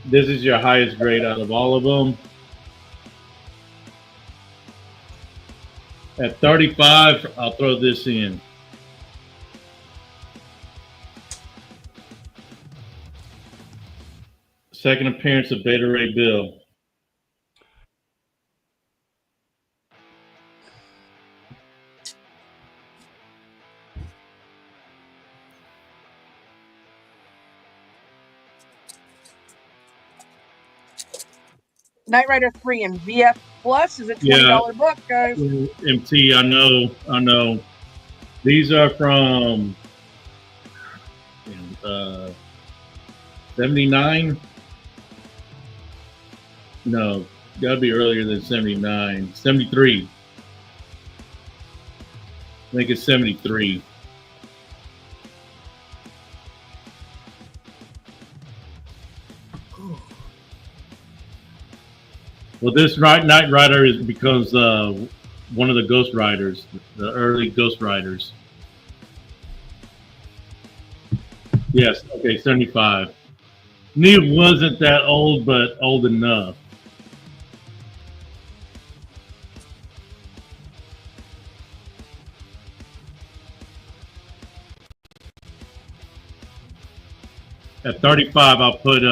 This is your highest grade out of all of them. At 35, I'll throw this in. Second appearance of Beta Ray Bill. Knight Rider 3 and VF Plus is a $20 book, guys. MT, I know. These are from 79. No, gotta be earlier than 79. 73. I think it's 73. Well, this Knight Rider is because one of the Ghost Riders, the early Ghost Riders. Yes, okay, 75. Neil wasn't that old, but old enough. At 35, I'll put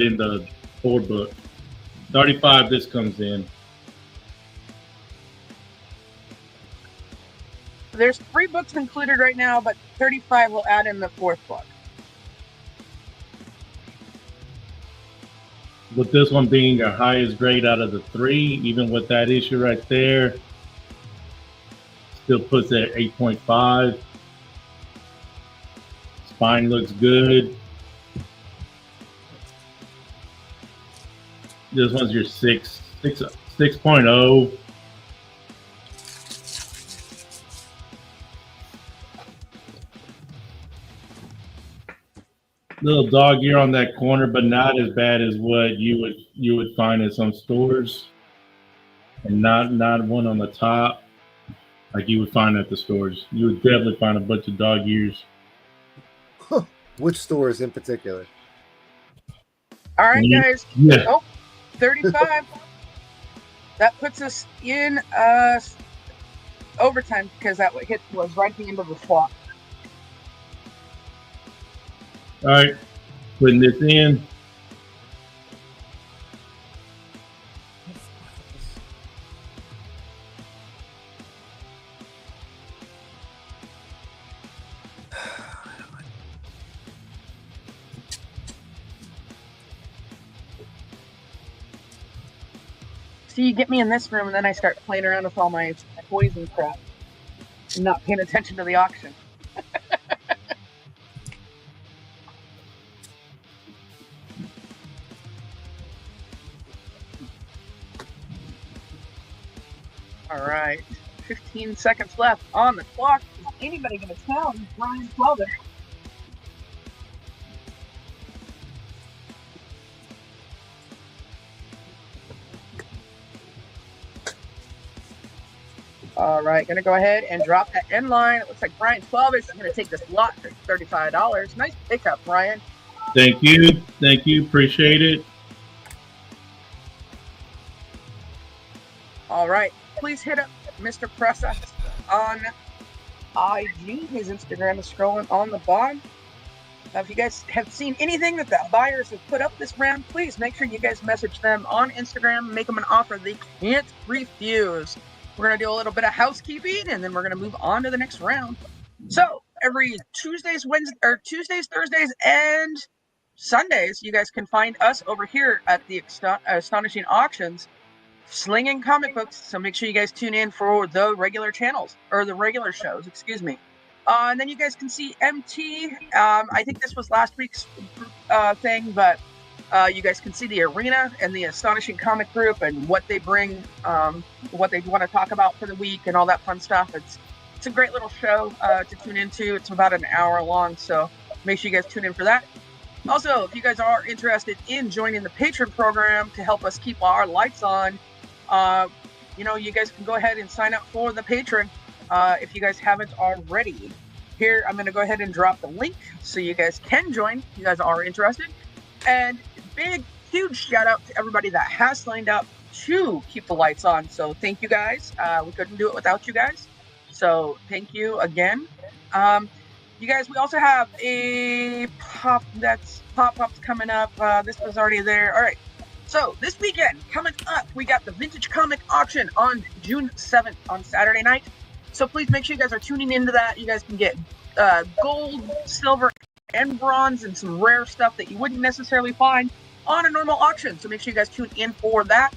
in the 4 book. 35, this comes in. There's 3 books included right now, but 35 will add in the 4th book. With this one being our highest grade out of the 3, even with that issue right there, still puts it at 8.5. Spine looks good. This one's your 6.0. Little dog ear on that corner, but not as bad as what you would find in some stores. and not one on the top like you would find at the stores. You would definitely find a bunch of dog ears. Which stores in particular? All right, guys. Yeah. Oh, 35. That puts us in overtime because that hit was right at the end of the clock. All right, putting this in. See, you get me in this room, and then I start playing around with all my poison crap and not paying attention to the auction. All right, 15 seconds left on the clock. Is anybody going to tell Brian Clover? All right, going to go ahead and drop that end line. It looks like Brian 12 is going to take this lot for $35. Nice pickup, Brian. Thank you. Thank you. Appreciate it. All right, please hit up Mr. Pressa on IG. His Instagram is scrolling on the bottom. If you guys have seen anything that the buyers have put up this round, please make sure you guys message them on Instagram, make them an offer they can't refuse. We're going to do a little bit of housekeeping, and then we're going to move on to the next round. So every Tuesdays, Thursdays, and Sundays, you guys can find us over here at the Astonishing Auctions, slinging comic books. So make sure you guys tune in for the regular channels, or the regular shows, excuse me. And then you guys can see MT. I think this was last week's thing, but you guys can see the arena and the Astonishing Comic Group and what they bring, what they want to talk about for the week and all that fun stuff. It's a great little show to tune into. It's about an hour long, so make sure you guys tune in for that. Also, if you guys are interested in joining the Patreon program to help us keep our lights on, you guys can go ahead and sign up for the Patreon if you guys haven't already. Here, I'm going to go ahead and drop the link so you guys can join if you guys are interested. And big, huge shout out to everybody that has signed up to keep the lights on. So thank you guys. We couldn't do it without you guys. So thank you again. You guys, we also have a pop-ups coming up. This was already there. All right. So this weekend, coming up, we got the Vintage Comic Auction on June 7th on Saturday night. So please make sure you guys are tuning into that. You guys can get gold, silver, and bronze and some rare stuff that you wouldn't necessarily find on a normal auction. So make sure you guys tune in for that.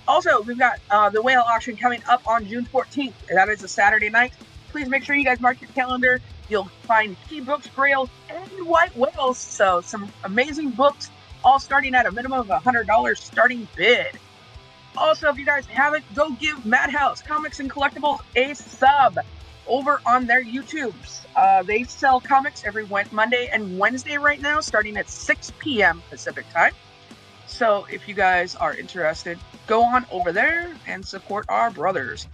Also, we've got the whale auction coming up on June 14th. That is a Saturday night. Please make sure you guys mark your calendar. You'll find key books, grails, and white whales. So some amazing books, all starting at a minimum of $100 starting bid. Also, if you guys haven't, go give Madhouse Comics and Collectibles a sub over on their YouTubes. They sell comics every Monday and Wednesday right now, starting at 6 p.m. Pacific time. So if you guys are interested, go on over there and support our brothers.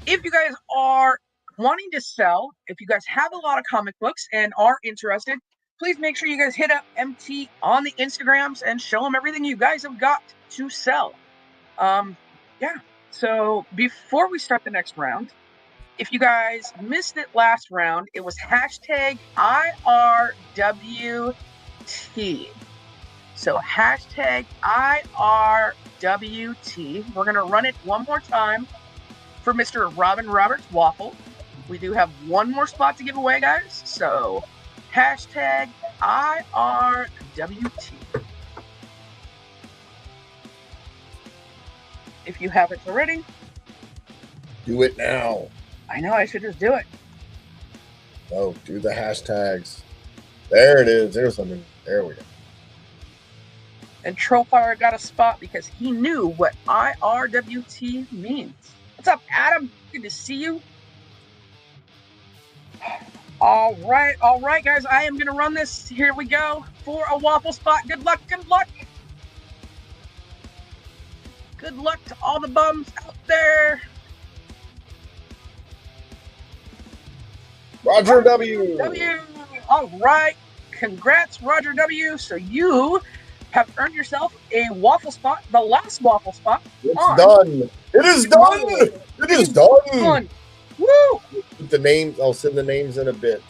If you guys are wanting to sell, if you guys have a lot of comic books and are interested, please make sure you guys hit up MT on the Instagrams and show them everything you guys have got to sell. So before we start the next round, if you guys missed it last round, it was hashtag IRWT. So hashtag IRWT. We're going to run it one more time for Mr. Robin Roberts Waffle. We do have one more spot to give away, guys. So hashtag IRWT. If you haven't already, Do it now. I know I should just do it. Oh, do the hashtags. There it is. There's something. There we go. And Trollfire got a spot because he knew what IRWT means. What's up, Adam? Good to see you. All right, guys. I am going to run this. Here we go for a waffle spot. Good luck, good luck. Good luck to all the bums out there. Roger W. W. All right. Congrats, Roger W. So you have earned yourself a waffle spot, the last waffle spot. It's done. It is done. It is done. Woo! The names. I'll send the names in a bit.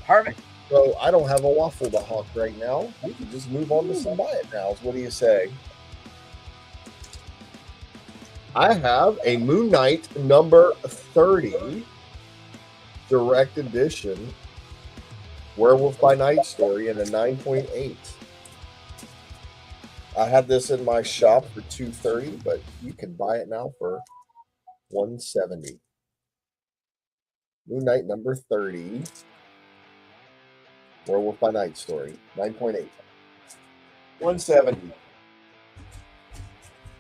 Perfect. So I don't have a waffle to hawk right now. We can just move on to some buy it nows. What do you say? I have a Moon Knight number 30 direct edition Werewolf by Night story in a 9.8. I had this in my shop for $230, but you can buy it now for $170. Moon Knight number 30 Werewolf by Night story, 9.8. $170.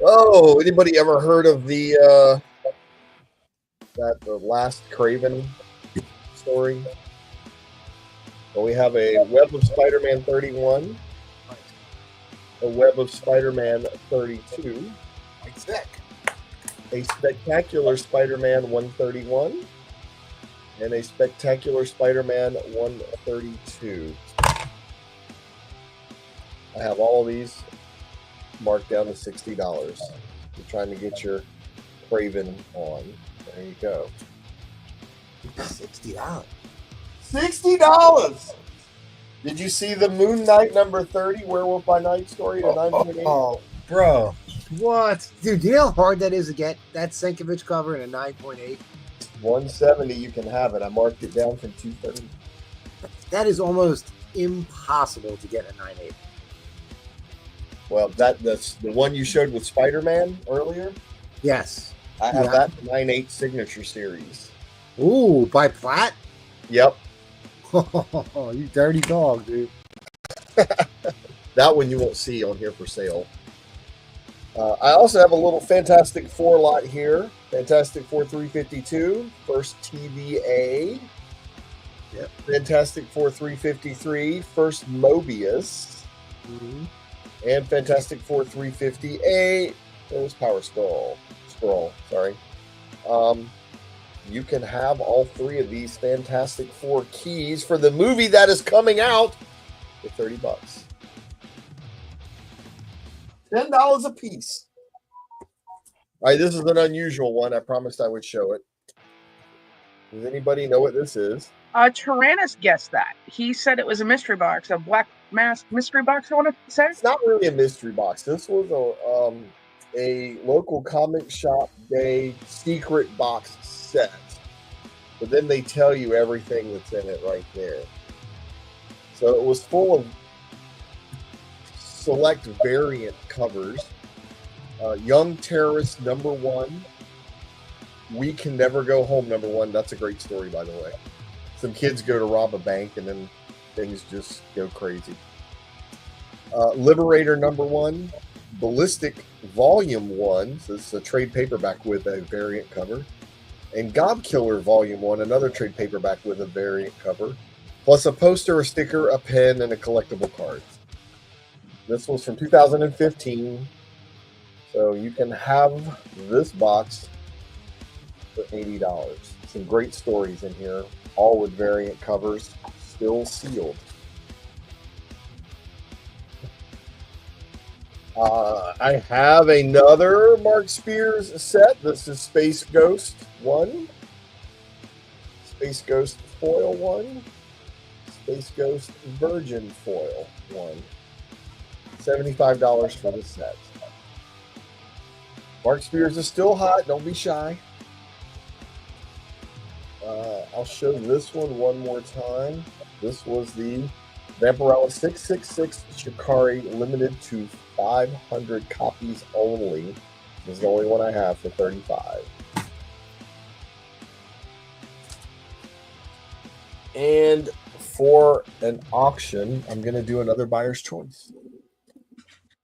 Oh, anybody ever heard of the last Craven story? Well, we have a Web of Spider-Man 31, a Web of Spider-Man 32, a Spectacular Spider-Man 131, and a Spectacular Spider-Man 132. I have all these marked down to $60. You're trying to get your Craven on. There you go. $60. $60. Did you see the Moon Knight number 30 Werewolf by Night story to 9.8? Oh, bro. What? Dude, do you know how hard that is to get that Sienkiewicz cover in a 9.8? 170, you can have it. I marked it down from 230. That is almost impossible to get a 9.8. Well, that's the one you showed with Spider-Man earlier. Yes. I have that 9.8 signature series. Ooh, by Platt? Yep. Oh, you dirty dog, dude. That one you won't see on here for sale. I also have a little Fantastic Four lot here. Fantastic Four 352, first TVA. Yep. Fantastic Four 353, first Mobius. Mm-hmm. And Fantastic Four 358, first Power Scroll. Sorry. You can have all three of these Fantastic Four keys for the movie that is coming out for $30. $10 a piece. All right, this is an unusual one. I promised I would show it. Does anybody know what this is? Tyrannus guessed that. He said it was a mystery box, a black mask mystery box, I want to say. It's not really a mystery box. This was a local comic shop day secret box set. But then they tell you everything that's in it right there. So it was full of select variant covers. Young Terrorist number 1. We Can Never Go Home number 1. That's a great story, by the way. Some kids go to rob a bank and then things just go crazy. Liberator number 1. Ballistic Volume 1. So this is a trade paperback with a variant cover. And Gob Killer Volume 1, another trade paperback with a variant cover. Plus a poster, a sticker, a pen, and a collectible card. This was from 2015. So you can have this box for $80. Some great stories in here, all with variant covers, still sealed. I have another Mark Spears set. This is Space Ghost 1, Space Ghost Foil 1, Space Ghost Virgin Foil 1. $75 for this set. Mark Spears is still hot. Don't be shy. I'll show this one more time. This was the Vampirella 666 Shikari, limited to 500 copies only. This is the only one I have for $35. And for an auction, I'm going to do another buyer's choice.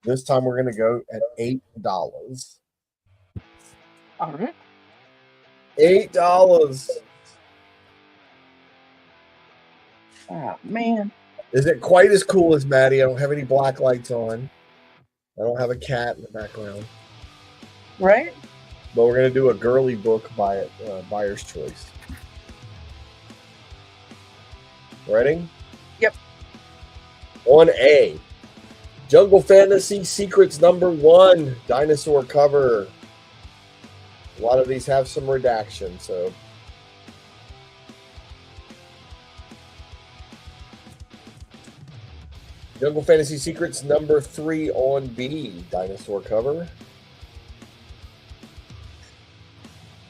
This time we're going to go at $8. All right. $8. Oh, man. Is it quite as cool as Maddie? I don't have any black lights on. I don't have a cat in the background. Right? But we're going to do a girly book by buyer's choice. Ready? Yep. On A, Jungle Fantasy Secrets #1, dinosaur cover. A lot of these have some redaction, so. Jungle Fantasy Secrets #3 on B, dinosaur cover.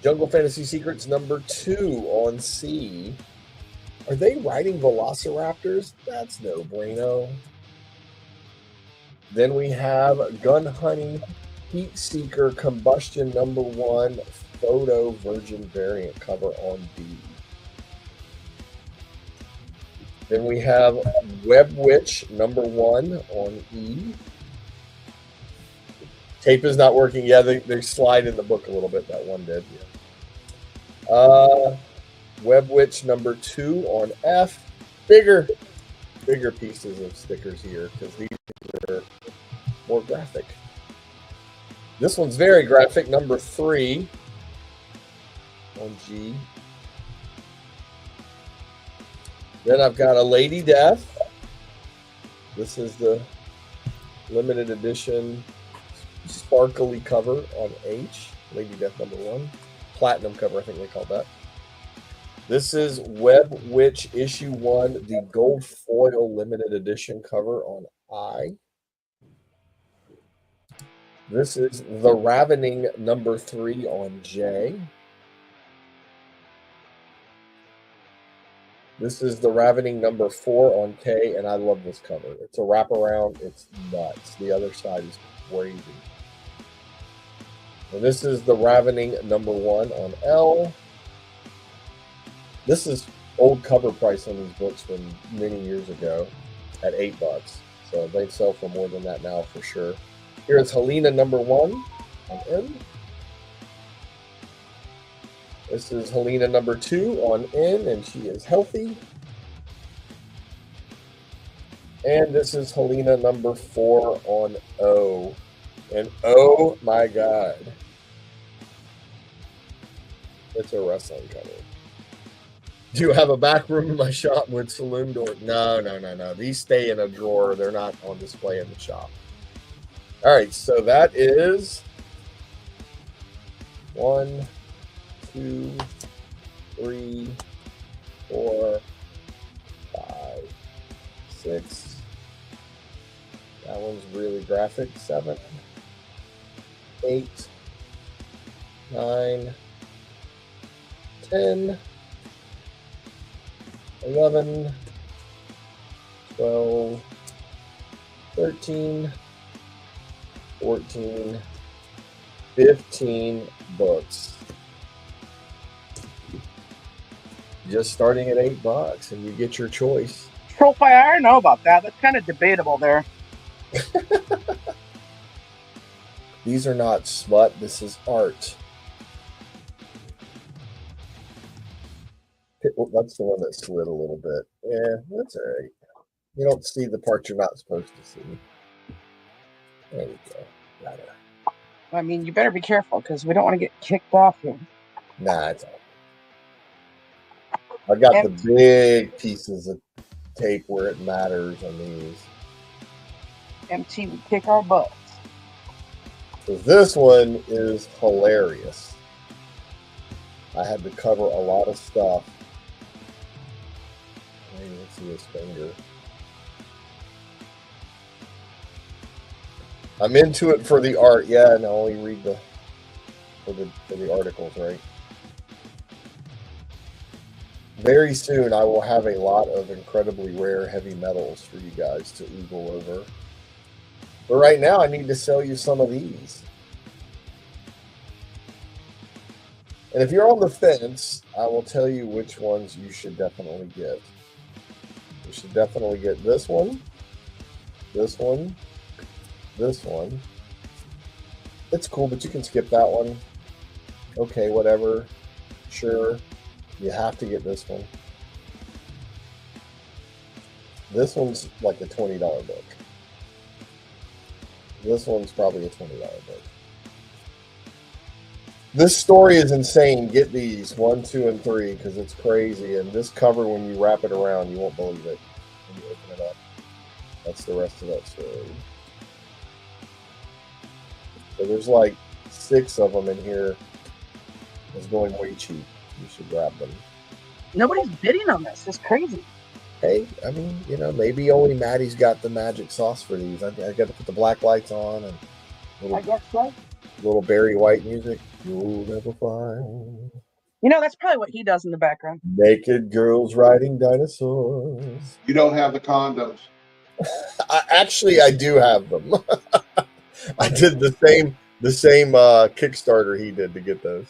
Jungle Fantasy Secrets #2 on C. Are they riding velociraptors? That's no bueno. Then we have Gun Honey Heat Seeker Combustion #1 Photo Virgin variant cover on B. Then we have Web Witch #1 on E. Tape is not working. Yeah, they slide in the book a little bit. That one did. Yeah. Web Witch #2 on F. Bigger pieces of stickers here because these are more graphic. This one's very graphic. #3 on G. Then I've got a Lady Death. This is the limited edition sparkly cover on H. Lady Death #1. Platinum cover, I think they called that. This is Web Witch issue 1, the gold foil limited edition cover on I. This is The Ravening #3 on J. This is The Ravening #4 on K, and I love this cover. It's a wraparound. It's nuts. The other side is crazy. And this is The Ravening #1 on L. This is old cover price on these books from many years ago at $8. So they'd sell for more than that now for sure. Here's Helena #1 on N. This is Helena #2 on N, and she is healthy. And this is Helena #4 on O. And oh my God, it's a wrestling cover. Do you have a back room in my shop with saloon door? No. These stay in a drawer. They're not on display in the shop. All right, so that is 1, 2, 3, 4, 5, 6. That one's really graphic. 7, 8, 9, 10, 11, 12, 13, 14, 15 books. Just starting at $8, and you get your choice. Trophy, I don't know about that. That's kind of debatable there. These are not smut. This is art. Well, that's the one that slid a little bit. Yeah, that's all right. You don't see the part you're not supposed to see. There we go. Got it. I mean, you better be careful because we don't want to get kicked off here. Nah, it's all right. I got the big pieces of tape where it matters on these. MT would kick our butts. So this one is hilarious. I had to cover a lot of stuff. I didn't even see his finger. I'm into it for the art. Yeah, and I only read for the articles, right? Very soon, I will have a lot of incredibly rare heavy metals for you guys to oogle over. But right now, I need to sell you some of these. And if you're on the fence, I will tell you which ones you should definitely get. You should definitely get this one, this one, this one. It's cool, but you can skip that one. Okay, whatever. Sure. You have to get this one. This one's like a $20 book. This one's probably a $20 book. This story is insane. Get these 1, 2, and 3 because it's crazy. And this cover, when you wrap it around, you won't believe it when you open it up. That's the rest of that story. So there's like 6 of them in here. It's going way cheap. You should grab them. Nobody's bidding on this. It's crazy. Hey, I mean, maybe only Maddie's got the magic sauce for these. I got to put the black lights on and I guess so. little Barry White music. You'll never find That's probably what he does in the background. naked girls riding dinosaurs. You don't have the condoms. Actually, I do have them. I did the same Kickstarter he did to get those.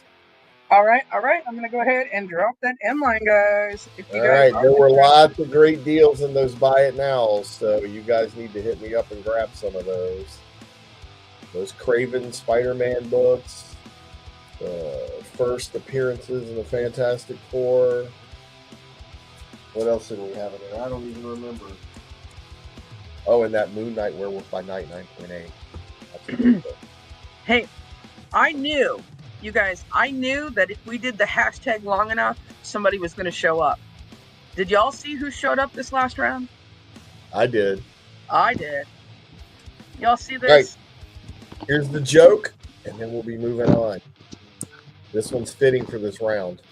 All right. I'm gonna go ahead and drop that M line, guys. If you All guys right, there were lots of great deals in those buy it nows, so you guys need to hit me up and grab some of those. Those Craven Spider-Man books, first appearances in the Fantastic Four. What else did we have in there? I don't even remember. Oh, and that Moon Knight Werewolf by Night 9.8. That's a good book. Hey, I knew that if we did the hashtag long enough, somebody was going to show up. Did y'all see who showed up this last round? I did. I did. Y'all see this? Right. Here's the joke, and then we'll be moving on. This one's fitting for this round.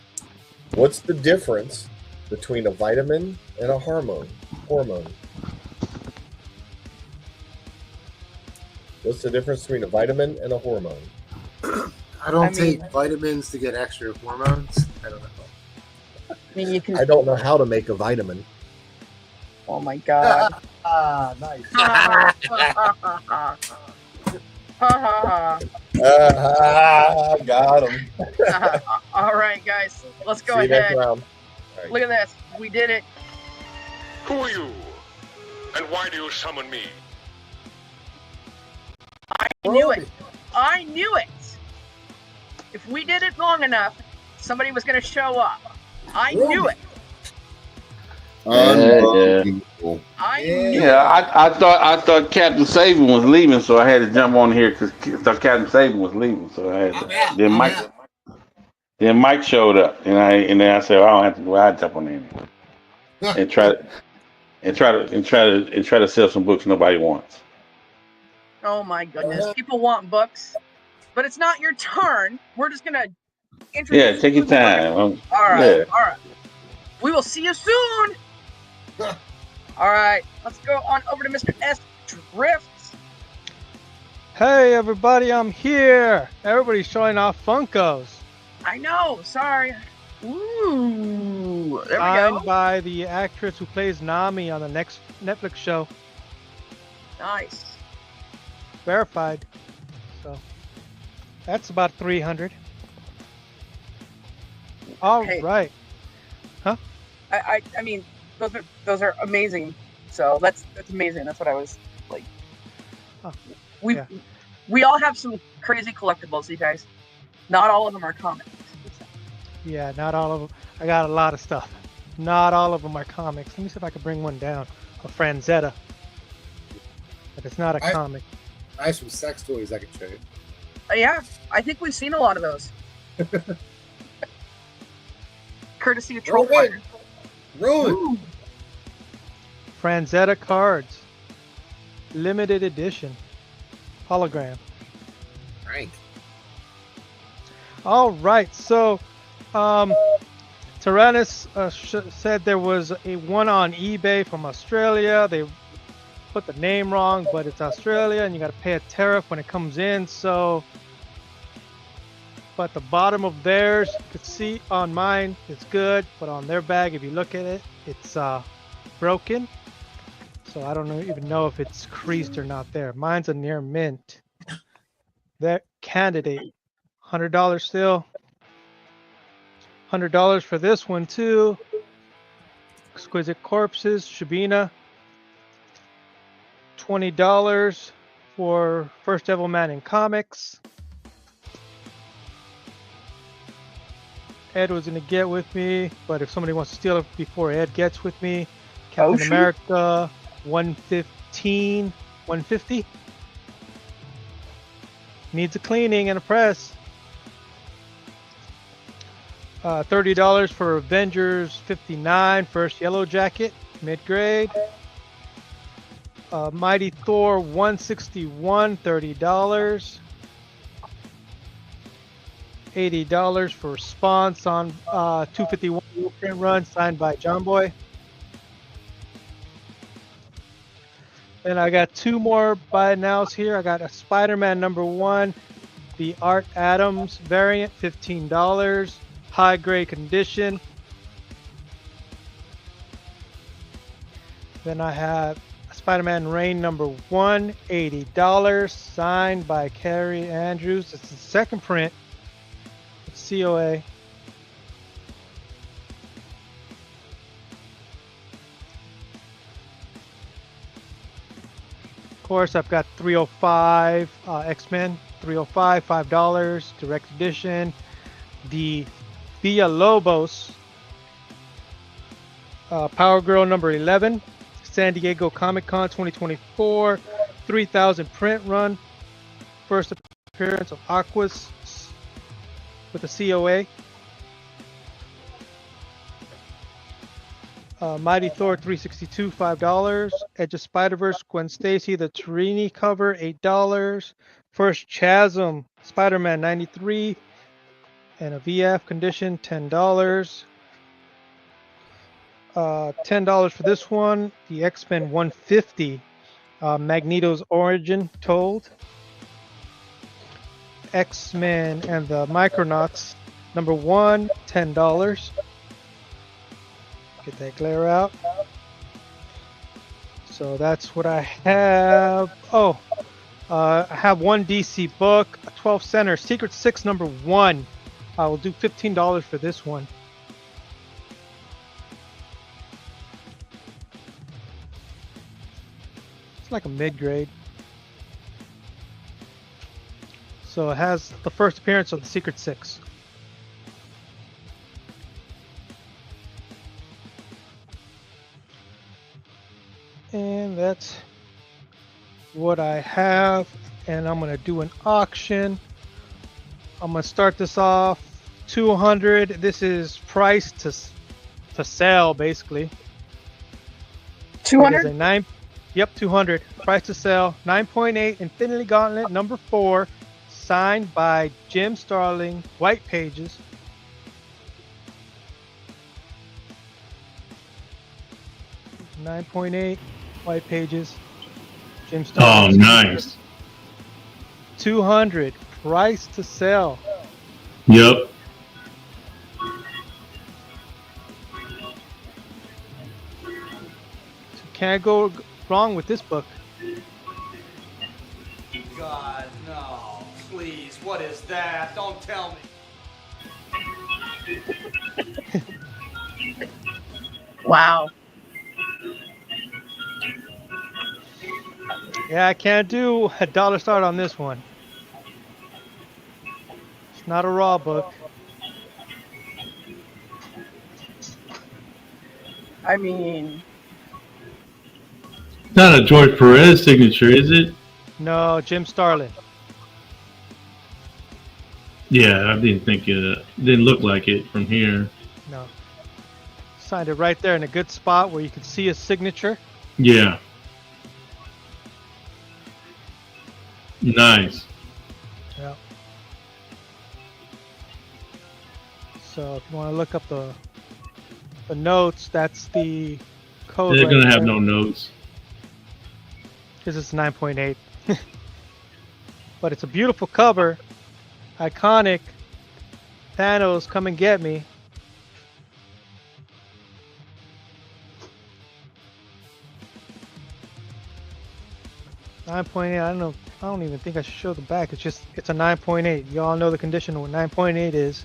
What's the difference between a vitamin and a hormone? What's the difference between a vitamin and a hormone? I don't take vitamins to get extra hormones. I don't know. I mean, you can. I don't know how to make a vitamin. Oh my god. Nice. Got him. All right, guys, let's go See you next ahead. round. Right. Look at this. We did it. Who are you? And why do you summon me? I knew it. I knew it. If we did it long enough, somebody was going to show up. I knew it. Unbelievable. I knew Yeah, I thought Captain Saban was leaving, so I had to jump on here because I thought Captain Saban was leaving. So I had to. Then Mike showed up, and then I said, I don't have to. Well, I jump on there and try to sell some books nobody wants. Oh my goodness. People want books, but it's not your turn. We're just going to introduce. Yeah, take your time. All right. Yeah. All right. We will see you soon. All right. Let's go on over to Mr. S. Drifts. Hey everybody, I'm here. Everybody's showing off Funkos. I know. Sorry. Ooh. There we Signed go. by the actress who plays Nami on the next Netflix show. Nice. Verified. So that's about 300. All Hey. right. I mean, those are amazing. So that's amazing. That's what I was like. Oh, We yeah. we all have some crazy collectibles, you guys. Not all of them are comics. Yeah, not all of them. I got a lot of stuff. Not all of them are comics. Let me see if I can bring one down. A Franzetta. But it's not a comic. I have some sex toys I can show you. Yeah, I think we've seen a lot of those. Courtesy of Troll Rowan. Fighter. Rowan. Ooh. Franzetta cards. Limited edition. Hologram. Frank. All right, so Tyrannus said there was a one on eBay from Australia. They put the name wrong, but it's Australia, and you got to pay a tariff when it comes in. So, but the bottom of theirs, you could see on mine, it's good, but on their bag, if you look at it, it's broken. So I don't even know if it's creased or not there. Mine's a near mint. That candidate. $100 still. $100 for this one too. Exquisite Corpses, Shabina. $20 for First Devil Man in Comics. Ed was gonna get with me, but if somebody wants to steal it before Ed gets with me, Captain shoot. America, 115, 150. Needs a cleaning and a press. $30 for Avengers 59, first yellow jacket, mid-grade. Mighty Thor 161, $30. $80 for Response on 251 print run, signed by John Boy. Then I got two more buy nows here. I got a Spider-Man #1, the Art Adams variant, $15. High grade condition. Then I have Spider-Man Reign #1, $80, signed by Carrie Andrews. It's the second print. It's COA. Of course, I've got 305 X-Men, 305, $5, direct edition. The Villalobos Power Girl #11, San Diego Comic-Con 2024, 3,000 print run. First appearance of Aquas with a COA. Mighty Thor 362, $5. Edge of Spider-Verse, Gwen Stacy, the Trini cover, $8. First Chasm, Spider-Man 93, and a VF condition, $10. $10 for this one. The X-Men 150, Magneto's Origin Told. X-Men and the Micronauts #1, $10. Get that glare out. So that's what I have. Oh, I have one DC book, a 12 center, Secret 6 #1. I will do $15 for this one. It's like a mid-grade. So it has the first appearance of the Secret 6. And that's what I have. And I'm going to do an auction. I'm going to start this off 200. This is price to sell, basically. 200? Yep, 200. Price to sell. 9.8 Infinity Gauntlet #4. Signed by Jim Starling. White pages. .8 white pages. Jim Starling. Oh, nice. 200. Price to sell. Yep. Can't go wrong with this book. God, no. Please, what is that? Don't tell me. Wow. Yeah, I can't do a dollar start on this one. It's not a raw book. I mean, Not a George Perez signature, is it? No, Jim Starlin. Yeah, I didn't think it didn't look like it from here. No. Signed it right there in a good spot where you could see his signature. Yeah. Nice. Yeah. So if you want to look up the notes, that's the code. They're right gonna have there. no notes. Because it's 9.8. But it's a beautiful cover. Iconic. Thanos, come and get me. .8. I don't know. I don't even think I should show the back. It's a 9.8. You all know the condition of what 9.8 is.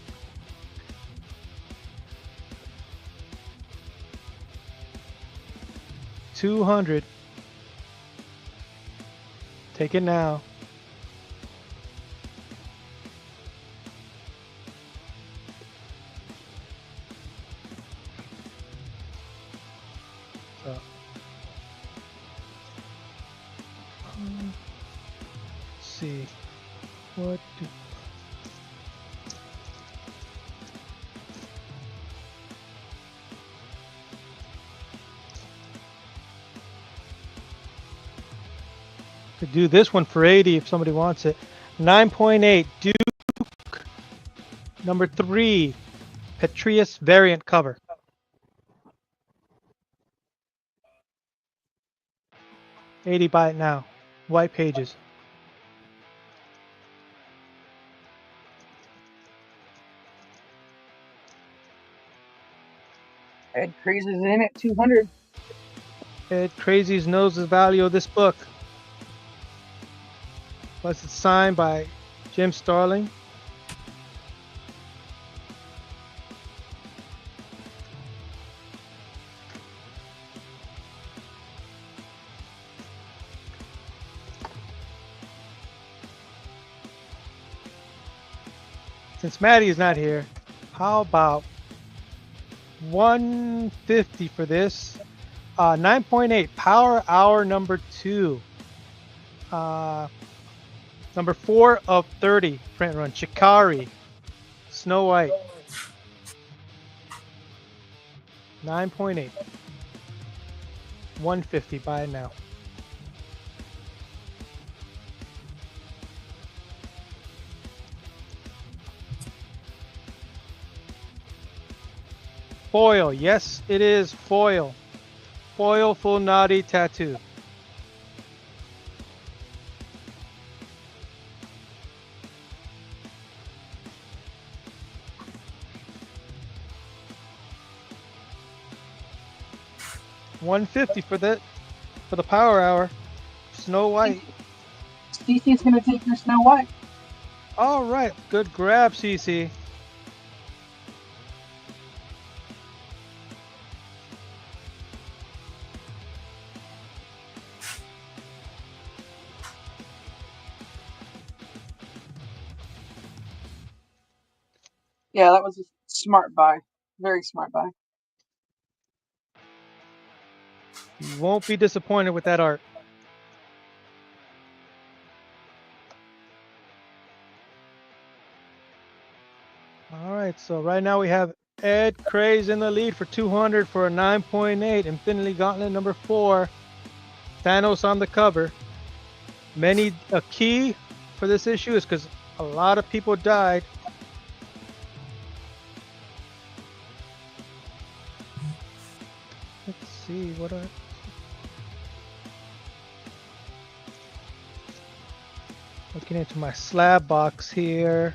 $200. Take it now. So. Let's see. What do... Could do this one for 80 if somebody wants it. 9.8 Duke number 3 Petrius variant cover. $80 buy it now. White pages. Ed Crazy's in at 200. Ed Crazy's knows the value of this book. Plus it's signed by Jim Starling. Since Maddie is not here, how about 150 for this? 9.8 Power Hour number 2. Number 4 of 30 print run. Chikari. Snow White. 9.8. 150. Buy it now. Foil. Yes, it is foil. Foil full naughty tattoo. $150 for the Power Hour. Snow White. CC's gonna take your Snow White. All right, good grab, CC. Yeah, that was a smart buy. Very smart buy. You won't be disappointed with that art. All right, so right now we have Ed Craze in the lead for 200 for a 9.8. Infinity Gauntlet number 4. Thanos on the cover. A key for this issue is because a lot of people died. Let's see what I. Looking into my slab box here.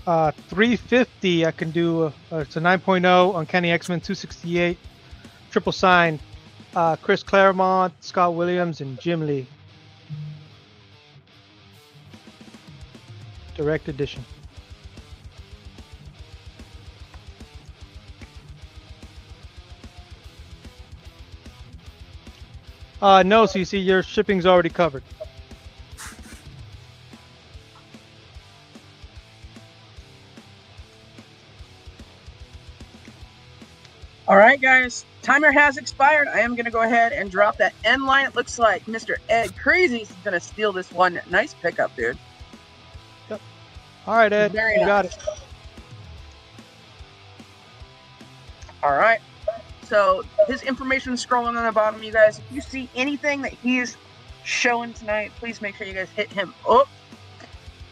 $350 I can do. It's a 9.0 Uncanny X-Men 268. Triple sign. Chris Claremont, Scott Williams, and Jim Lee. Direct edition. No, CC, your shipping's already covered. All right, guys. Timer has expired. I am going to go ahead and drop that end line. It looks like Mr. Ed Crazy is going to steal this one. Nice pickup, dude. Yep. All right, Ed. Very you nice. got it. All right. So his information is scrolling on the bottom, you guys. If you see anything that he is showing tonight, please make sure you guys hit him up.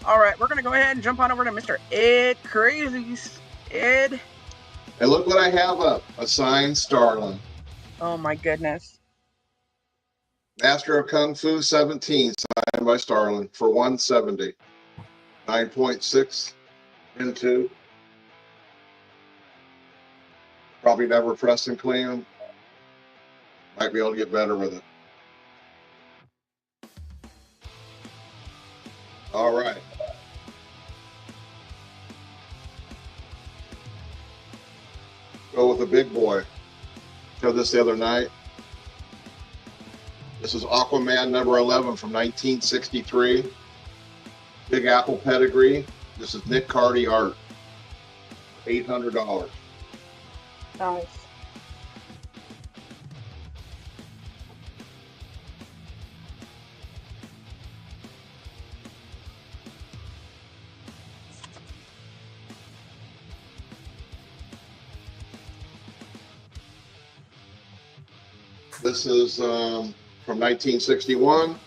All right, we're going to go ahead and jump on over to Mr. Ed Crazy. Ed. And look what I have up. A signed Starling. Oh, my goodness. Master of Kung Fu 17, signed by Starling for 170. 9.6 into. Probably never press and clean. Might be able to get better with it. All right. Go with a big boy. Showed this the other night. This is Aquaman number 11 from 1963. Big Apple pedigree. This is Nick Cardy art. $800. Nice. This is from 1961.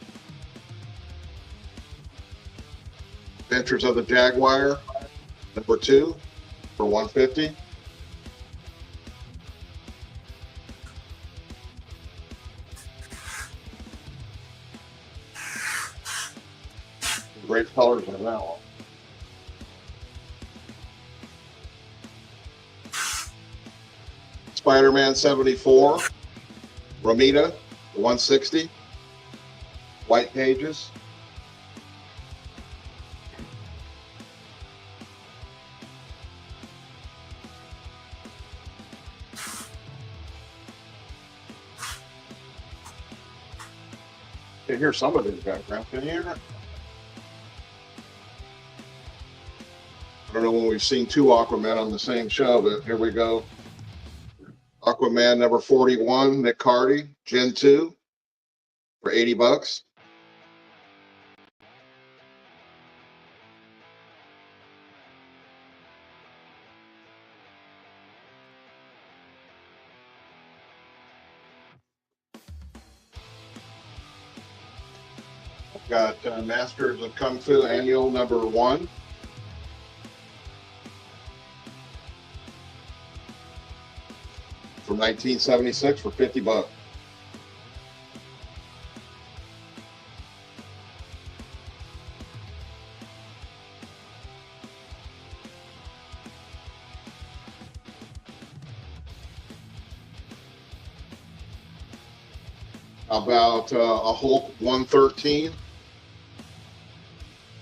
Adventures of the Jaguar, number 2 for $150. Great colors on that one. Spider-Man 74, Romita, 160, white pages. You can hear some of it in the background. Can you hear it? I don't know when we've seen 2 Aquaman on the same show, but here we go. Aquaman number 41, Nick Cardy, Gen 2 for $80. Got Masters of Kung Fu Annual number 1. From 1976 for $50. How about a Hulk 113?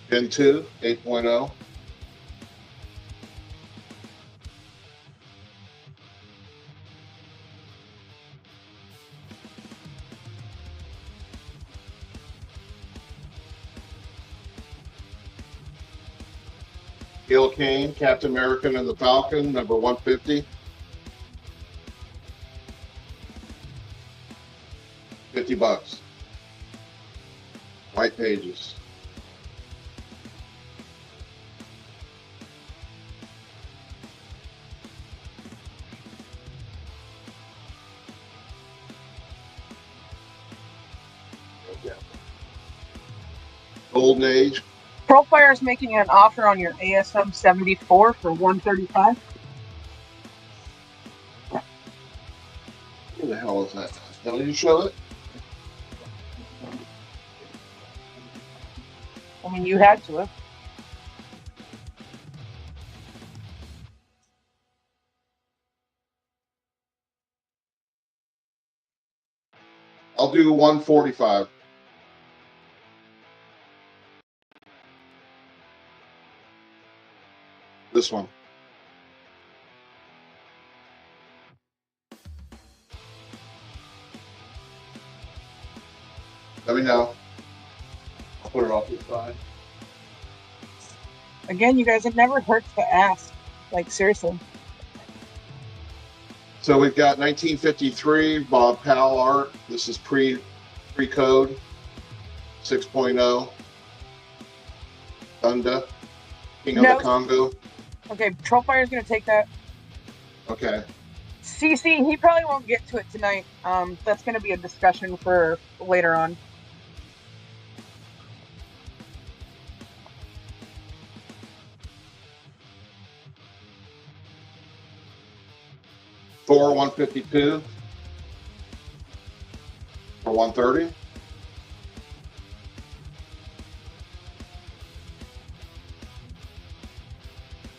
Gen 2, 8.0. Gil Kane, Captain America and the Falcon, number 150. $50. White pages. Golden Age. Profire is making an offer on your ASM 74 for $135. Where the hell is that? Can you show it? I mean, you had to have. I'll do 145. This one. Let me know. I'll put it off to the side. Again, you guys, it never hurts to ask. Like, seriously. So we've got 1953 Bob Powell art. This is pre-code 6.0. Unda, King of the Congo. Okay, Trollfire's going to take that. Okay. CC, he probably won't get to it tonight. That's going to be a discussion for later on. Thor 152 for 130.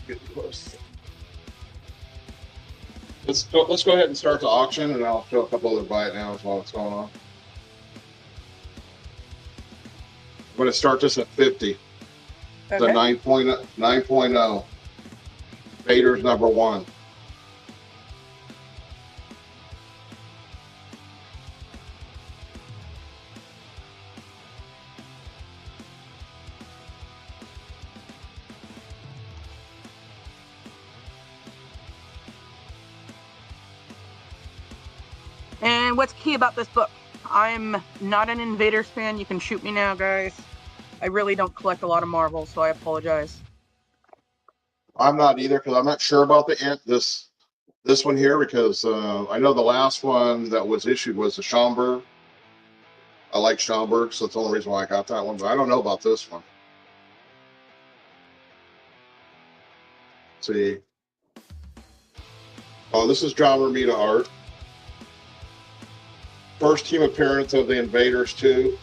Get close. Let's go ahead and start the auction, and I'll show a couple other buy it nows while it's going on. I'm going to start this at 50. Okay. The 9.0. Vader's number 1. And what's key about this book? I'm not an Invaders fan. You can shoot me now, guys. I really don't collect a lot of Marvel, so I apologize. I'm not either, because I'm not sure about this this one here because I know the last one that was issued was the Schomburg. I like Schomburg, so that's the only reason why I got that one. But I don't know about this one. Let's see. Oh, this is John Romita art. First team appearance of the Invaders 2.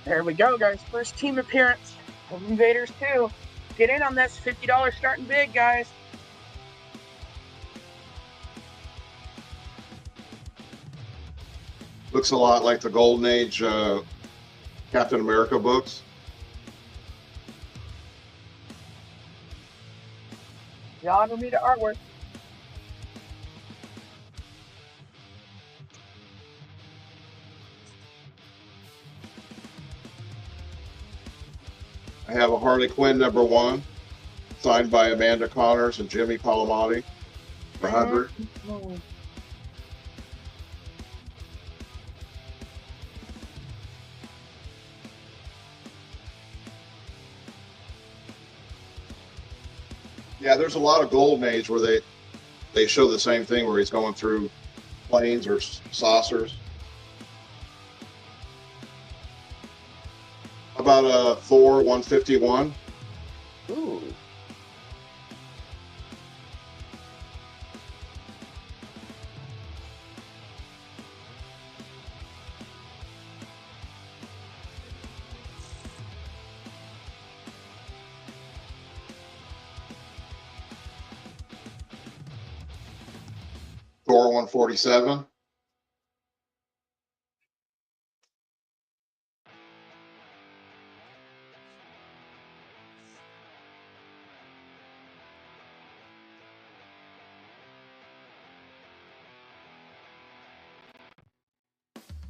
There we go, guys. First team appearance of Invaders 2. Get in on this. $50 starting big, guys. Looks a lot like the Golden Age Captain America books. John Romita artwork. I have a Harley Quinn #1, signed by Amanda Connors and Jimmy Palomati for 100. Yeah, there's a lot of Golden Age where they show the same thing where he's going through planes or saucers. How about Thor 151? Ooh. Thor 147.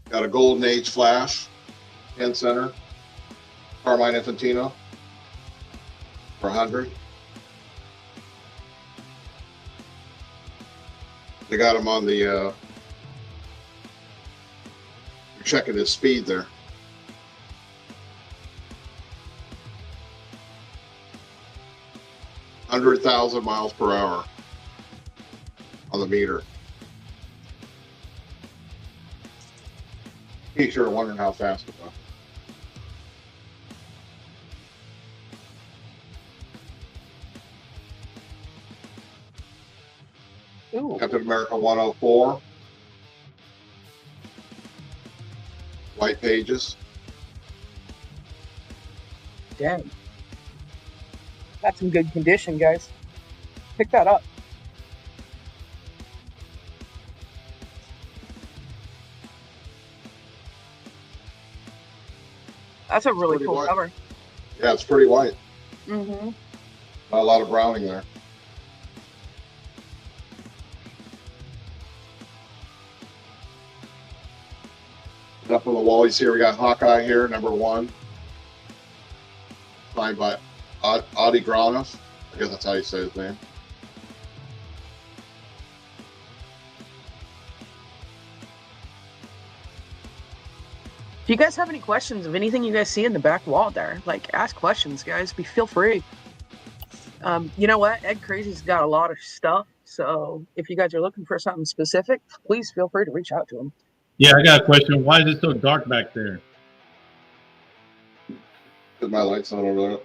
Got a Golden Age Flash, 10 center, Carmine Infantino for 100. They got him on the, you're checking his speed there. $100,000 miles per hour on the meter. He's sure wondering how fast it was. Ooh. Captain America 104. White pages. Dang. That's some good condition, guys. Pick that up. That's a really cool white. cover. Yeah, it's pretty white. Mm-hmm. Not a lot of browning there. Up on the wall, you see we got Hawkeye here, #1. Signed by Adi Granov. I guess that's how you say his name. If you guys have any questions of anything you guys see in the back wall there, like, ask questions, guys. Feel free. You know what? Ed Crazy's got a lot of stuff, so if you guys are looking for something specific, please feel free to reach out to him. Yeah, I got a question. Why is it so dark back there? Put my lights on over there.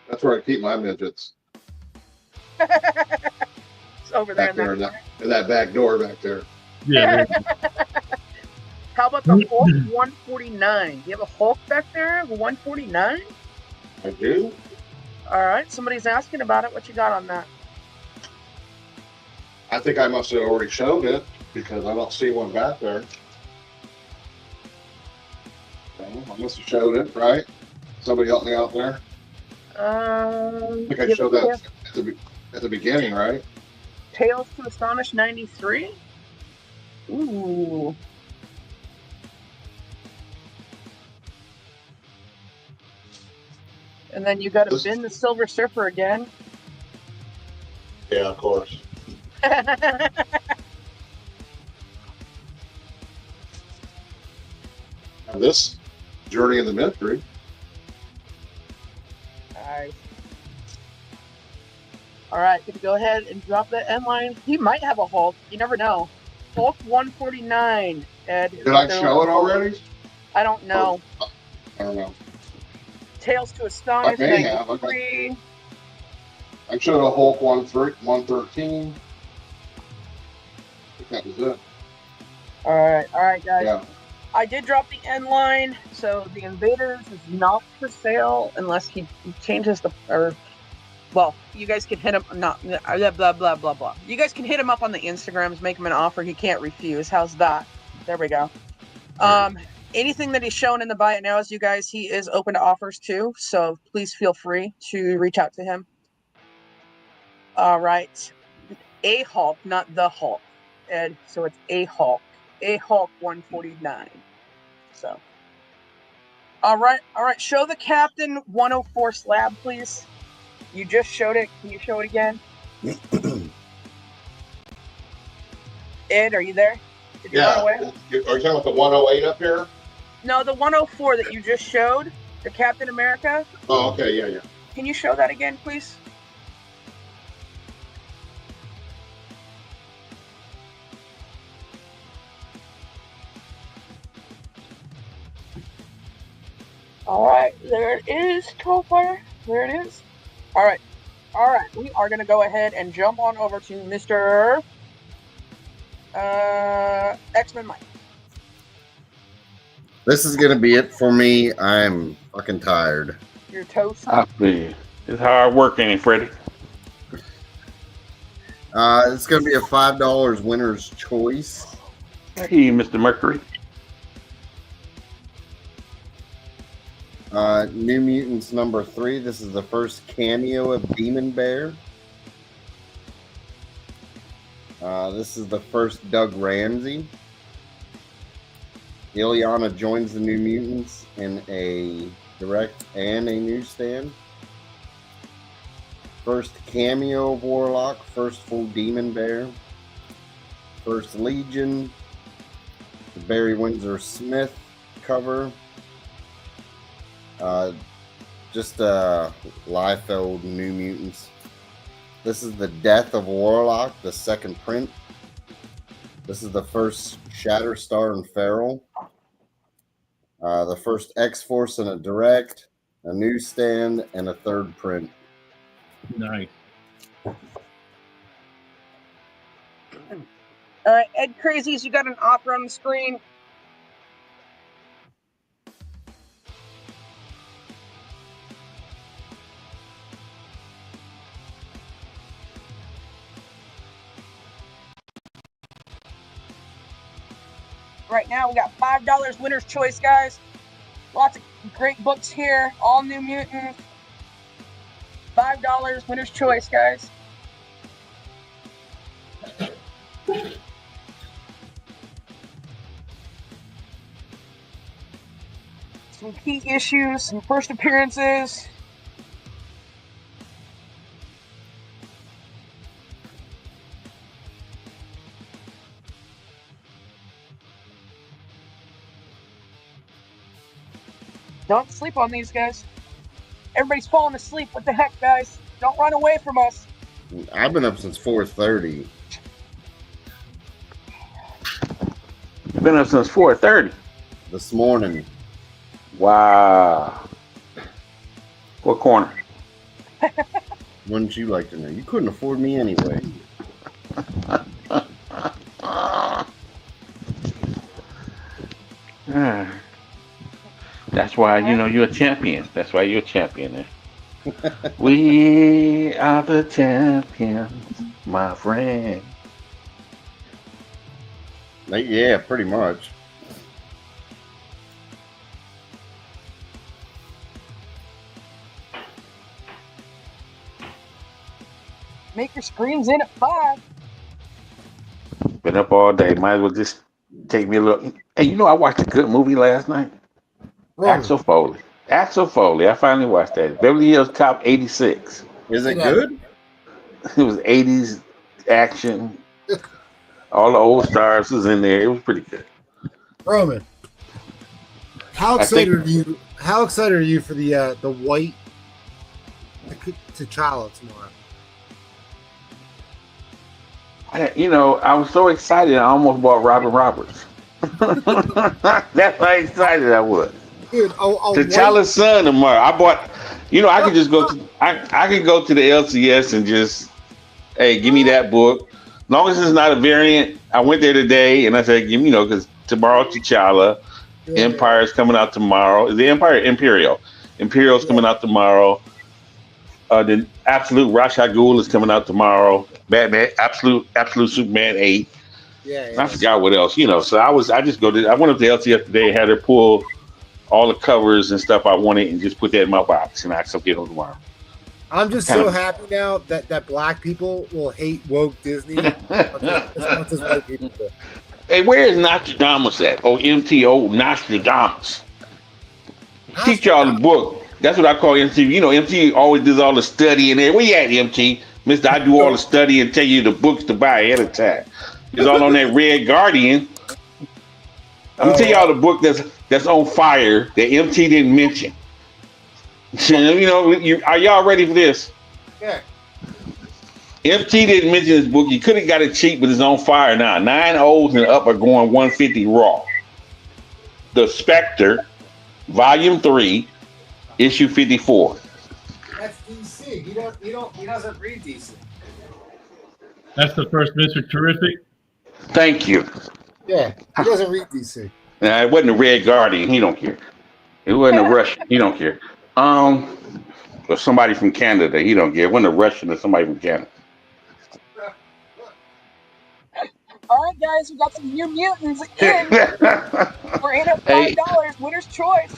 That's where I keep my midgets. It's over there, in that back door back there. Yeah. How about the Hulk 149? Do you have a Hulk back there? 149? I do. All right. Somebody's asking about it. What you got on that? I think I must have already showed it because I don't see one back there. Okay, I must have showed it, right? Somebody help me out there. I think I showed that at the beginning, right? Tales to Astonish 93? Ooh. And then you got to bin the Silver Surfer again. Yeah, of course. this journey in the mystery. Nice. All right, gonna go ahead and drop that end line. He might have a Hulk. You never know. Hulk 149. Ed. Did I show it already? I don't know. I don't know. Tales to Astonish. I may have. I showed a Hulk 113. I think that was it. All right, guys. Yeah. I did drop the end line, so the Invaders is not for sale unless he changes the well, you guys can hit him. Not blah blah blah blah blah. You guys can hit him up on the Instagrams, make him an offer he can't refuse. How's that? There we go. Anything that he's shown in the buy it nows, you guys, he is open to offers too. So please feel free to reach out to him. All right, a Hulk, not the Hulk, Ed. So it's a Hulk 149. So, all right. Show the Captain 104 slab, please. You just showed it. Can you show it again? Ed, are you there? Did you run away? Are you talking about the 108 up here? No, the 104 that you just showed, the Captain America. Oh, okay, yeah. Can you show that again, please? All right, there it is, Trollfire. There it is. All right. We are going to go ahead and jump on over to Mr. X-Men Mike. This is gonna be it for me. I'm fucking tired. You're toast. I see. It's hard work, ain't it, Freddie? It's gonna be a $5 winner's choice. Hey, Mr. Mercury. New Mutants number 3. This is the first cameo of Demon Bear. This is the first Doug Ramsey. Ileana joins the New Mutants in a direct and a newsstand. First cameo of Warlock. First full Demon Bear. First Legion. The Barry Windsor Smith cover. Just Liefeld New Mutants. This is the Death of Warlock, the second print. This is the first Shatterstar and Feral. The first X-Force in a direct, a newsstand, and a third print. Nice. All right, Ed Crazies, you got an offer on the screen. Right now, we got $5 winner's choice, guys. Lots of great books here. All New Mutants. $5 winner's choice, guys. Some key issues, some first appearances. Don't sleep on these guys. Everybody's falling asleep. What the heck, guys? Don't run away from us. I've been up since 4:30. You've been up since 4:30 this morning. Wow. What corner? Wouldn't you like to know? You couldn't afford me anyway. That's why, you're a champion. That's why you're a champion. We are the champions, my friend. Yeah, pretty much. Make your screens in at 5. Been up all day. Might as well just take me a look. Hey, I watched a good movie last night. Axel Foley. I finally watched that. Beverly Hills Cop 86. Is it good? It was 80s action. All the old stars was in there. It was pretty good. Roman. How I think- excited are you? How excited are you for the white T'Challa tomorrow? I was so excited I almost bought Robin Roberts. That's how excited I was. Dude, T'Challa's son tomorrow. I bought. I could just go to. I could go to the LCS and just, hey, give me that book. As long as it's not a variant. I went there today and I said, because tomorrow T'Challa, Empire is coming out tomorrow. Is the Empire Imperial? Imperial's coming out tomorrow. The Absolute Ra's al Ghul is coming out tomorrow. Batman, Absolute Superman 8. I forgot what else. So I went up to LCS today and had her pull all the covers and stuff I wanted and just put that in my box and I can get them tomorrow. I'm just so happy now that black people will hate woke Disney as much as white people do. Hey, where is Nostradamus at? Oh, MTO Nostradamus. Teach y'all the book. That's what I call MT. MT always does all the study in there. Where you at, MT? Mister, I do all the study and tell you the books to buy ahead of time. It's all on that Red Guardian. I'm gonna tell y'all the book that's on fire that MT didn't mention. Are y'all ready for this? Yeah. MT didn't mention this book. You could have got it cheap, but it's on fire now. 9 O's and up are going 150 raw. The Spectre, Volume 3, Issue 54. That's DC. He doesn't read DC. That's the first Mr. Terrific. Thank you. Yeah, he doesn't read DC. It wasn't a Red Guardian. He don't care. It wasn't a Russian. He don't care. Or somebody from Canada. He don't care. It wasn't a Russian or somebody from Canada. All right, guys, we got some New Mutants in. We're in at $5. Winner's choice.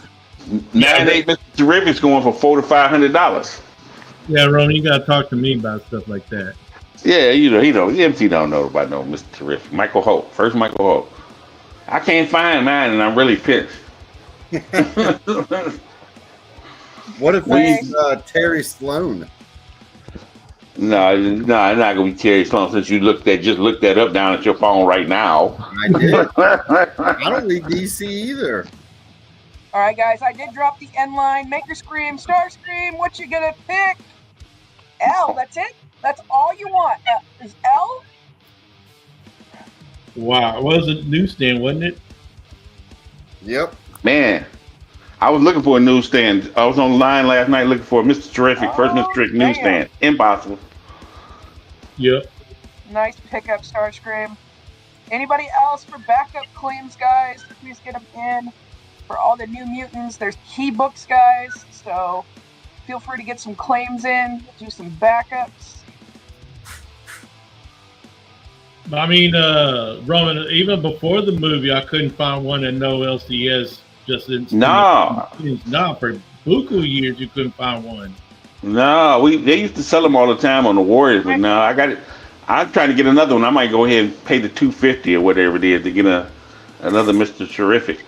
9-8 Mr. Terrific's going for $400 to $500. Yeah, Roman, you gotta talk to me about stuff like that. Yeah, MT don't know about no Mr. Terrific. Michael Holt, first Michael Holt. I can't find mine, and I'm really pissed. What if it's Terry Sloan? No, it's not gonna be Terry Sloan since you just looked that up down at your phone right now. I did. I don't read DC either. All right, guys, I did drop the end line. Maker Scream, Star Scream, what you gonna pick? L, that's it? That's all you want? Is L? Wow, it was a newsstand, wasn't it? Yep. Man, I was looking for a newsstand. I was on the line last night looking for a Mr. Terrific, first Mr. Terrific newsstand. Impossible. Yep. Nice pickup, Starscream. Anybody else for backup claims, guys? Please get them in. For all the New Mutants, there's key books, guys. So feel free to get some claims in, do some backups. I mean, Roman, even before the movie, I couldn't find one at no LCS. Just in for buku years, you couldn't find one. No, they used to sell them all the time on the Warriors, but now I got it. I'm trying to get another one. I might go ahead and pay the $250 or whatever it is to get another Mr. Terrific.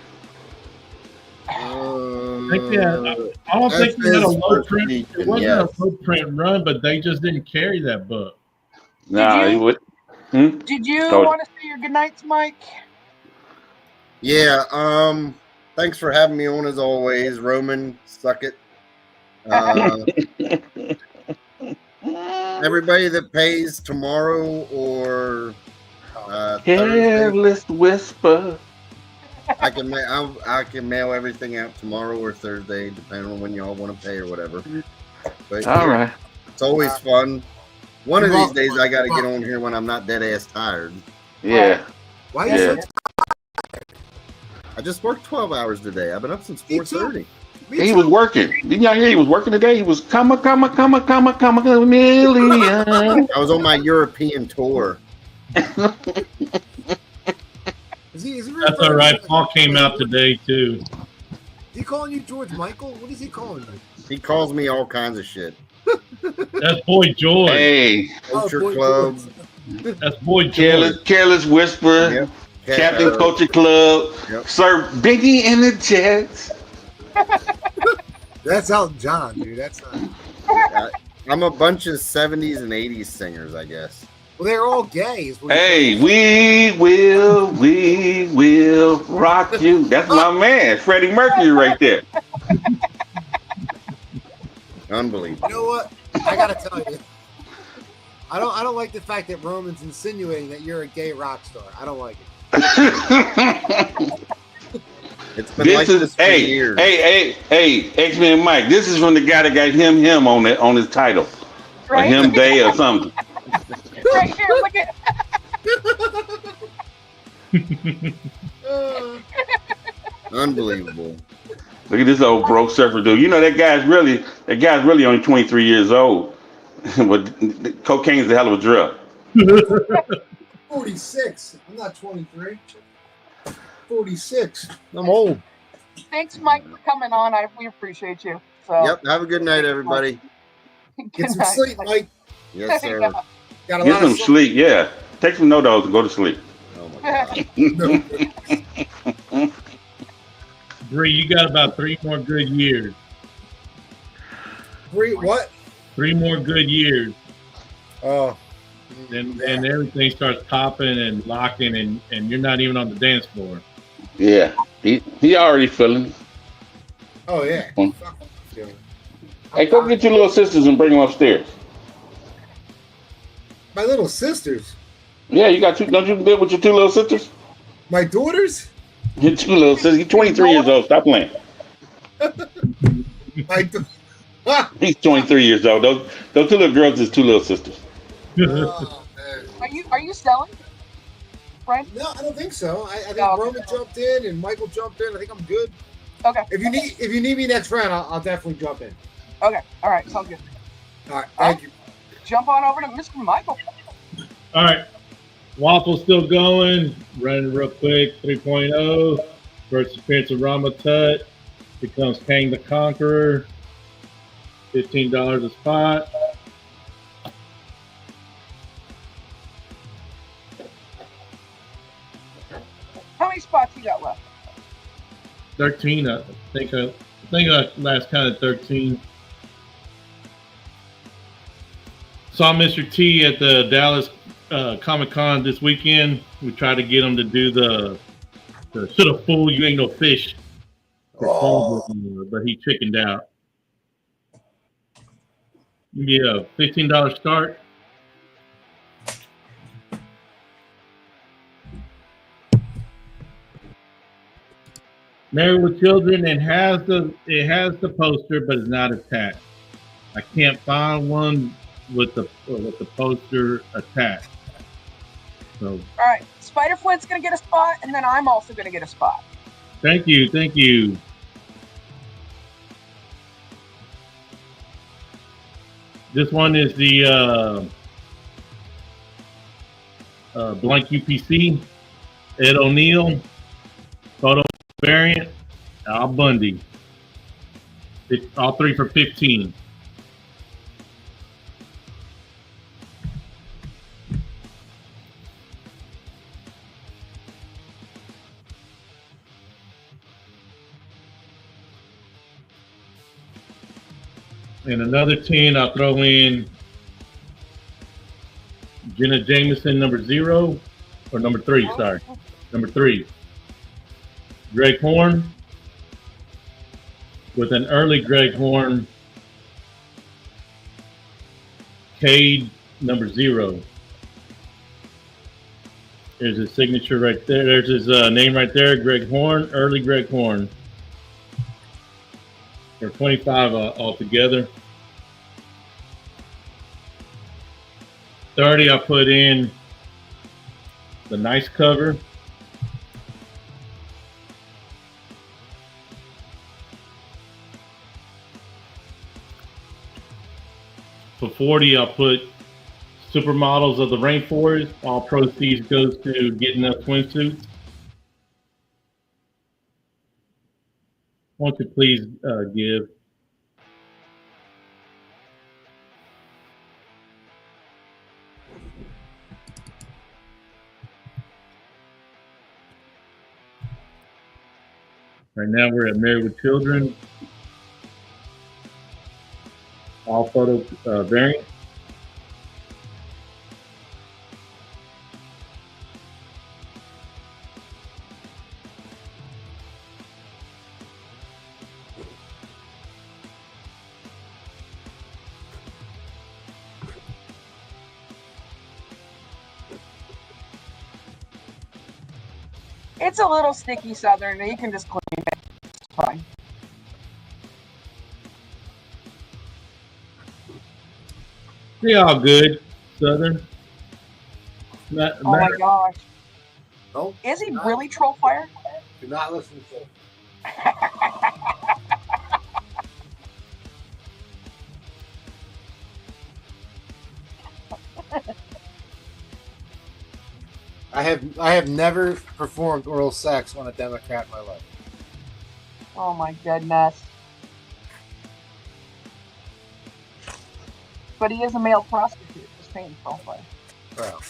I don't think they had a low print. It wasn't a low print run, but they just didn't carry that book. No, he would. Did you want to say your goodnights, Mike? Yeah. Thanks for having me on as always, Roman. Suck it. Everybody that pays tomorrow or Careless Whisper. I can mail everything out tomorrow or Thursday, depending on when y'all want to pay or whatever. But all right, it's always fun. One of these days, I got to get on here when I'm not dead ass tired. Yeah. Why are you so tired? I just worked 12 hours today. I've been up since 4:30. He was working. Didn't y'all hear he was working today? He was million. I was on my European tour. That's all right. Paul came out today too. Is he calling you George Michael? What is he calling you? He calls me all kinds of shit. That's Boy George. Hey, Culture Club. That's Boy George. Careless Whisper. Yep. Captain Culture Club. Yep. Sir Biggie and the Jets. That's Elton John, dude. That's not. I'm a bunch of 70s and 80s singers, I guess. Well, they're all gay. Is what Hey, we will rock you. That's my man, Freddie Mercury, right there. Unbelievable. You know what? I gotta tell you, I don't like the fact that Roman's insinuating that you're a gay rock star. I don't like it. It's been like this for years. Hey, X-Men Mike. This is from the guy that got him on his title, Right? or him they or something. Right here, look at. Unbelievable. Look at this old broke surfer dude. You know that guy's really only 23 years old. But cocaine's a hell of a drug. 46. I'm not 23. 46. I'm old. Thanks, Mike, for coming on. We appreciate you. So. Yep. Have a good night, everybody. Get some sleep, Mike. Yes, sir. Got a Get lot some of sleep. Yeah. Take some no-dos and go to sleep. Oh my God. Bree, you got about 3 more good years. What? 3 more good years. Oh. And everything starts popping and locking, and you're not even on the dance floor. Yeah. He already feeling. Oh yeah. Hey, go get your little sisters and bring them upstairs. My little sisters. Yeah, you got two. Don't you live with your 2 little sisters? My daughters. Your 2 little sisters. You're 23 years old. Stop playing. He's 23 years old. Those 2 little girls is 2 little sisters. Oh, Are you selling? Right? No, I don't think so. I think Roman jumped in and Michael jumped in. I think I'm good. Okay. If you need me next round, I'll definitely jump in. Okay. All right. Sounds good. All right. Thank you. Jump on over to Mr. Michael. All right. Waffle's still going. Running real quick. 3.0. First appearance of Rama Tut. Becomes Kang the Conqueror. $15 a spot. How many spots you got left? 13. I think I last counted 13. Saw Mr. T at the Dallas Comic-Con this weekend. We tried to get him to do the should have fooled you ain't no fish. But he chickened out. Yeah, $15 start. Married with Children, it has the poster, but it's not attached. I can't find one with the poster attached. So all right, Spider-Flint's gonna get a spot, and then I'm also gonna get a spot. thank you. This one is the blank UPC, Ed O'Neill, photo variant, Al Bundy. All 3 for 15. And another 10, I'll throw in Jenna Jameson, number 0, or number 3, sorry. Number 3. Greg Horn, with an early Greg Horn, Cade, number 0. There's his signature right there. There's his name right there, Greg Horn, early Greg Horn. For 25 altogether. 30, I put in the nice cover. For 40, I'll put Supermodels of the Rainforest. All proceeds goes to getting us swimsuits. Won't you please give? Right now we're at Married with Children. All photo variant. It's a little sticky, Southern. You can just clean it. It's fine. They all good, Southern. Oh my gosh. Nope. Is he really troll fire? Do not listen to him. I have never performed oral sex on a Democrat in my life. Oh my goodness. But he is a male prostitute. Just saying, troll fire. Well,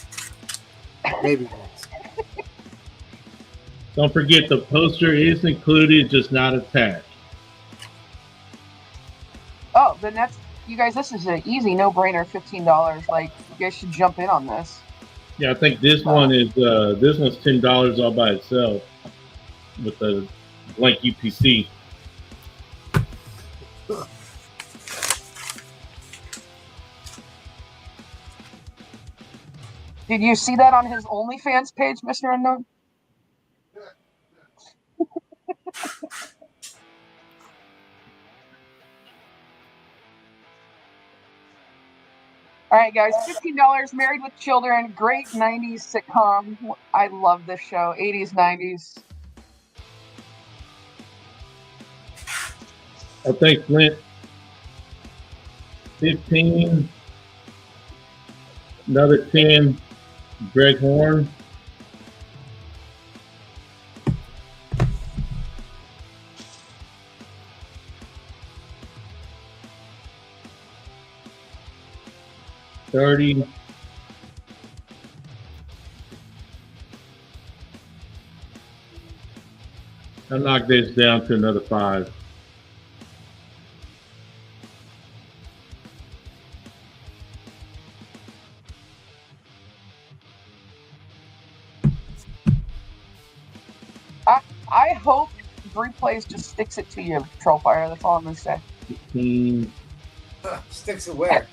maybe once. Don't forget the poster is included, just not attached. Oh, then that's you guys. This is an easy no-brainer. $15. Like you guys should jump in on this. Yeah, I think this one is this one's $10 all by itself with the blank UPC. Did you see that on his OnlyFans page, Mr. Unknown? All right, guys, $15, Married with Children, great 90s sitcom. I love this show, 80s, 90s. I think Flint 15, another 10, Greg Horn. $30. I'll knock this down to another $5. I hope Replays just sticks it to you, Trollfire. That's all I'm going to say. 15. Sticks it where?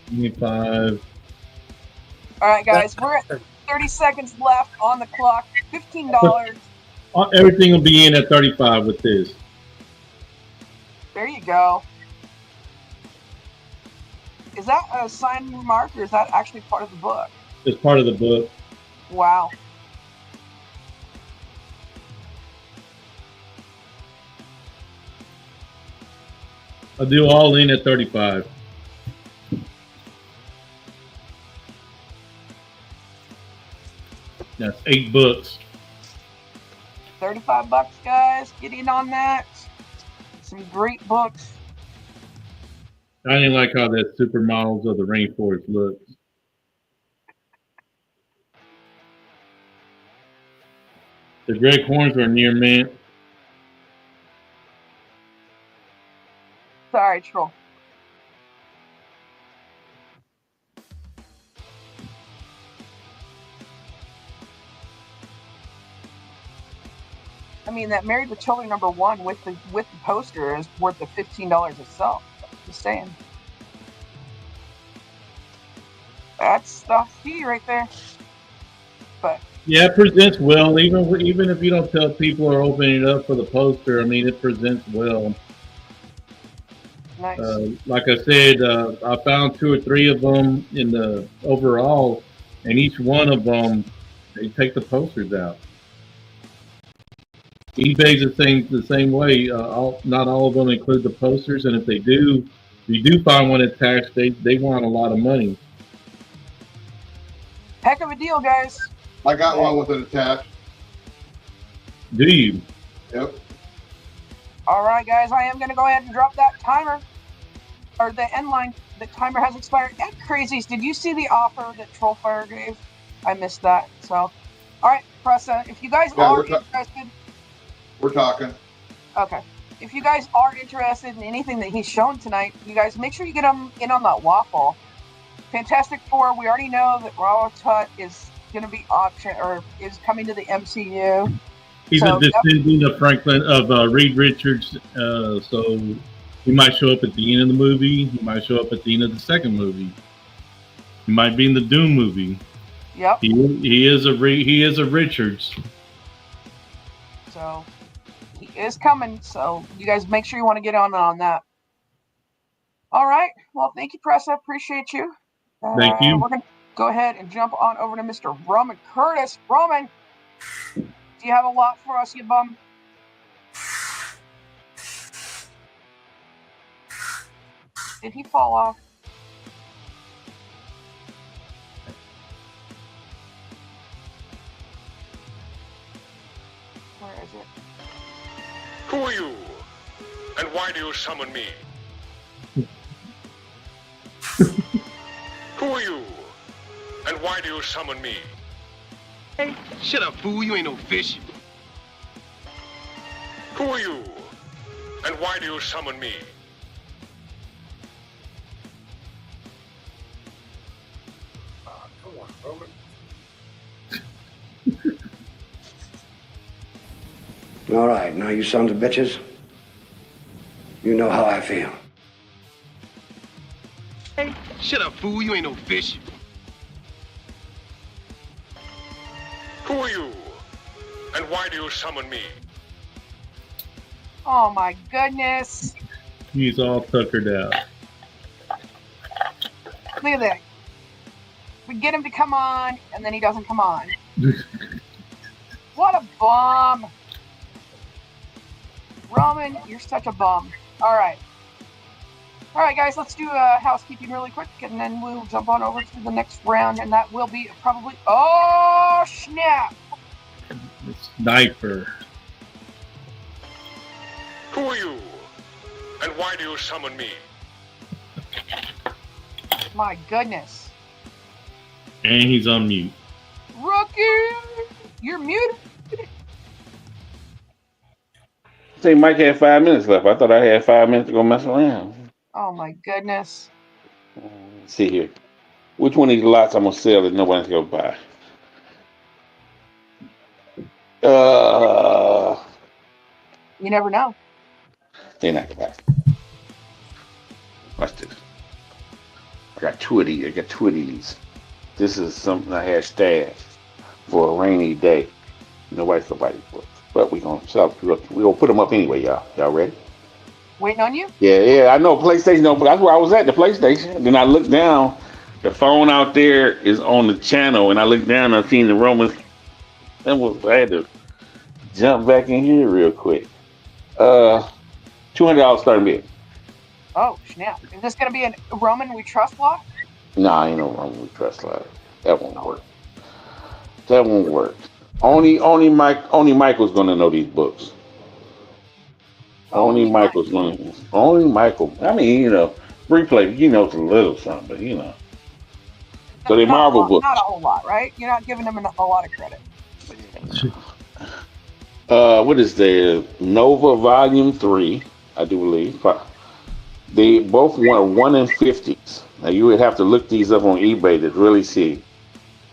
25. All right, guys, we're at 30 seconds left on the clock. $15. Everything will be in at 35 with this. There you go. Is that a signed mark or is that actually part of the book? It's part of the book. Wow. I'll do all in at 35. That's 8 books. $35, guys. Get in on that. Some great books. I didn't like how that Supermodels of the Rainforest looks. The Greg Horns are near mint. Sorry, Troll. I mean, that Married with Children #1 with the poster is worth the $15 itself. Just saying. That's the key right there. But Yeah, it presents well. Even if you don't tell people or open it up for the poster, I mean, it presents well. nice. Like I said, I found 2 or 3 of them in the overall, and each one of them, they take the posters out. eBay's the same way. Not all of them include the posters, and if they do, if you do find one attached, they want a lot of money. Heck of a deal, guys. I got one with it attached. Do you? Yep. All right, guys, I am going to go ahead and drop that timer, or the end line. The timer has expired. And Crazies, did you see the offer that Trollfire gave? I missed that. So, all right, Pressa, if you guys are interested. We're talking. Okay. If you guys are interested in anything that he's shown tonight, you guys make sure you get them in on that waffle. Fantastic Four, we already know that Raul Tut is going to be is coming to the MCU. He's a descendant of Franklin, of Reed Richards, so he might show up at the end of the movie. He might show up at the end of the second movie. He might be in the Doom movie. Yep. He is a Richards. So he is coming. So you guys make sure you want to get on that. All right. Well, thank you, Press. I appreciate you. Thank you. We're gonna go ahead and jump on over to Mr. Roman Curtis. Roman, do you have a lot for us, you bum? Did he fall off? Where is it? Who are you? And why do you summon me? Who are you? And why do you summon me? Hey, shut up, fool. You ain't no fish. Who are you? And why do you summon me? Come on, Roman. All right, now you sons of bitches, you know how I feel. Hey, shut up, fool. You ain't no fish. Who are you? And why do you summon me? Oh my goodness. He's all tuckered out. Look at that. We get him to come on, and then he doesn't come on. What a bum. Roman, you're such a bum. All right. All right, guys, let's do housekeeping really quick, and then we'll jump on over to the next round, and that will be probably... Oh, snap! Sniper. Who are you? And why do you summon me? My goodness. And he's on mute. Rookie! You're muted. I think Mike had 5 minutes left. I thought I had 5 minutes to go mess around. Oh, my goodness. Let's see here. Which one of these lots I'm going to sell that nobody's going to buy? You never know. They're not going to buy. Watch this. I got two of these. This is something I had stashed for a rainy day. Nobody's going to buy these books. But we're going to sell. We're going to put them up anyway, y'all. Y'all ready? Waiting on you? Yeah, I know PlayStation. No, but that's where I was at, the PlayStation. Then I looked down. The phone out there is on the channel, and I looked down and I seen the Romans. I had to jump back in here real quick. $200 starting bid. Oh, snap. Is this going to be a Roman We Trust block? Nah, ain't no Roman We Trust lot. That won't work. Only Michael's gonna know these books. Only Michael. I mean, replay, it's a little something, but So they Marvel books. Not a whole lot, right? You're not giving them a lot of credit. What is there? Nova Volume 3, I do believe. They both want 1 in 50s. Now you would have to look these up on eBay to really see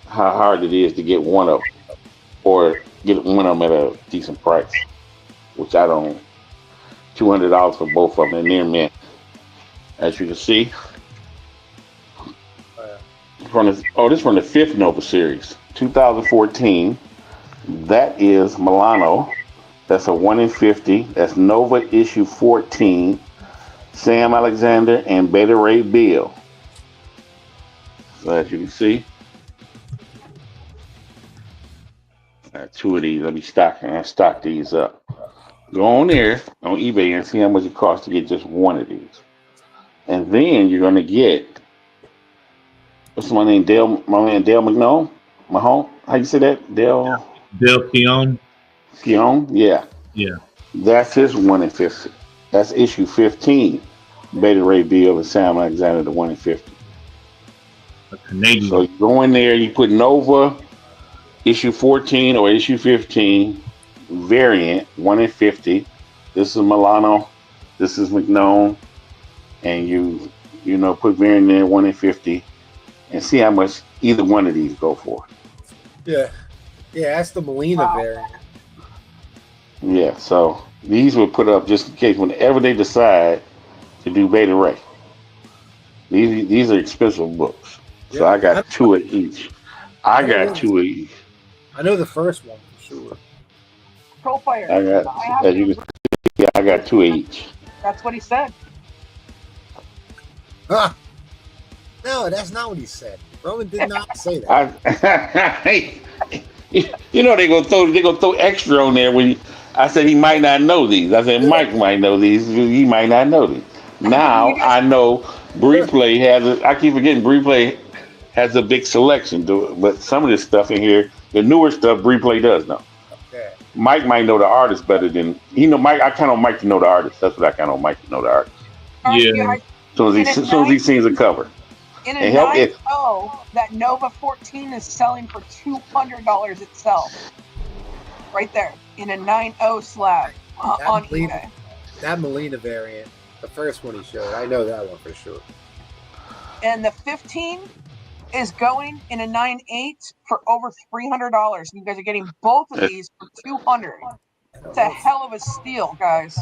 how hard it is to get one of them, or get one of them at a decent price, which I don't. $200 for both of them, and they're mint. As you can see, this is from the 5th Nova series, 2014. That is Milano. That's a 1 in 50. That's Nova issue 14. Sam Alexander and Beta Ray Bill. So as you can see, I got 2 of these. Let me stock these up. Go on there on eBay and see how much it costs to get just one of these. And then you're gonna get, what's my name? My man Dale Mahone? How you say that? Dale Keown? Keown? Yeah. Yeah. That's his 1 in 50. That's issue 15. Beta Ray Bill and Sam Alexander, the 1 in 50. A Canadian. So you go in there, you put Nova issue 14 or issue 15 variant 1 in 50. This is Milano. This is McNone. And you put variant there 1 in 50 and see how much either one of these go for. Yeah, that's the Molina variant. Yeah, so these were put up just in case whenever they decide to do Beta Ray. These are expensive books. So I got 2 of each. I got 2 each. I know the first one for sure. Pro player. I got, as you can see, I got 2 each. That's what he said. Huh. No, that's not what he said. Roman did not say that. You know they gonna throw extra on there when I said he might not know these. I said Mike might know these. He might not know these. Now I know Breplay has. I keep forgetting Breplay has a big selection to it, but some of this stuff in here, the newer stuff, Breplay does know. Okay. Mike might know the artist better than Mike. I count on Mike to know the artist. That's what I count on Mike to know the artist. Yeah. As soon as he sees a cover. In a 9.0, that Nova 14 is selling for $200 itself. Right there. In a 9.0 slab on eBay. That Molina variant, the first one he showed, I know that one for sure. And the 15 is going in a 9.8 for over $300. You guys are getting both of these for $200. It's a hell of a steal, guys.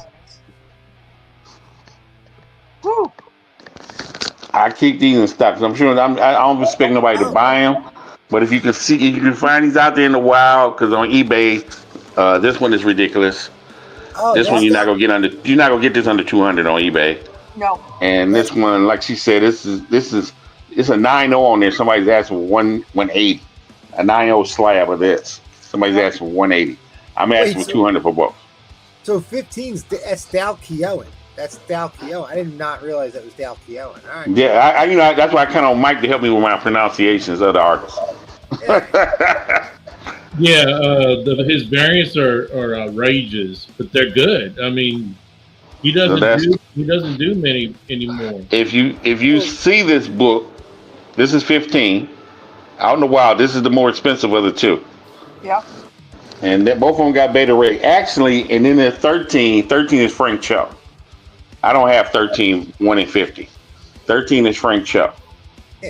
Woo! I keep these in stock. I'm sure I don't expect nobody to buy them, but if you can find these out there in the wild, because on eBay, this one is ridiculous. This one you're not gonna get this under 200 on eBay. No. And this one, like she said, it's a 9.0 on there. Somebody's asking for 180, a 9.0 slab of this. Somebody's asking for 180. I'm asking for 200 for both. So 15's that's Dal Keown. That's Dal Keown. I did not realize that was Dal Keown. All right. Yeah, that's why I count on Mike to help me with my pronunciations of the artists. Yeah, his variants are outrageous, but they're good. I mean, he doesn't do many anymore. If you see this book, this is 15. Out in the wild, this is the more expensive of the two. Yeah. And both of them got beta rate. Actually, and then there's 13. 13 is Frank Cho. I don't have 13, 1 in 50. 13 is Frank Cho.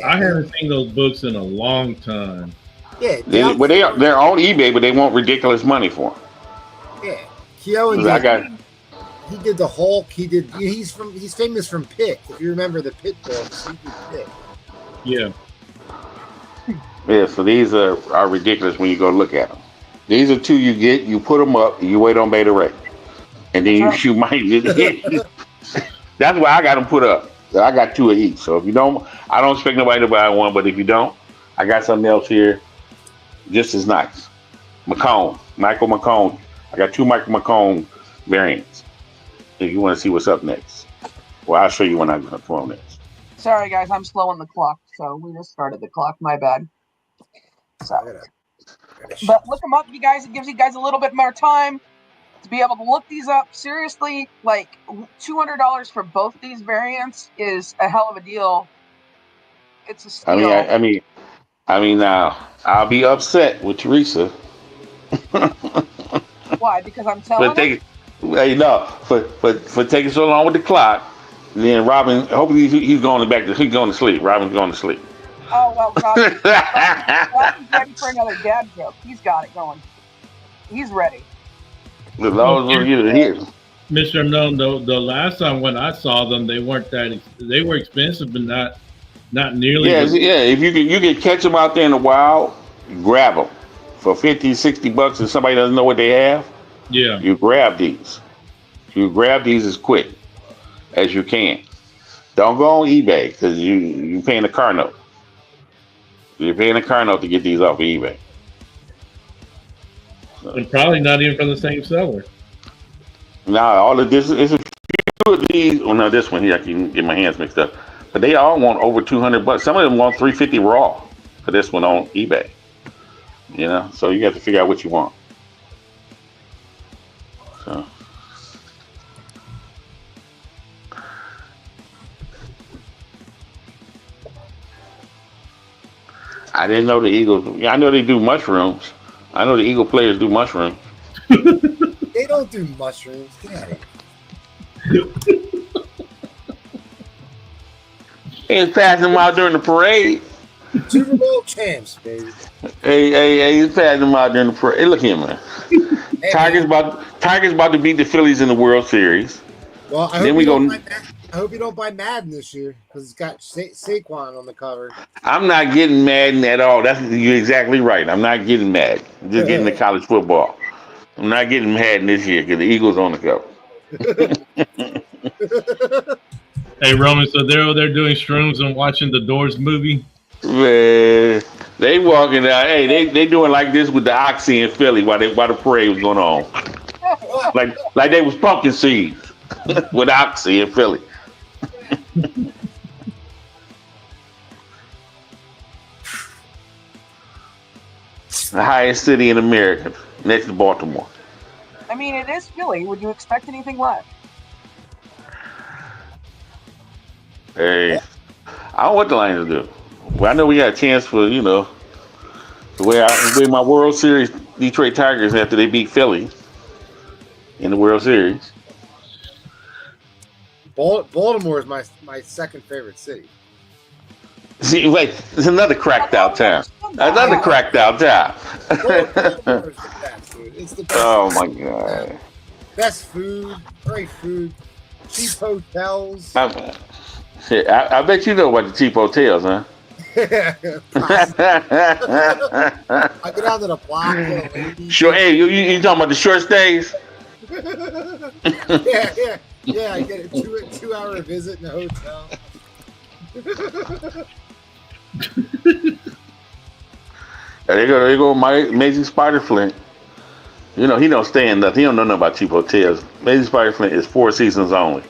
I haven't seen those books in a long time. Yeah, they're on eBay, but they want ridiculous money for them. Yeah, Keown. He did the Hulk. He's famous from Pitt. If you remember the Pitt books, he did Pitt. Yeah. Yeah. So these are ridiculous when you go look at them. These are two you get. You put them up. You wait on beta rate, and then you might. That's why I got them put up. I got 2 of each. So if you don't, I don't expect nobody to buy one. But if you don't, I got something else here, just as nice. Michael McCone. I got 2 Michael McCone variants. If you want to see what's up next, well, I'll show you when I'm going to throw them next. Sorry, guys, I'm slow on the clock, so we just started the clock. My bad. So, but look them up, you guys. It gives you guys a little bit more time to be able to look these up. Seriously, like $200 for both these variants is a hell of a deal. It's a steal. I mean, now I'll be upset with Teresa. Why? Because I'm telling her? For taking so long with the clock. Then Robin, hopefully he's going to sleep. Robin's going to sleep. Oh well, Robin's ready for another dad joke. He's got it going. He's ready. As long as we're here. Mr. Unknown, the last time when I saw them, they weren't that. They were expensive, but not nearly. Yeah. If you can catch them out there in the wild, grab them for $50-$60, and somebody doesn't know what they have. Yeah. You grab these. You grab these as quick as you can. Don't go on eBay because you're paying a car note. You're paying a car note to get these off of eBay. So. And probably not even from the same seller. Nah, all of this is a few of these. Well, no, this one here I can get my hands mixed up. But they all want over $200. Some of them want $350 raw for this one on eBay. You know, so you have to figure out what you want. So. I didn't know the Eagles. I know they do mushrooms. I know the Eagle players do mushrooms. They don't do mushrooms. Get out of here. He's passing them out during the parade. Super Bowl champs, baby. Hey, he's passing them out during the parade. Hey, look here, man. Tigers about to beat the Phillies in the World Series. Well, I then hope we you go. don't mind that. I hope you don't buy Madden this year because it's got Saquon on the cover. I'm not getting Madden at all. You're exactly right. I'm not getting mad. I'm just getting the college football. I'm not getting Madden this year because the Eagles on the cover. Hey, Roman, so they're over there doing shrooms and watching the Doors movie? Man, they walking out. Hey, they doing like this with the Oxy in Philly while the parade was going on. like they was pumpkin seeds with Oxy in Philly. The highest city in America, next to Baltimore. I mean, it is Philly. Would you expect anything less? Hey, I don't know what the Lions do. Well, I know we got a chance for, the way my World Series Detroit Tigers after they beat Philly in the World Series. Baltimore is my second favorite city. See, wait, it's another cracked out town. Another cracked out town. Baltimore is the best, dude. It's the best. Oh my God. Best food, great food, cheap hotels. I bet you know about the cheap hotels, huh? I get out to the block. Sure. Hey, you talking about the short stays? yeah. I get a 2-hour visit in a hotel. There you go, my Amazing Spider Flint. He don't stay in nothing. He don't know nothing about cheap hotels. Amazing Spider Flint is 4 seasons only.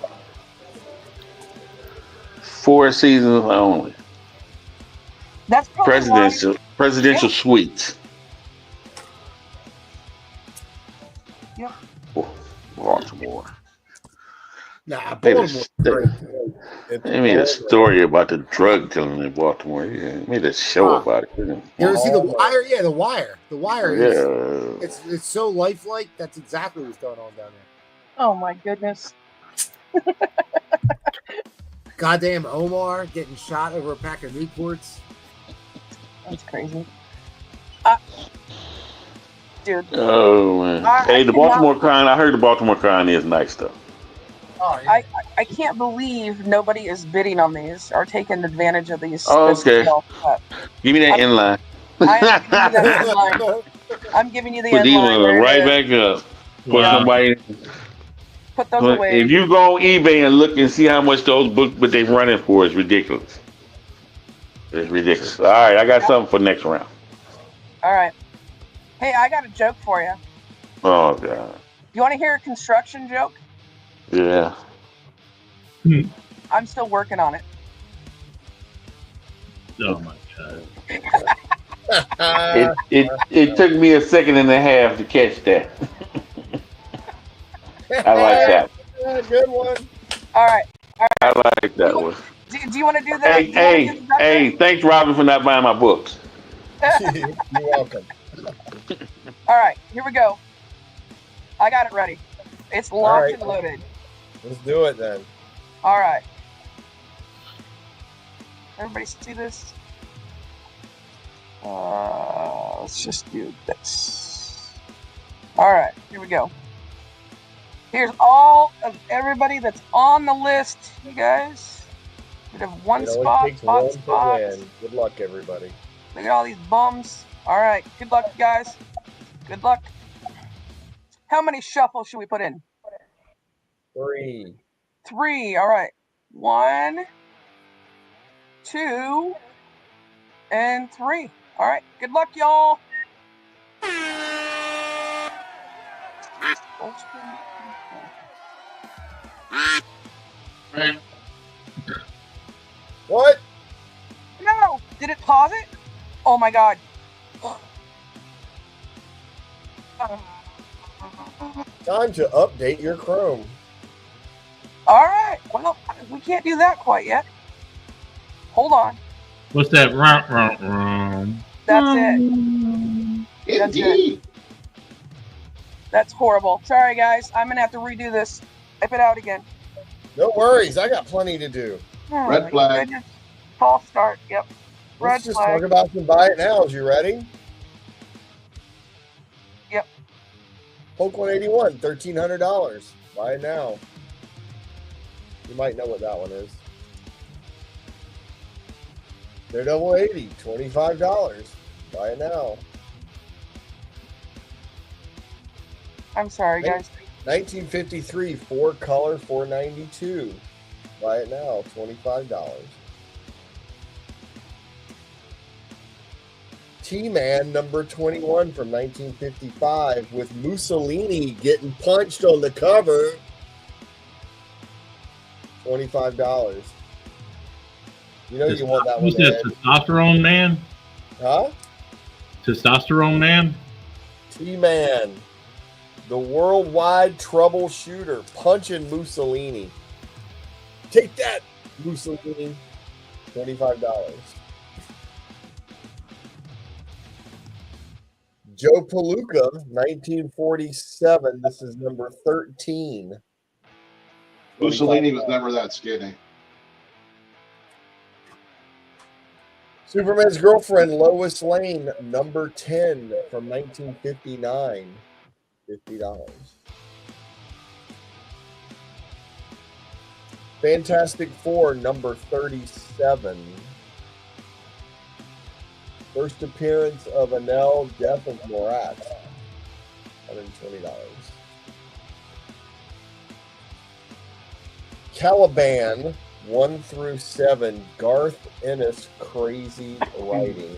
4 seasons only. That's probably presidential suites. Yep. Baltimore. Nah, Baltimore. They made a story about the drug dealing in Baltimore. Yeah, they made a show about it. You ever see The Wire? Yeah, The Wire. The Wire is it's so lifelike. That's exactly what's going on down there. Oh my goodness. Goddamn Omar getting shot over a pack of Newports. That's crazy. Dude. Oh man. Hey, the Baltimore Crown. I heard the Baltimore Crown is nice though. Oh, yeah. I can't believe nobody is bidding on these or taking advantage of these. Oh, okay. Give me that inline. I'm giving you the Put inline. Right back up. Put somebody. Put those away. If you go on eBay and look and see how much those books what they're running for, it's ridiculous. It's ridiculous. All right, I got something for next round. All right. Hey, I got a joke for you. Oh God. You want to hear a construction joke? Yeah. I'm still working on it. Oh my God. It took me a second and a half to catch that. I like that. Good one. All right. I like that one. Do you want to do that? Hey, thanks, Robin, for not buying my books. You're welcome. All right, here we go. I got it ready. It's locked and loaded. Let's do it then. All right. Everybody see this? Let's just do this. All right, here we go. Here's all of everybody that's on the list, you guys. We have one spot. Good luck, everybody. Look at all these bums. All right, good luck, guys. Good luck. How many shuffles should we put in? 3. 3. All right. 1, 2, and 3. All right. Good luck, y'all. What? No. Did it pause it? Oh my God. Time to update your Chrome. All right. Well, we can't do that quite yet. Hold on. What's that? That's it. Indeed. That's horrible. Sorry, guys. I'm going to have to redo this. Type it out again. No worries. I got plenty to do. Oh, Red flag. Goodness. False start. Yep. Let's just talk about some buy it nows. You ready? Yep. Poke 181, $1,300. Buy it now. You might know what that one is. They're double 80, $25. Buy it now. I'm sorry, guys. 1953, 4-color, $4.92. Buy it now, $25. T-Man number 21 from 1955 with Mussolini getting punched on the cover. $25. You know you want that one. Who's that? Testosterone Man? Huh? Testosterone Man? T-Man. The worldwide troubleshooter punching Mussolini. Take that, Mussolini. $25. Joe Palooka, 1947. This is number 13. Mussolini was never that skinny. Superman's Girlfriend, Lois Lane, number 10 from 1959. $50. Fantastic Four, number 37. First appearance of Anel, Death of Morat. $120. Caliban, 1 through 7. Garth Ennis, Crazy Writing.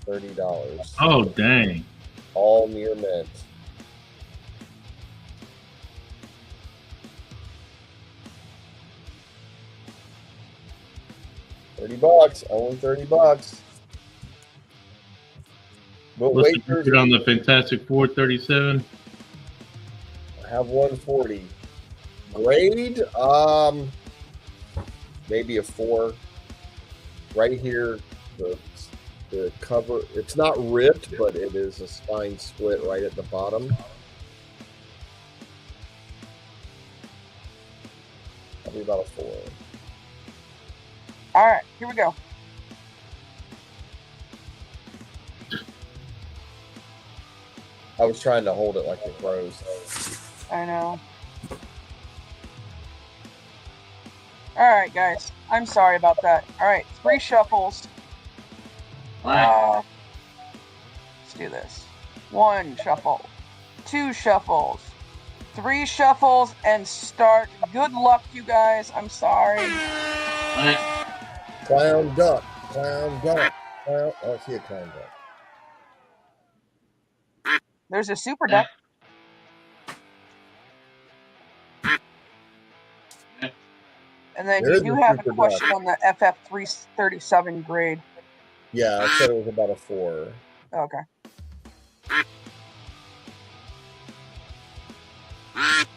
$30. Oh, dang. All near mint. $30. Only $30. But What's wait, the ticket on the Fantastic Four 37? I have 140. Grade, maybe a 4. Right here, the cover, it's not ripped, but it is a spine split right at the bottom. Probably about a 4. All right, here we go. I was trying to hold it like the pros. I know. All right, guys. I'm sorry about that. All right, 3 shuffles. Let's do this. 1 shuffle, 2 shuffles, 3 shuffles, and start. Good luck, you guys. I'm sorry. Clown duck. Clown duck. Clown. Oh, I see a clown duck. There's a super duck. And then There you is do a have a super question duck. on the FF337 grade. Yeah, I said it was about a 4. Okay.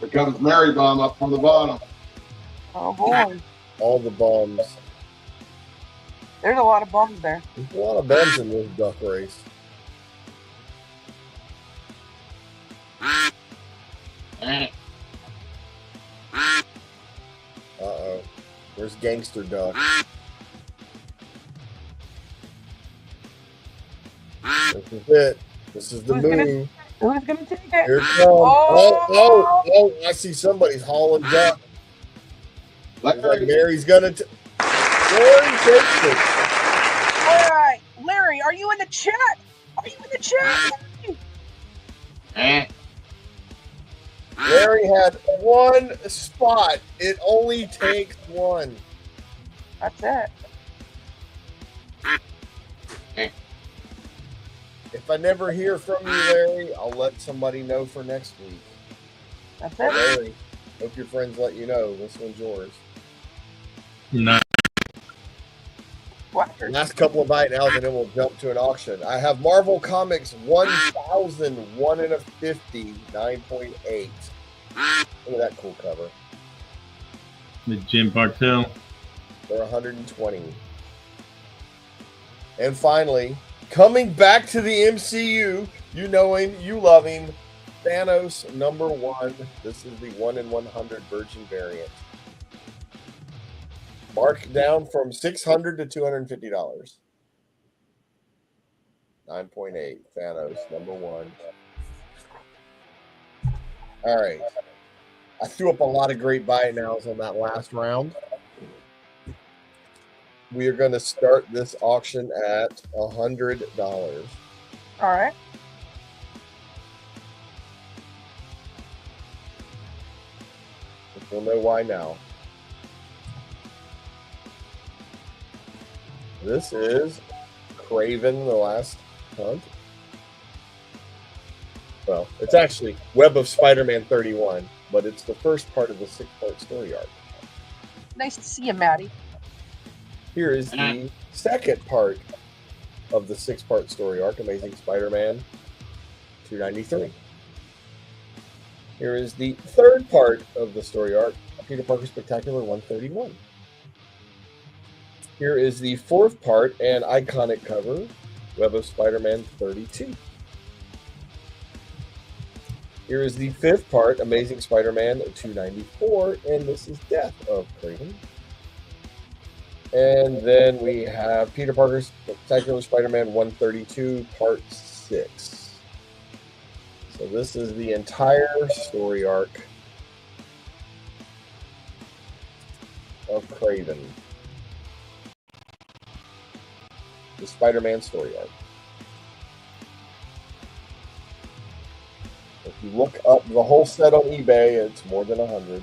Here comes Mary Bomb up from the bottom. Oh boy. All the bums. There's a lot of bums there. There's a lot of bums in this duck race. Uh-oh. There's Gangster Duck. This is it. This is the move. Who's gonna take it? Here it comes. Oh, I see somebody's hauling duck. Looks like Mary's gonna Larry takes it. All right, Larry, are you in the chat? Are you in the chat? Larry had 1 spot. It only takes 1. That's it. If I never hear from you, Larry, I'll let somebody know for next week. That's it. Larry, hope your friends let you know. This one's yours. No. Last couple of bite nows, and then we'll jump to an auction. I have Marvel Comics 1000, 1 in a 50, 9.8. Look at that cool cover. With Jim Bartell. They're 120. And finally, coming back to the MCU, you know him, you love him, Thanos number 1. This is the 1 in 100 Virgin variant. Marked down from $600 to $250. 9.8. Thanos number 1. All right. I threw up a lot of great buy nows on that last round. We are going to start this auction at $100. All right. We'll know why now. This is Craven the Last Hunt. Well, it's actually Web of Spider-Man 31, but it's the first part of the 6-part story arc. Nice to see you, Maddie. Here is the second part of the 6-part story arc, Amazing Spider-Man 293. Here is the third part of the story arc, Peter Parker Spectacular 131. Here is the fourth part and iconic cover, Web of Spider-Man 32. Here is the fifth part, Amazing Spider-Man 294, and this is Death of Craven. And then we have Peter Parker's Spectacular Spider-Man 132, Part 6. So this is the entire story arc of Craven. The Spider-Man story arc. If you look up the whole set on eBay, it's more than 100.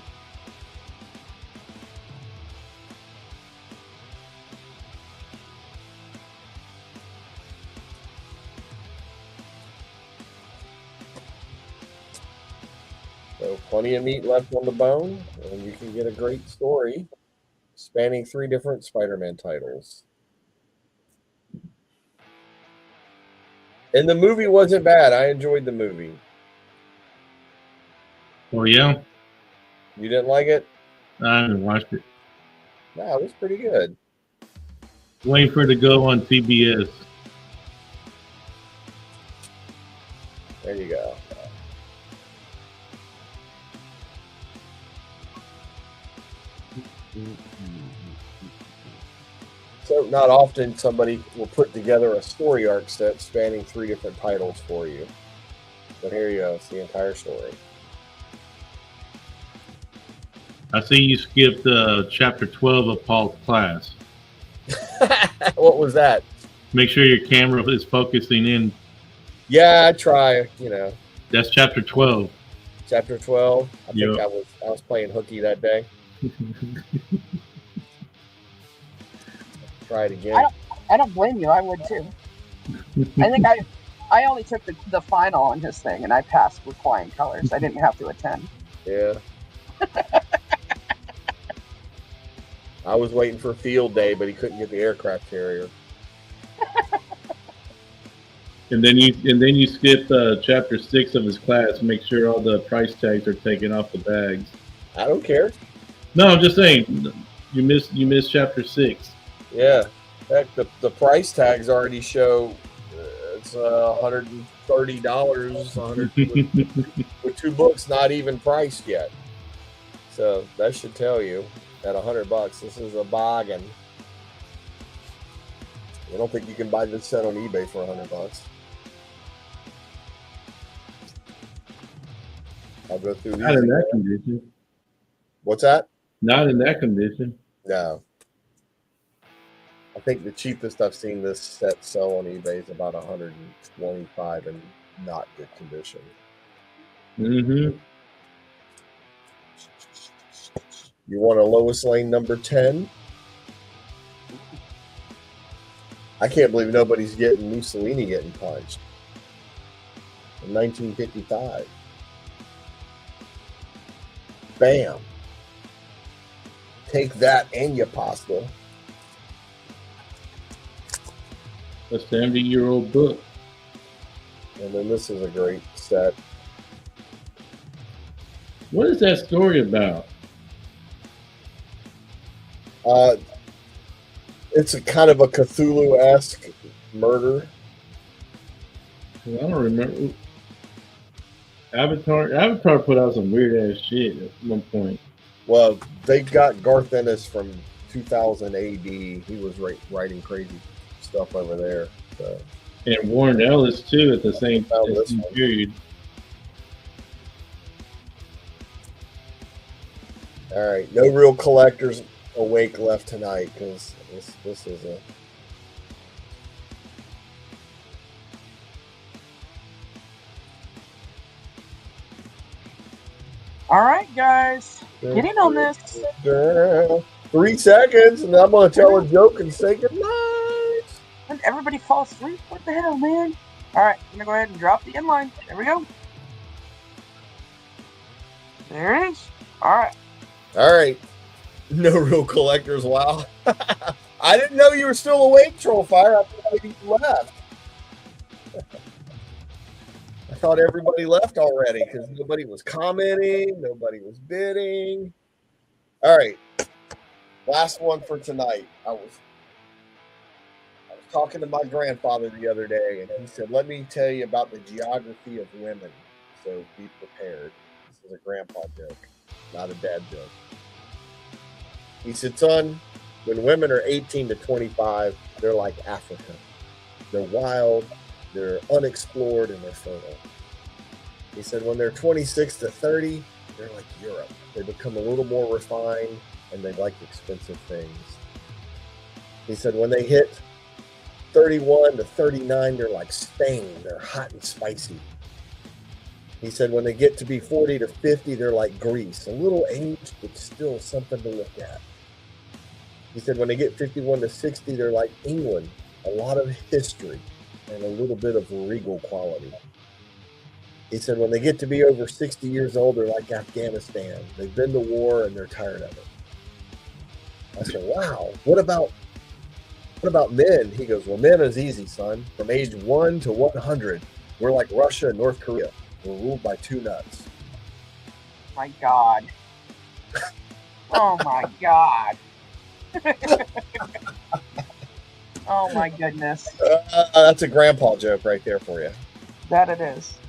So plenty of meat left on the bone, and you can get a great story spanning 3 different Spider-Man titles. And the movie wasn't bad. I enjoyed the movie. Oh, yeah? You didn't like it? I haven't watched it. No, it was pretty good. Waiting for it to go on TBS. There you go. So not often somebody will put together a story arc set spanning 3 different titles for you. But here you go. It's the entire story. I see you skipped chapter 12 of Paul's class. What was that? Make sure your camera is focusing in. Yeah, I try, you know. That's chapter 12. Chapter 12. I Yep. think I was playing hooky that day. Try it again. I don't blame you. I would too. I think I only took the final on his thing, and I passed with flying colors. I didn't have to attend. Yeah. I was waiting for field day, but he couldn't get the aircraft carrier. And then you skip chapter 6 of his class. Make sure all the price tags are taken off the bags. I don't care. No, I'm just saying you missed chapter 6. Yeah. Heck, the price tags already show it's $130. 100 with 2 books not even priced yet. So that should tell you at $100, this is a bargain. I don't think you can buy this set on eBay for $100. I'll go through these. Not in that condition. What's that? Not in that condition. No. I think the cheapest I've seen this set sell on eBay is about $125 in not good condition. Mm-hmm. You want a Lois Lane number 10? I can't believe nobody's getting Mussolini getting punched. In 1955. Bam. Take that and your pasta. A 70-year-old book. And then this is a great set. What is that story about? It's a kind of a Cthulhu-esque murder. I don't remember. Avatar put out some weird ass shit at one point. Well, they got Garth Ennis from 2000 AD. He was writing crazy stuff over there. So. And Warren Ellis too at the same period. All right, no real collectors awake left tonight because this is a. All right, guys, get in on this. 3 seconds, and I'm gonna tell a joke and say goodnight. And everybody falls asleep. What the hell, man? All right, I'm gonna go ahead and drop the inline. There we go. There it is. All right. All right. No real collectors. Wow. I didn't know you were still awake, Trollfire. I thought you left. I thought everybody left already because nobody was commenting, nobody was bidding. All right. Last one for tonight. I was talking to my grandfather the other day, and he said, "Let me tell you about the geography of women. So be prepared." This is a grandpa joke, not a dad joke. He said, "Son, when women are 18 to 25, they're like Africa. They're wild, they're unexplored, and they're fertile." He said, "When they're 26 to 30, they're like Europe. They become a little more refined, and they like expensive things." He said, "When they hit 31 to 39, they're like Spain. They're hot and spicy." He said, "When they get to be 40 to 50, they're like Greece. A little aged, but still something to look at." He said, "When they get 51 to 60, they're like England. A lot of history and a little bit of regal quality." He said, "When they get to be over 60 years old, they're like Afghanistan. They've been to war and they're tired of it." I said, "Wow, what about men?" He goes, "Well, men is easy, son. From age 1 to 100, we're like Russia and North Korea. We're ruled by two nuts." My God. Oh my God. Oh my goodness. That's a grandpa joke right there for you. That it is.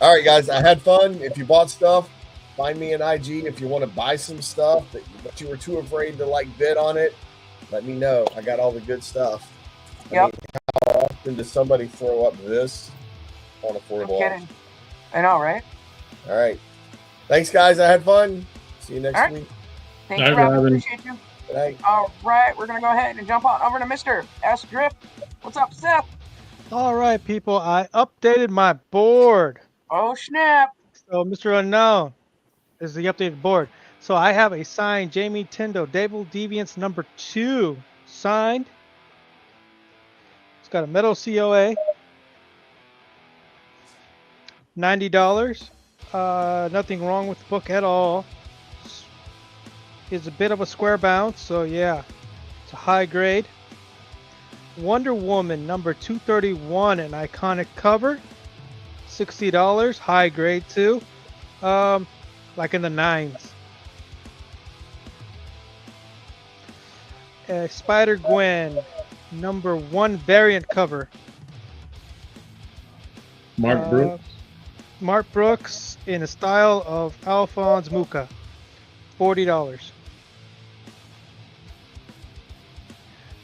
All right, guys, I had fun. If you bought stuff, find me in IG. If you want to buy some stuff but you were too afraid to bid on it, let me know. I got all the good stuff. Yep. I mean, how often does somebody throw up this on affordable? No kidding. I know, right? All right. Thanks, guys. I had fun. See you next week. Thank you, Robin. Appreciate you. Good night. All right, we're gonna go ahead and jump on over to Mr. S Drift. What's up, Seth? All right, people. I updated my board. Oh snap! So, Mr. Unknown, this is the updated board. So I have a signed Jamie Tindo Devil Deviants number 2 signed. It's got a metal COA. $90. Nothing wrong with the book at all. It's a bit of a square bounce, so yeah, it's a high grade. Wonder Woman number 231, an iconic cover. $60, high grade too. Like in the 9s. Spider-Gwen number 1 variant cover. Mark Brooks. Mark Brooks in the style of Alphonse Mucha. $40.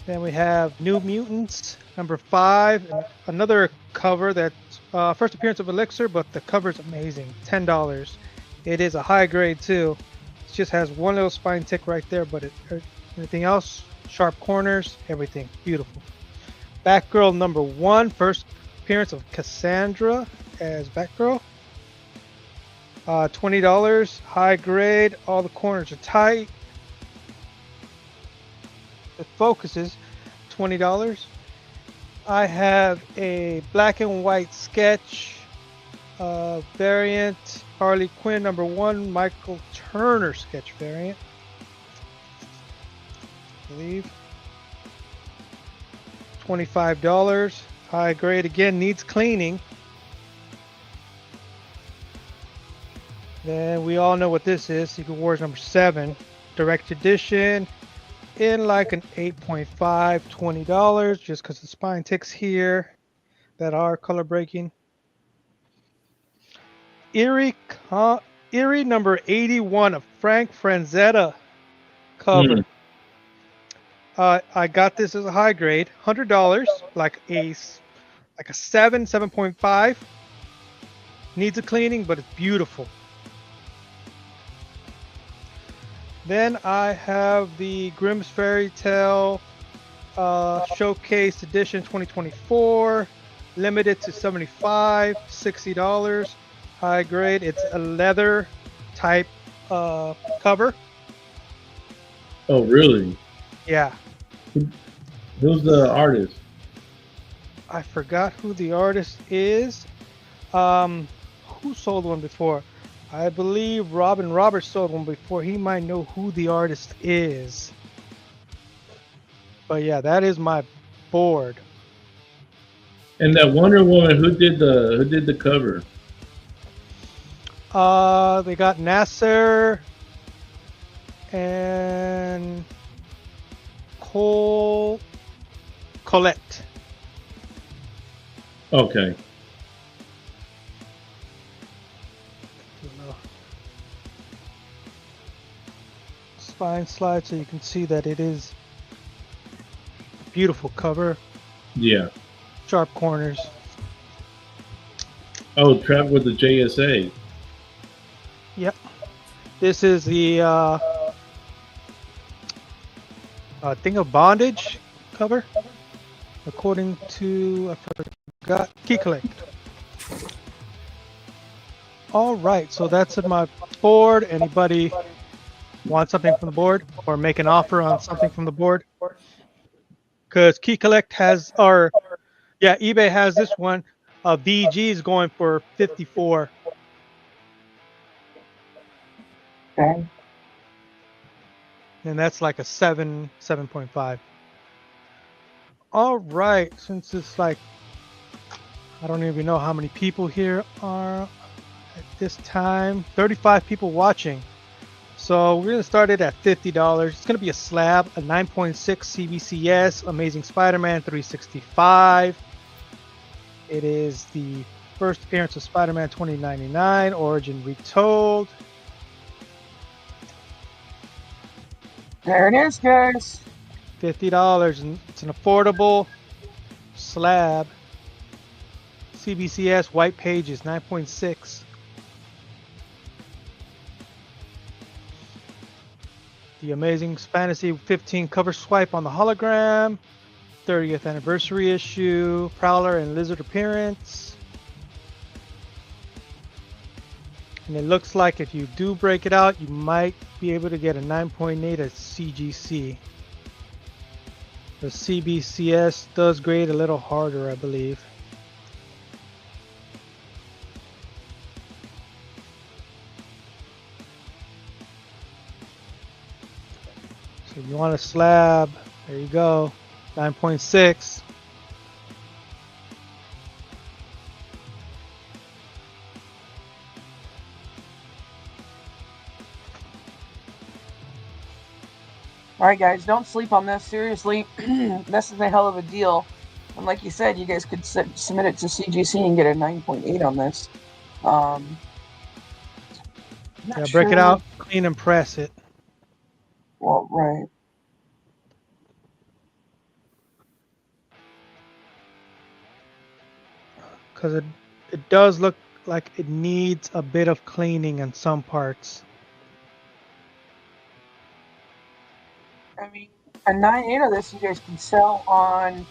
Then we have New Mutants number 5, another cover that first appearance of Elixir, but the cover is amazing. $10. It is a high grade too. It just has one little spine tick right there, but everything else, sharp corners, everything beautiful. Batgirl number 1, first appearance of Cassandra as Batgirl. $20, high grade. All the corners are tight. It focuses. $20. I have a black and white sketch variant, Harley Quinn number 1, Michael Turner sketch variant, I believe. $25. High grade again, needs cleaning. Then we all know what this is. Secret Wars number 7, direct edition, in like an 8.5, $20, just because the spine ticks here that are color breaking. Eerie number 81 of Frank Franzetta cover. I got this as a high grade, $100, like a 7.5. Needs a cleaning, but it's beautiful. Then I have the Grimm's Fairy Tale Showcase Edition 2024, limited to 75, $60, high grade. It's a leather type cover. Oh, really? Yeah. Who's the artist? I forgot who the artist is. Who sold one before? I believe Robin Roberts sold one before. He might know who the artist is. But yeah, that is my board. And that Wonder Woman, who did the cover? They got Nasser and Colette. Okay. Spine slide so you can see that it is a beautiful cover. Yeah. Sharp corners. Oh, trapped with the JSA. Yep. This is the Thing of Bondage cover, according to, I forgot, Key Collect. All right, so that's in my board. Anybody want something from the board or make an offer on something from the board? Because Key Collect has, or yeah, eBay has this one. VG is going for 54. Okay. And that's like a 7.5. All right, since it's like, I don't even know how many people here are at this time. 35 people watching. So we're going to start it at $50. It's going to be a slab, a 9.6 CBCS, Amazing Spider-Man 365. It is the first appearance of Spider-Man 2099, Origin Retold. There it is, guys. $50, and it's an affordable slab. CBCS, white pages, 9.6. The Amazing Fantasy 15 cover swipe on the hologram. 30th anniversary issue. Prowler and Lizard appearance. And it looks like if you do break it out, you might be able to get a 9.8 at CGC. The CBCS does grade a little harder, I believe. So if you want a slab, there you go, 9.6. All right, guys, don't sleep on this. Seriously, this is a hell of a deal. And like you said, you guys could submit it to CGC and get a 9.8 on this. Yeah, break it out, clean and press it. Well, right. Because it does look like it needs a bit of cleaning in some parts. I mean, a 9.8 of this you guys can sell on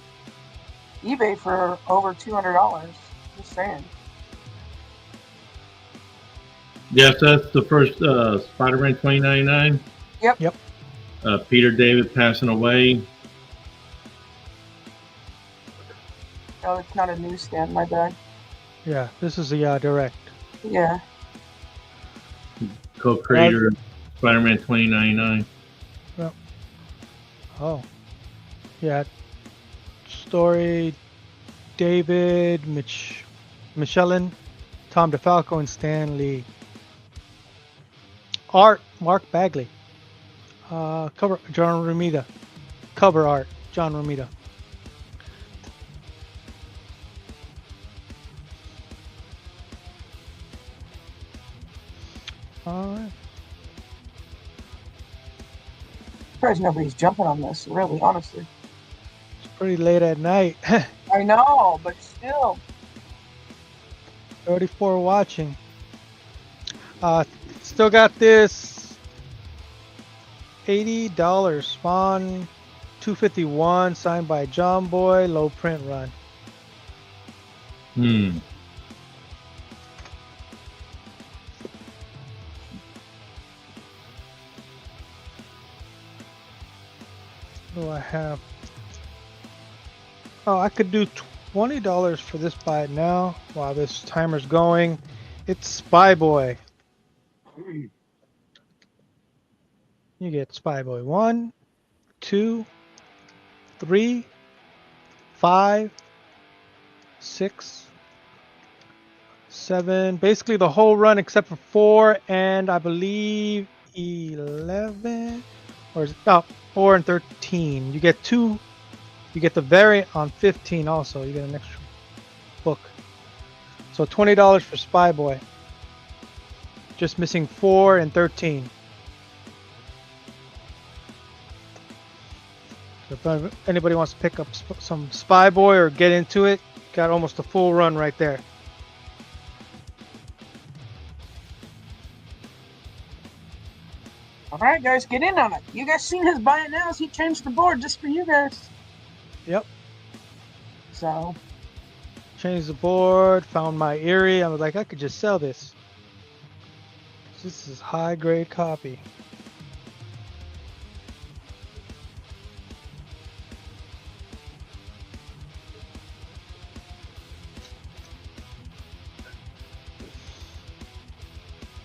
eBay for over $200. Just saying. Yes, that's the first Spider-Man 2099. Yep. Peter David passing away. Oh, it's not a newsstand, my bad. Yeah, this is a direct. Yeah. Co-creator Spider-Man 2099. Yep. Oh. Yeah. Story David Michelin, Tom DeFalco, and Stan Lee. Art Mark Bagley. Cover John Romita. Cover art John Romita. Alright. Surprised nobody's jumping on this, really, honestly. It's pretty late at night. I know, but still. 34 watching. Still got this $80. Spawn 251, signed by John Boy, low print run. What do I have? Oh, I could do $20 for this buy it now while this timer's going. It's Spy Boy. You get Spy Boy 1, 2, 3, 5, 6, 7. Basically the whole run except for 4 and I believe 11. Or is it? Oh, 4 and 13. You get 2. You get the variant on 15 also. You get an extra book. So $20 for Spy Boy. Just missing 4 and 13. So if anybody wants to pick up some Spy Boy or get into it, got almost a full run right there. All right, guys, get in on it. You guys seen his buy it nows? He changed the board just for you guys. Yep. So. Changed the board, found my Erie. I was like, I could just sell this. This is high grade copy.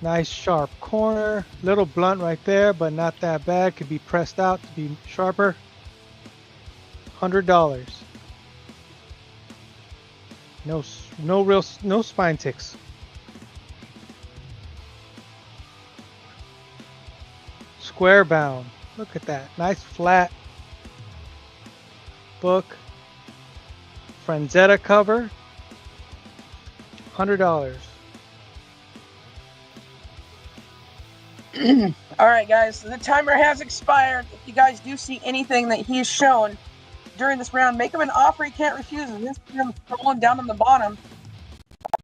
Nice sharp corner, little blunt right there, but not that bad. Could be pressed out to be sharper. $100. No spine ticks. Square bound. Look at that. Nice flat book. Franzetta cover. $100. All right, guys, the timer has expired. If you guys do see anything that he's shown during this round, make him an offer he can't refuse. And this is him scrolling down on the bottom.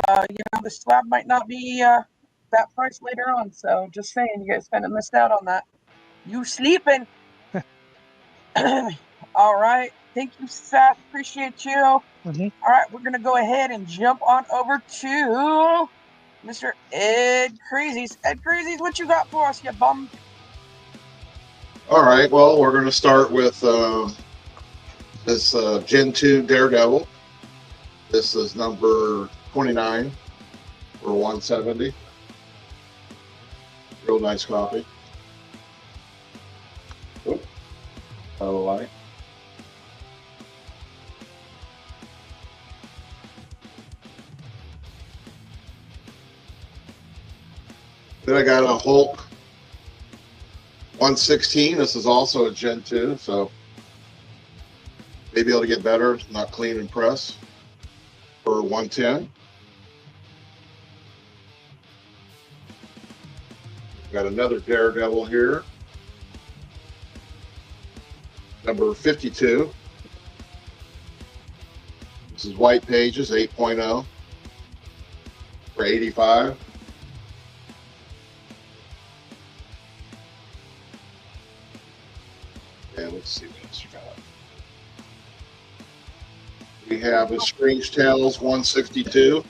The slab might not be that price later on. So just saying, you guys kind of missed out on that. You sleeping? All right. Thank you, Seth. Appreciate you. Mm-hmm. All right, we're gonna go ahead and jump on over to Mr. Ed Crazies. Ed Crazies, what you got for us, you bum? All right, well, we're going to start with this Gen 2 Daredevil. This is number 29 for $170. Real nice copy. Oop. Out of the light. Then I got a Hulk 116. This is also a Gen 2, so maybe able to get better, not clean and press, for 110. Got another Daredevil here, number 52. This is White Pages 8.0 for 85. And let's see what else we got. We have a Strange Tales 162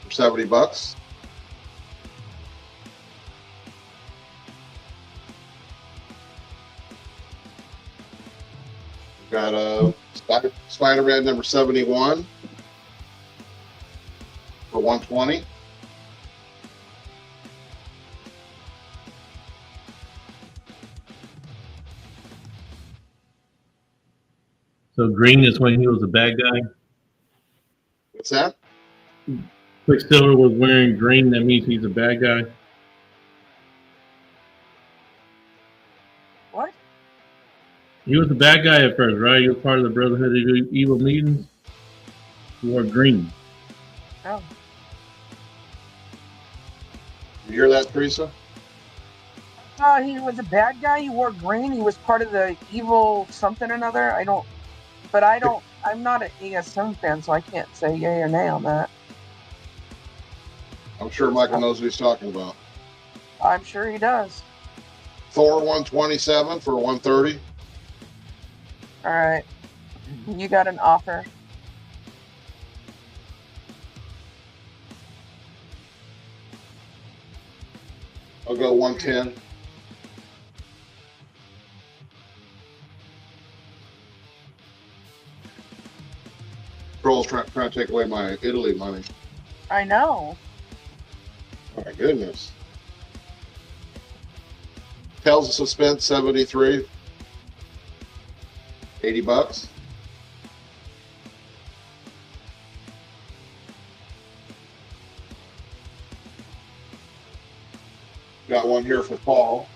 for $70. We've got a Spider-Man number 71 for $120. So green is when he was a bad guy. What's that? Quicksilver was wearing green. That means he's a bad guy. What? He was a bad guy at first, right? He was part of the Brotherhood of Evil meetings. He wore green. Oh. You hear that, Teresa? He was a bad guy. He wore green. He was part of the evil something or another. I'm not an ASM fan, so I can't say yay or nay on that. I'm sure Michael knows what he's talking about. I'm sure he does. Thor 127 for 130. All right. You got an offer. I'll go 110. Troll's trying to take away my Italy money. I know. Oh my goodness. Tales of Suspense 73. $80. Got one here for Paul.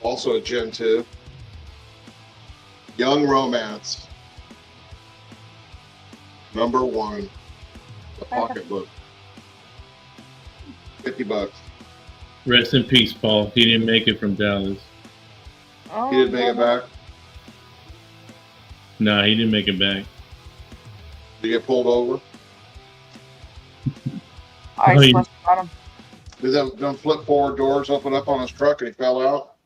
Also a Gen 2. Young Romance. Number 1. The pocketbook. $50. Rest in peace, Paul. He didn't make it from Dallas. Oh, He didn't make it back. Nah, he didn't make it back. Did he get pulled over? I must have got him. Did them flip forward doors open up on his truck and he fell out?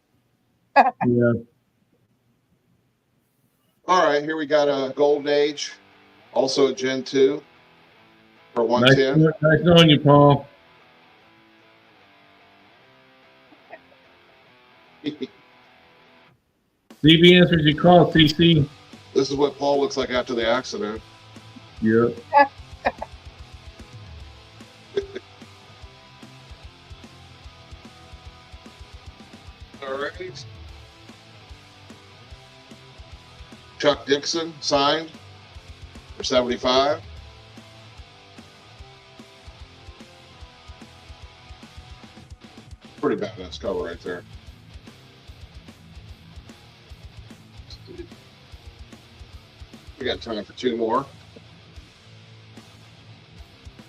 Yeah. All right, here we got a Golden Age, also a Gen 2 for 110. Nice knowing you, Paul. CB answers your call, CC. This is what Paul looks like after the accident. Yep. All right. Chuck Dixon signed for 75. Pretty badass cover right there. We got time for 2 more.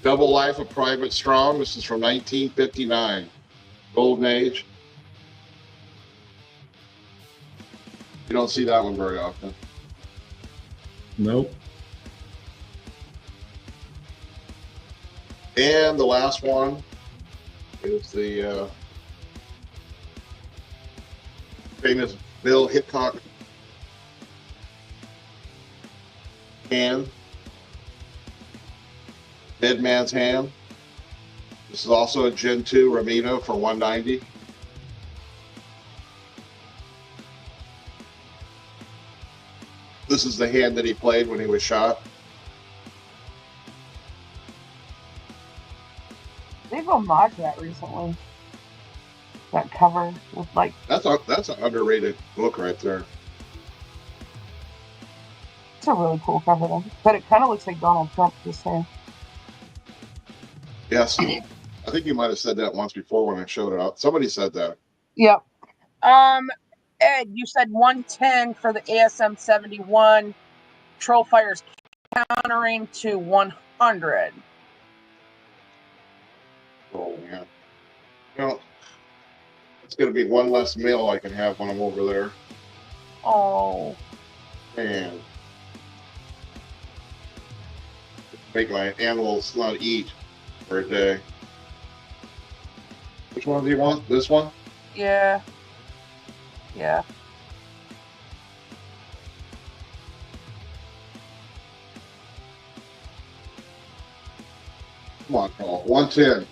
Double Life of Private Strong. This is from 1959. Golden Age. You don't see that one very often. Nope. And the last one is the famous Bill Hickok hand. Dead Man's Hand. This is also a Gen 2 Ramito for 190. This is the hand that he played when he was shot. They've homaged that recently. That cover with like. That's an underrated book right there. It's a really cool cover though, but it kind of looks like Donald Trump just saying. Yes, I think you might have said that once before when I showed it out. Somebody said that. Yep. Ed, you said 110 for the ASM 71. Troll Fire's countering to 100. Oh man, you know, it's gonna be one less meal I can have when I'm over there. Oh. Man, make my animals not eat for a day. Which one do you want? This one? Yeah. Yeah. Come on, Paul. 110.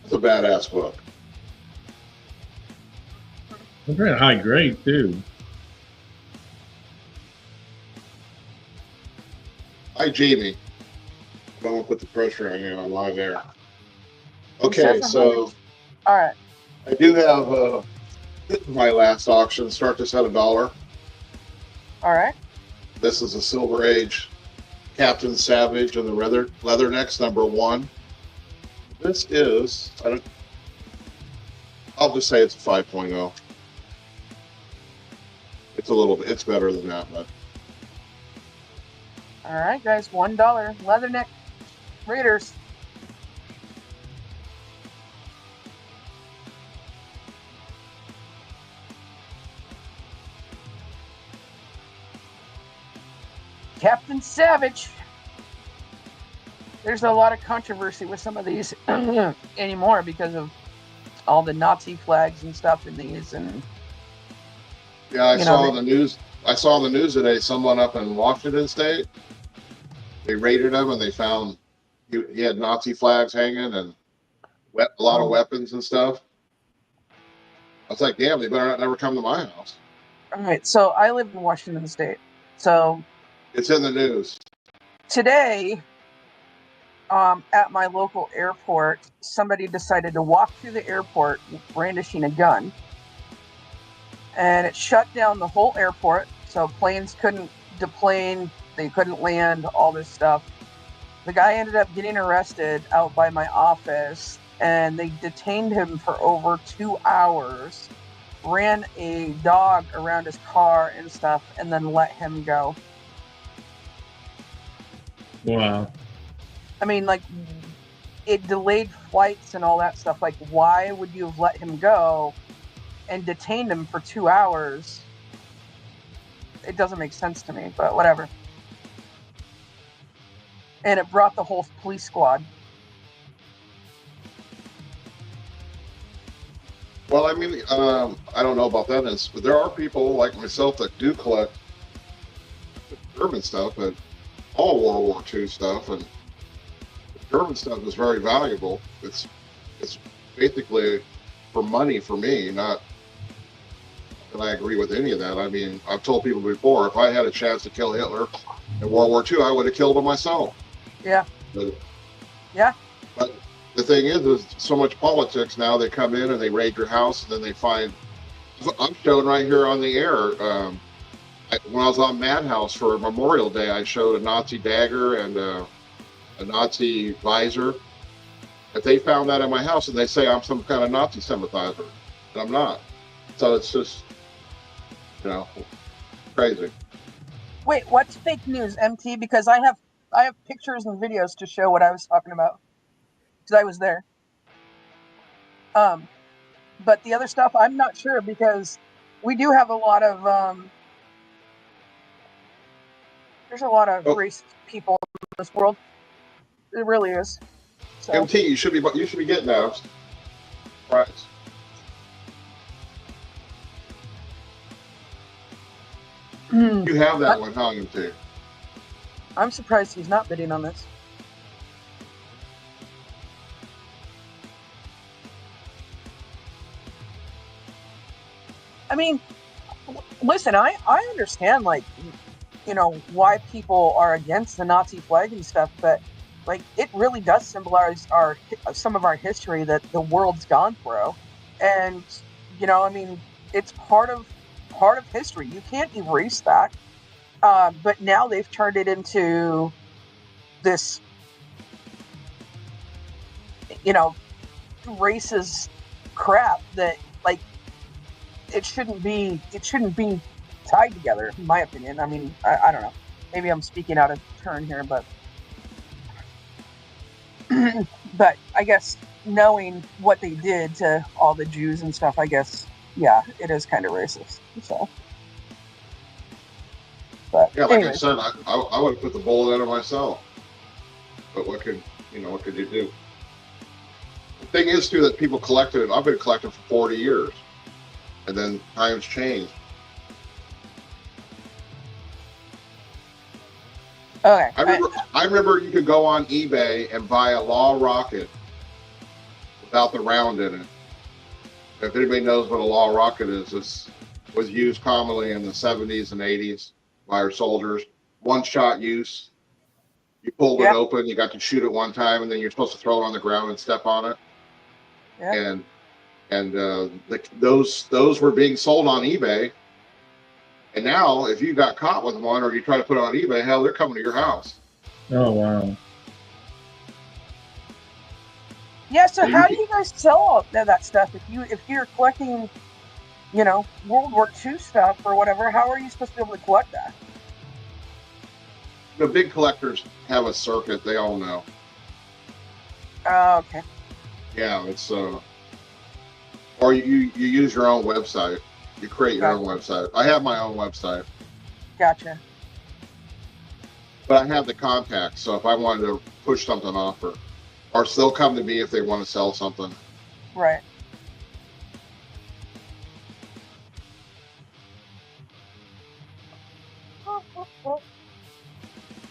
That's a badass book. I'm very high grade too. Hi, Jamie. I don't want to put the pressure on you on live air. Okay, so all right. I do have my last auction. Start this at $1. All right. This is a Silver Age Captain Savage and the Leathernecks #1. This is, I'll just say it's a 5.0. It's a little bit, it's better than that, but. All right, guys. $1 Leatherneck Raiders. Captain Savage. there's a lot of controversy with some of these anymore because of all the Nazi flags and stuff in these, and yeah, I saw the news. I saw the news today. Someone up in Washington State, they raided him and they found he had Nazi flags hanging and a lot of weapons and stuff. I was like, damn, they better not never come to my house. All right, so I live in Washington State, so it's in the news today. At my local airport, somebody decided to walk through the airport brandishing a gun, and it shut down the whole airport. So planes couldn't deplane, they couldn't land, all this stuff. The guy ended up getting arrested out by my office, and they detained him for over 2 hours, ran a dog around his car and stuff, and then let him go. Wow. I mean, like, it delayed flights and all that stuff. Like, why would you have let him go and detained him for 2 hours? It doesn't make sense to me, but whatever. And it brought the whole police squad. Well, I mean, I don't know about that, but there are people like myself that do collect German stuff, and all World War II stuff, and German stuff is very valuable. It's basically for money for me, not that I agree with any of that. I mean, I've told people before, if I had a chance to kill Hitler in World War II, I would have killed him myself. Yeah. But, yeah. But the thing is so much politics now. They come in and they raid your house, and then they find. I'm showing right here on the air. When I was on Madhouse for Memorial Day, I showed a Nazi dagger and a Nazi visor. If they found that in my house and they say I'm some kind of Nazi sympathizer, and I'm not. So it's just, crazy. Wait, what's fake news, MT? Because I have pictures and videos to show what I was talking about, because I was there. But the other stuff, I'm not sure, because we do have a lot of there's a lot of racist people in this world. It really is. So. MT, you should be getting those. Right. You have that one, huh, MT? I'm surprised he's not bidding on this. I mean, listen, I understand, like, why people are against the Nazi flag and stuff, but like, it really does symbolize some of our history that the world's gone through, and I mean, it's part of history. You can't erase that. But now they've turned it into this, racist crap that, like, it shouldn't be tied together, in my opinion. I mean, I don't know. Maybe I'm speaking out of turn here, but but I guess knowing what they did to all the Jews and stuff, I guess, yeah, it is kind of racist. So, but yeah, like anyways. I said, I would have put the bullet in it myself. But what could you do? The thing is, too, that people collected it. I've been collecting for 40 years, and then times changed. Okay. I remember you could go on eBay and buy a law rocket without the round in it. If anybody knows what a law rocket is, this was used commonly in the 70s and 80s by our soldiers. One-shot use. You pulled it open, you got to shoot it one time, and then you're supposed to throw it on the ground and step on it. Yeah. And those were being sold on eBay. And now, if you got caught with one or you try to put it on eBay, hell, they're coming to your house. Oh, wow. Yeah, so how do you guys sell all that stuff? If you're collecting, World War II stuff or whatever, how are you supposed to be able to collect that? The big collectors have a circuit. They all know. Oh, okay. Yeah, it's or you use your own website. You create your own website. I have my own website. Gotcha. But I have the contacts, so if I wanted to push something off or they'll come to me if they want to sell something. Right.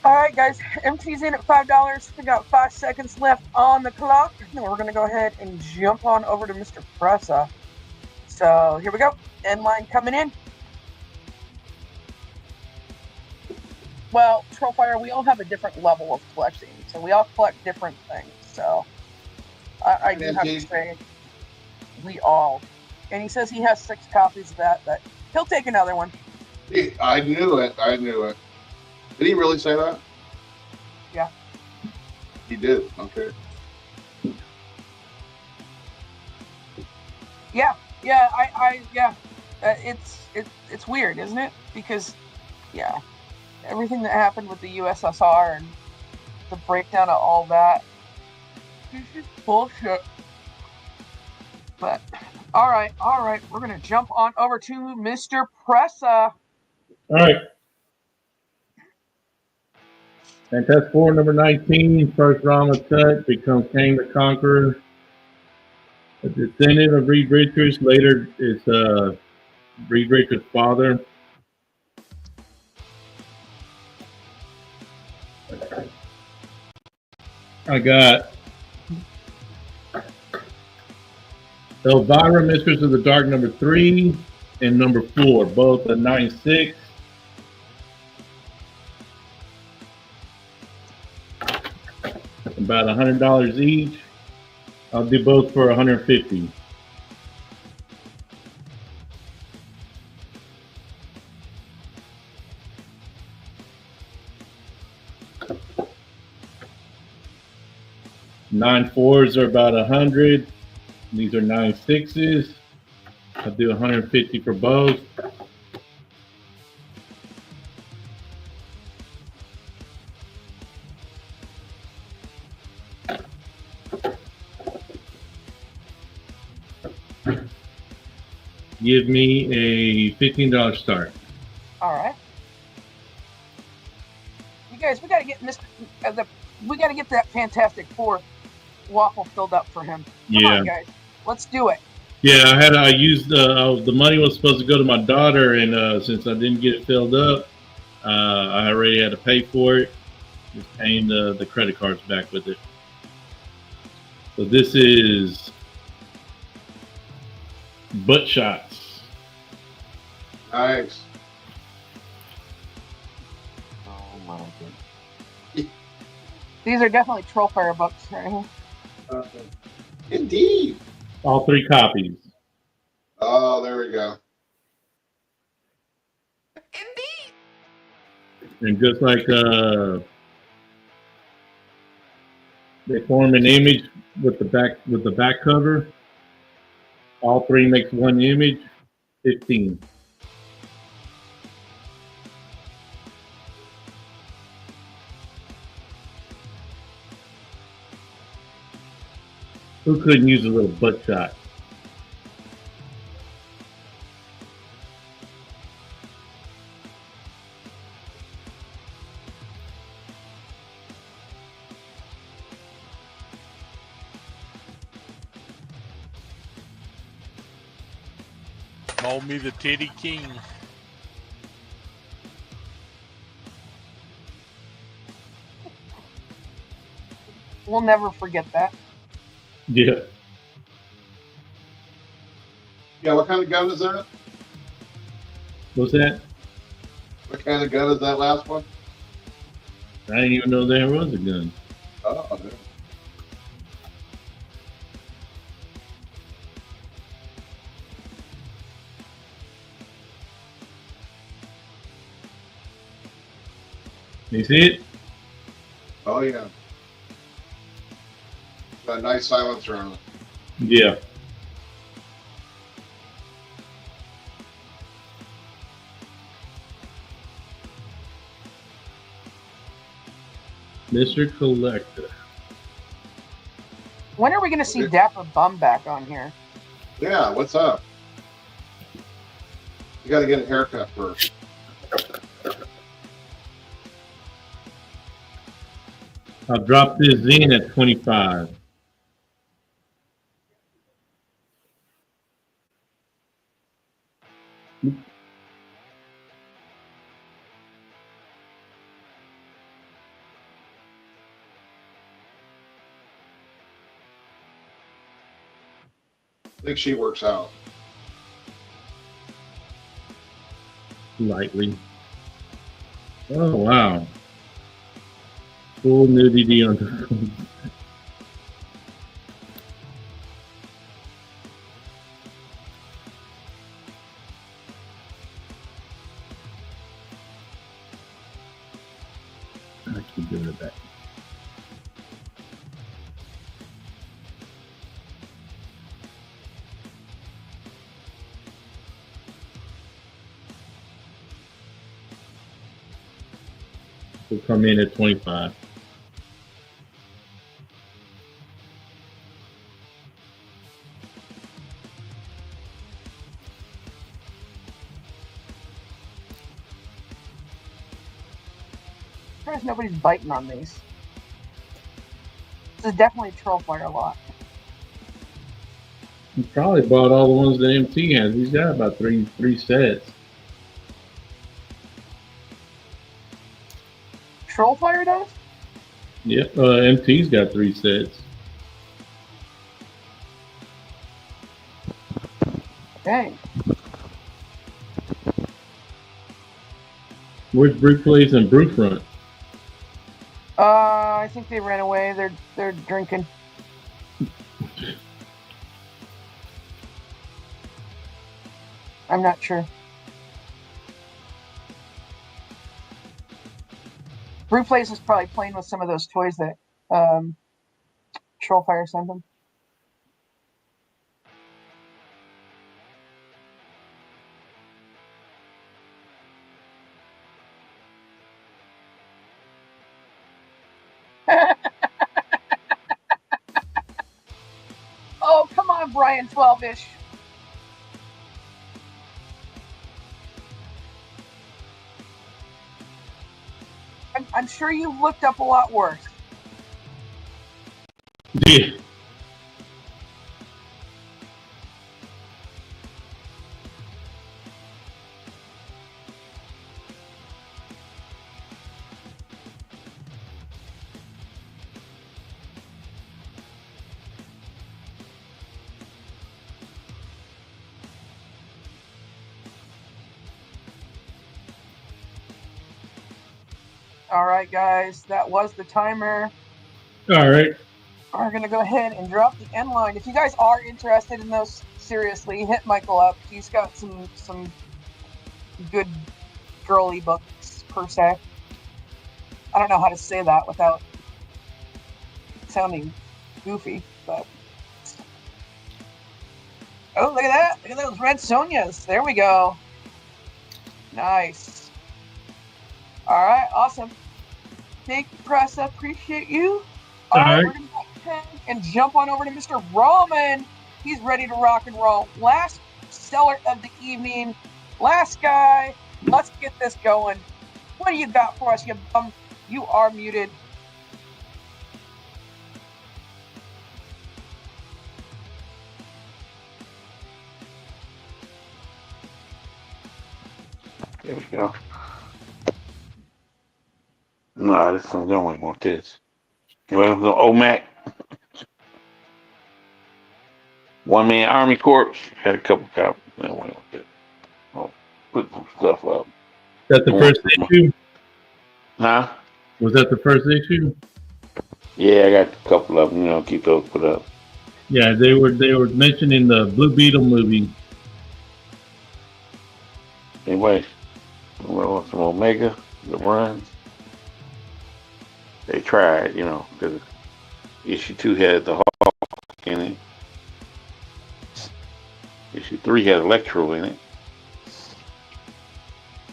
All right, guys. MT's in at $5. We got 5 seconds left on the clock. Then we're going to go ahead and jump on over to Mr. Pressa. So here we go. End line coming in. Well, Trollfire, we all have a different level of collecting, so we all collect different things. So I do have to say, we all. And he says he has 6 copies of that, but he'll take another one. I knew it. I knew it. Did he really say that? Yeah. He did. Okay. Yeah. It's weird, isn't it? Because, yeah, everything that happened with the USSR and the breakdown of all that, this is bullshit. But all right, we're gonna jump on over to Mr. Pressa. All right. Fantastic Four number 19, first Rama cut, becomes Kang the Conqueror. A descendant of Reed Richards, later is Reed Richards' father. I got Elvira, Mistress of the Dark, number 3, and number 4, both at 96. About $100 each. I'll do both for $150. Nine fours are about 100. These are 9 sixes. I'll do 150 for both. Give me a $15 start. All right. You guys, we gotta get we gotta get that Fantastic Four waffle filled up for him. Come on, guys, let's do it. Yeah, I used the money was supposed to go to my daughter, and since I didn't get it filled up, I already had to pay for it. Just paying the credit cards back with it. So this is butt shots. Nice. Oh my goodness. These are definitely Trollfire books, right? Indeed. All 3 copies. Oh, there we go. And just like they form an image with the back cover, all 3 makes one image, 15. Who couldn't use a little butt shot? Call me the Titty King. We'll never forget that. Yeah. Yeah, what kind of gun is that? What's that? What kind of gun is that last one? I didn't even know there was a gun. Oh, no. You see it? Oh, yeah. Got a nice silencer on it. Yeah. Mr. Collector. When are we going to see Dapper Bum back on here? Yeah, what's up? You got to get a haircut first. I'll drop this in at 25. I think she works out. Lightly. Oh, wow. Full nudity on the I keep doing it back. We'll come in at 25. Surprised nobody's biting on these. This is definitely a troll fire lot. He probably bought all the ones that MT has. He's got about three sets. Troll fire does? Yep, MT's got 3 sets. Dang. Where's Brewplace and Brewfront? I think they ran away. They're drinking. I'm not sure. Brewplace is probably playing with some of those toys that Trollfire sent them. Oh, come on, Brian 12-ish. I'm sure you've looked up a lot worse. Yeah. All right, guys, that was the timer. All right. We're going to go ahead and drop the end line. If you guys are interested in those, seriously, hit Michael up. He's got some good girly books, per se. I don't know how to say that without sounding goofy, but... Oh, look at that. Look at those red Sonias. There we go. Nice. All right, awesome. Thank you, Press. Appreciate you. All right, we're going to go ahead and jump on over to Mr. Roman. He's ready to rock and roll. Last seller of the evening. Last guy. Let's get this going. What do you got for us, you bum? You are muted. There we go. No, this one don't want this. Well, the OMAC. One Man Army Corps. Had a couple copies. I don't want this. I'll put some stuff up. That the first issue? Huh? Was that the first issue? Yeah, I got a couple of them. You know, keep those put up. Yeah, they were mentioned in the Blue Beetle movie. Anyway, well, some Omega, the runs. They tried, you know, because issue 2 had the Hawk in it. Issue 3 had Electro in it.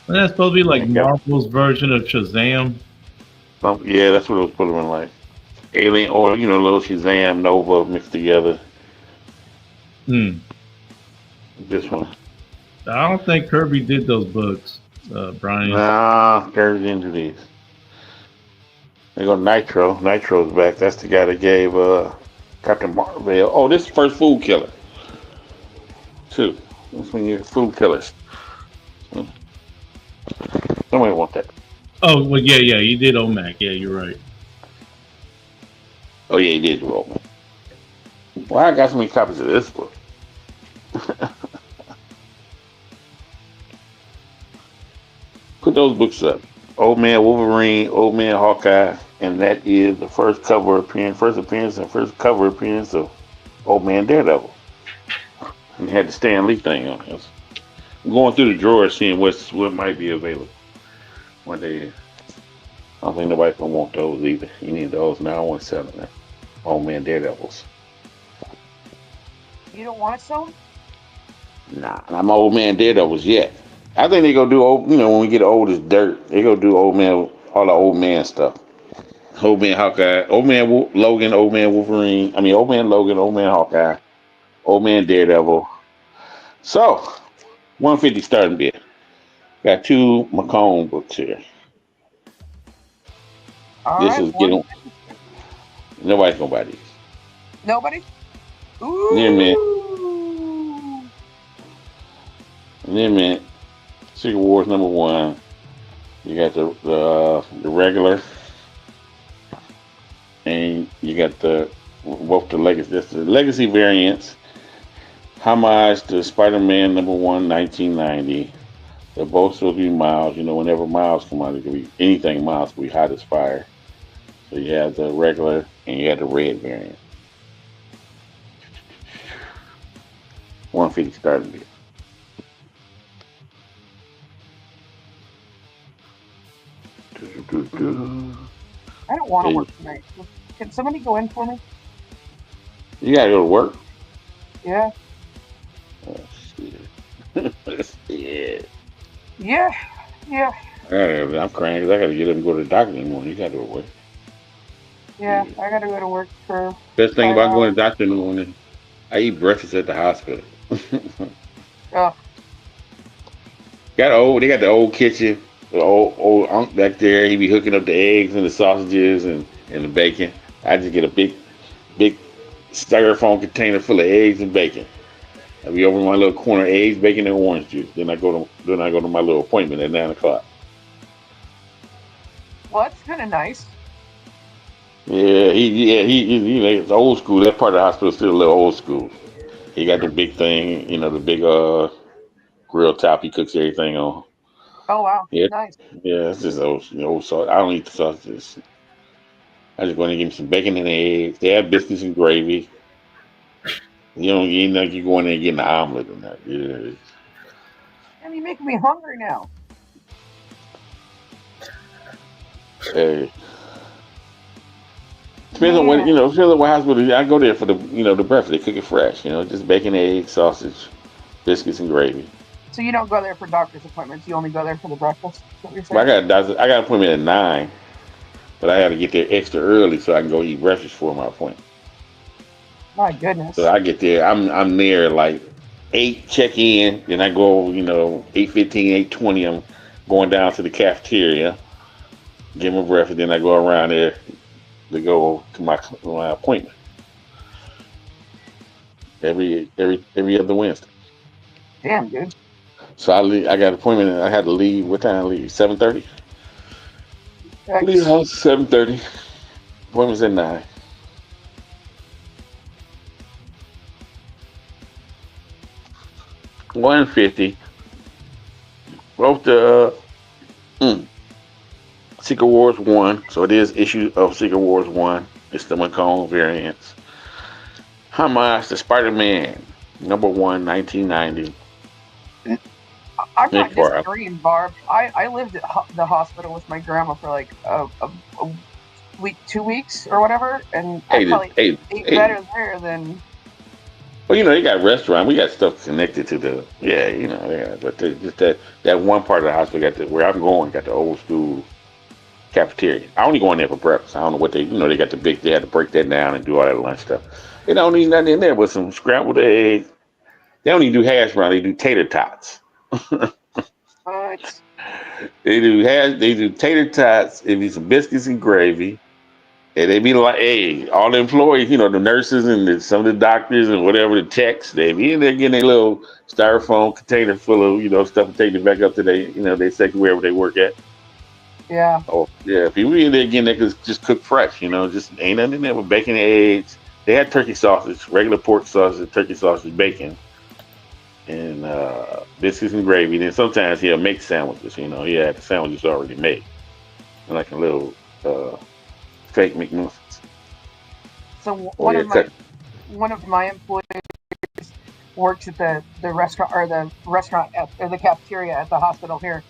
And that's supposed to be like Marvel's version of Shazam. Yeah, that's what it was put in like. Alien, or, you know, little Shazam, Nova mixed together. This one. I don't think Kirby did those books, Brian. Nah, Kirby didn't do these. They go Nitro. Nitro's back. That's the guy that gave Captain Marvel. Oh, this is first food killer. Too. That's when you're food killers. Somebody want that. Oh, well, yeah, you did OMAC. Yeah, you're right. Oh yeah, he did roll. Well, I got so many copies of this book. Put those books up. Old Man Wolverine, Old Man Hawkeye, and that is the first cover appearance, first cover appearance of Old Man Daredevil. And it had the Stan Lee thing on it. I'm going through the drawers seeing what might be available one day. I don't think nobody's gonna want those either. You need those now. I want to sell them now. Old Man Daredevils. You don't want to sell them? Nah, I'm Old Man Daredevils yet. I think they gonna do old. When we get old as dirt, they gonna do old man, all the old man stuff. Old Man Hawkeye, Old Man Logan, Old Man Wolverine. I mean, Old Man Logan, Old Man Hawkeye, Old Man Daredevil. So, 150 starting bid. Got two Macomb books here. All This right, is getting. Nobody's gonna buy these. Nobody? Ooh. Near mint. Secret Wars #1. You got the regular, and you got both the legacy. That's the legacy variants. Homage to Spider-Man #1, 1990. They're both supposed to be Miles. Whenever Miles come out, it could be anything Miles could be hot as fire. So you have the regular and you have the red variant. 150 starting bid. I don't want to work tonight. Can somebody go in for me? You gotta go to work. Yeah. Oh, shit. Yeah. I'm crying because I gotta get up and go to the doctor in the morning. You gotta go to work. Yeah, I gotta go to work for. Best thing 5 about going to hours. the doctor in the morning, I eat breakfast at the hospital. Oh. They got the old kitchen, the old unc back there. He be hooking up the eggs and the sausages and the bacon. I just get a big styrofoam container full of eggs and bacon. I be over in my little corner, eggs, bacon, and orange juice. Then I go to my little appointment at 9:00. Well, that's kind of nice. Yeah, it's old school. That part of the hospital is still a little old school. He got the big thing, the big grill top. He cooks everything on. Oh wow, Yeah, nice. yeah, it's just old sauce. I don't eat the sausages. I just want to give me some bacon and eggs. They have biscuits and gravy. You ain't like you go in there and getting an omelet or that. Yeah. And you're making me hungry now. Hey. Depends on what hospital. I go there for the breakfast. They cook it fresh. Just bacon, eggs, sausage, biscuits, and gravy. So you don't go there for doctor's appointments. You only go there for the breakfast. Is what you're saying? Well, I got an appointment at 9, but I got to get there extra early so I can go eat breakfast for my appointment. My goodness. So I get there. I'm there like 8, check in. Then I go 8:15, 8:20. I'm going down to the cafeteria, get my breakfast. Then I go around there to go to my appointment every other Wednesday. Damn, dude. So I got an appointment and I had to leave. What time I leave? 7:30. Leave the house 7:30. Appointment's at 9. $150. Both the Secret Wars 1. So it is issue of Secret Wars 1. It's the Macomb variants. Homage to Spider-Man #1, 1990. I'm not disagreeing, Barb. I lived at the hospital with my grandma for like a week, 2 weeks or whatever, and I probably ate better there than. Well, they got restaurant. We got stuff connected to the but just that one part of the hospital got where I'm going got the old school cafeteria. I only go in there for breakfast. I don't know what they got they had to break that down and do all that lunch stuff. They don't need nothing in there but some scrambled eggs. They don't even do hash brown. They do tater tots. What? They do tater tots. It be some biscuits and gravy. And they be like, hey, all the employees, the nurses and some of the doctors and whatever, the techs, they be in there getting a little styrofoam container full of, stuff and taking it back up to they section wherever they work at. Yeah. Oh, yeah. People in there again, they could just cook fresh, just ain't nothing in there but bacon and eggs. They had turkey sausage, regular pork sausage, turkey sausage, bacon, and biscuits and gravy. Then sometimes he'll make sandwiches, he had the sandwiches already made. Like a little fake McMuffins. So one of my employees works at the restaurant or the cafeteria at the hospital here.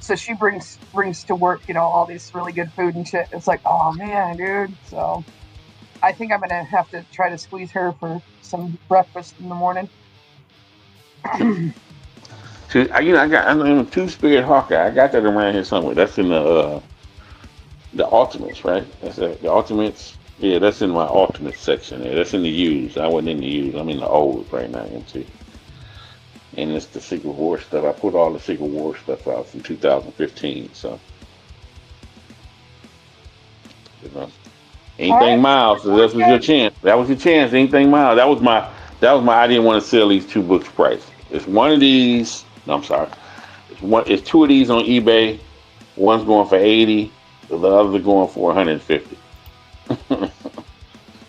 So she brings to work, all these really good food and shit. It's like, oh man, dude. So I think I'm gonna have to try to squeeze her for some breakfast in the morning. I got two-spirit Hawkeye. I got that around here somewhere. That's in the Ultimates, right? That's the Ultimates. Yeah, that's in my Ultimates section there. That's in the used. I wasn't in the used. I'm in the old right now, MT. And it's the Secret War stuff. I put all the Secret War stuff out from 2015. So, anything miles. So that was your chance. That was your chance. Anything miles. That was my. I didn't want to sell these 2 books price. It's one of these. No, I'm sorry. It's 2 of these on eBay. One's going for 80. The others are going for 150.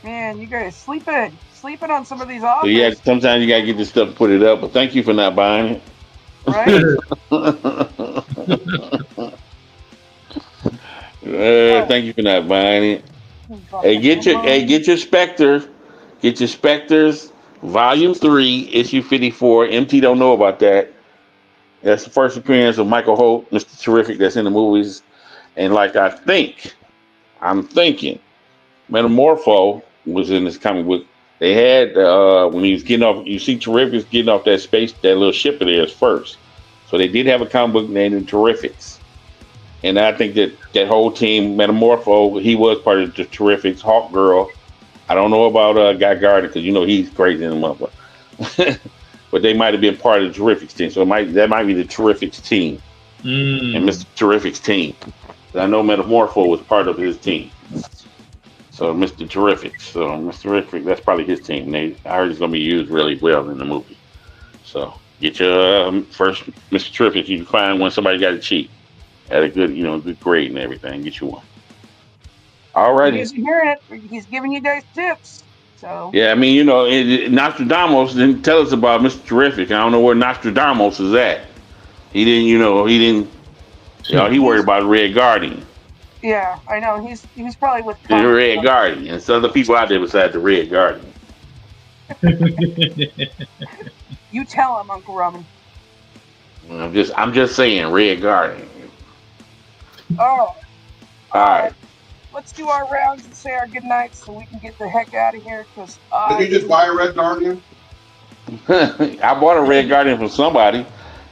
Man, you guys sleeping on some of these offers. So yeah, sometimes you gotta get this stuff to put it up. But thank you for not buying it. Right? Thank you for not buying it. Hey, get your Spectre. Get your Spectres, Volume 3, Issue 54. MT don't know about that. That's the first appearance of Michael Holt, Mr. Terrific, that's in the movies. And like I'm thinking, Metamorpho was in this comic book. They had when he was getting off, you see Terrifics getting off that little ship of theirs first. So they did have a comic book named Terrifics. And I think that whole team, Metamorpho, he was part of the Terrifics, Hawk Girl. I don't know about Guy Gardner because he's crazy in the motherfucker. But they might have been part of the Terrifics team. So that might be the Terrifics team. And Mr. Terrific's team. I know Metamorpho was part of his team. So Mr. Terrific. So Mr. Terrific, that's probably his team. I heard he's going to be used really well in the movie. So get your first Mr. Terrific. You can find one somebody got it cheap at a good, good grade and everything. Get you one. All righty. He's hearing it. He's giving you guys tips. So yeah, I mean, Nostradamus didn't tell us about Mr. Terrific. I don't know where Nostradamus is at. He didn't, he worried about Red Guardian. Yeah, I know. He's probably with the Red Guardian. And some other people out there besides the Red Guardian. You tell him, Uncle Roman. I'm just saying, Red Guardian. Oh. All right. Let's do our rounds and say our good nights so we can get the heck out of here. Cause did you just buy a Red Guardian? I bought a Red Guardian from somebody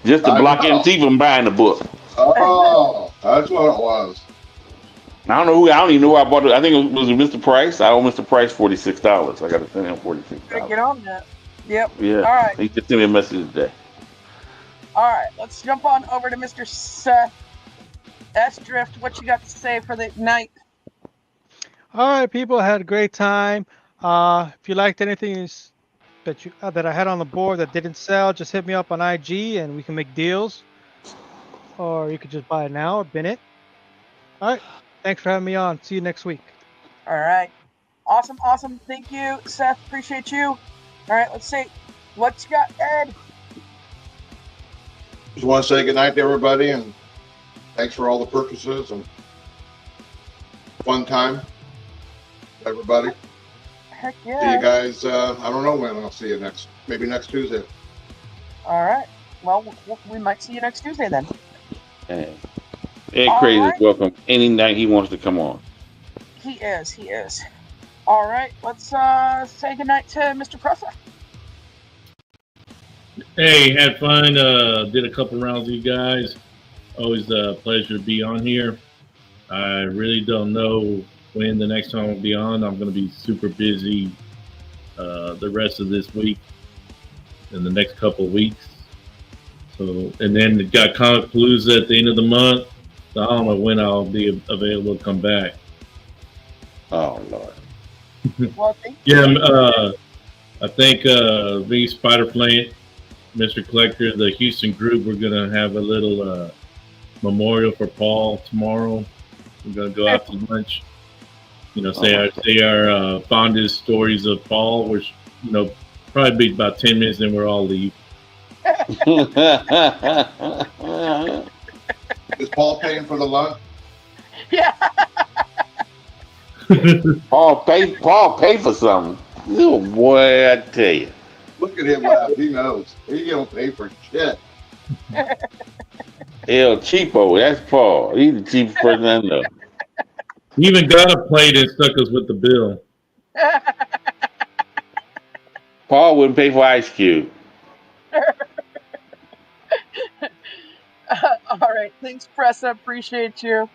just to block MT from buying the book. Oh, that's what it was. I don't even know who I bought it. I think it was Mr. Price. I owe Mr. Price $46. I got to send him $46. Gotta get on that. Yep. Yeah. All right. He just sent me a message today. All right. Let's jump on over to Mr. Seth S. Drift. What you got to say for the night? All right, people. I had a great time. If you liked anything that I had on the board that didn't sell, just hit me up on IG and we can make deals. Or you could just buy it now or bin it. All right. Thanks for having me on. See you next week. All right. Awesome. Thank you, Seth. Appreciate you. All right. Let's see. What you got, Ed? Just want to say good night to everybody and thanks for all the purchases and fun time. Everybody. Heck yeah. See you guys. I don't know when I'll see you maybe next Tuesday. All right. Well, we might see you next Tuesday then. Ed Crazy is welcome any night he wants to come on. He is. All right. Let's say goodnight to Mr. Presser. Hey, had fun. Did a couple rounds with you guys. Always a pleasure to be on here. I really don't know when the next time I'll be on. I'm going to be super busy the rest of this week and the next couple of weeks. So, and then we got Comic Palooza at the end of the month. So I don't know when I'll be available to come back. Oh Lord. Well, thank Yeah, you. I think the Spider Plant, Mr. Collector, the Houston group, we're gonna have a little memorial for Paul tomorrow. We're gonna go out to lunch. You know, say our fondest stories of Paul, which probably be about 10 minutes, then we're all leave. Is Paul paying for the lunch? Yeah. Paul pay for something. Oh boy, I tell you. Look at him laugh. He knows. He don't pay for shit. El Cheapo, that's Paul. He's the cheapest person I know. He even got a plate and stuck us with the bill. Paul wouldn't pay for Ice Cube. All right. Thanks, Pressa. Appreciate you.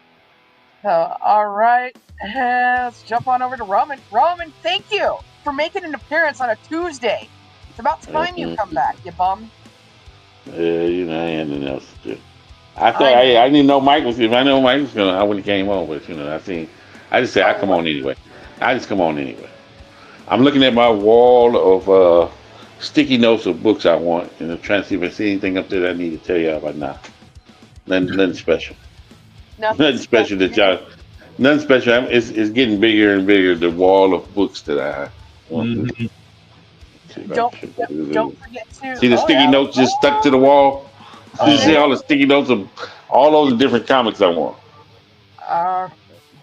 All right. Let's jump on over to Ramen. Ramen, thank you for making an appearance on a Tuesday. It's about time you come back, you bum. I ain't nothing else to do. I thought I didn't know Mike was. If I know Mike was gonna, I wouldn't have came on. But I just said I come on anyway. I just come on anyway. I'm looking at my wall of sticky notes of books I want, and I'm trying to see if I see anything up there that I need to tell y'all about now. Nothing special. Nothing special that y'all. Nothing special. It's getting bigger and bigger. The wall of books that I want. Don't forget to see the sticky notes just stuck to the wall. You see all the sticky notes of all those different comics I want.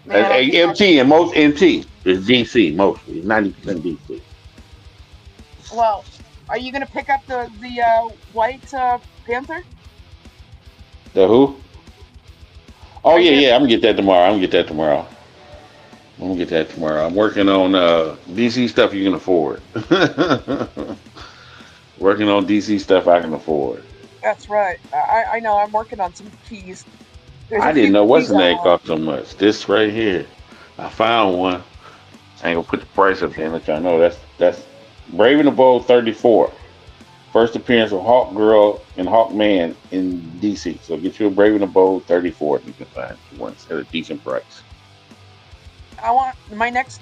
MT and most MT is DC mostly 90% DC. Well, are you gonna pick up the White Panther? The who? Oh yeah, I'm gonna get that tomorrow. I'm gonna get that tomorrow. I'm working on DC stuff you can afford. Working on DC stuff I can afford. That's right. I know. I'm working on some keys. I didn't know what's the name cost so much. This right here, I found one. I ain't gonna put the price up there and let y'all know. That's Brave and the Bold 34. First appearance of Hawk Girl and Hawk Man in DC. So get you a Brave and the Bold 34 if you can find one at a decent price. I want my next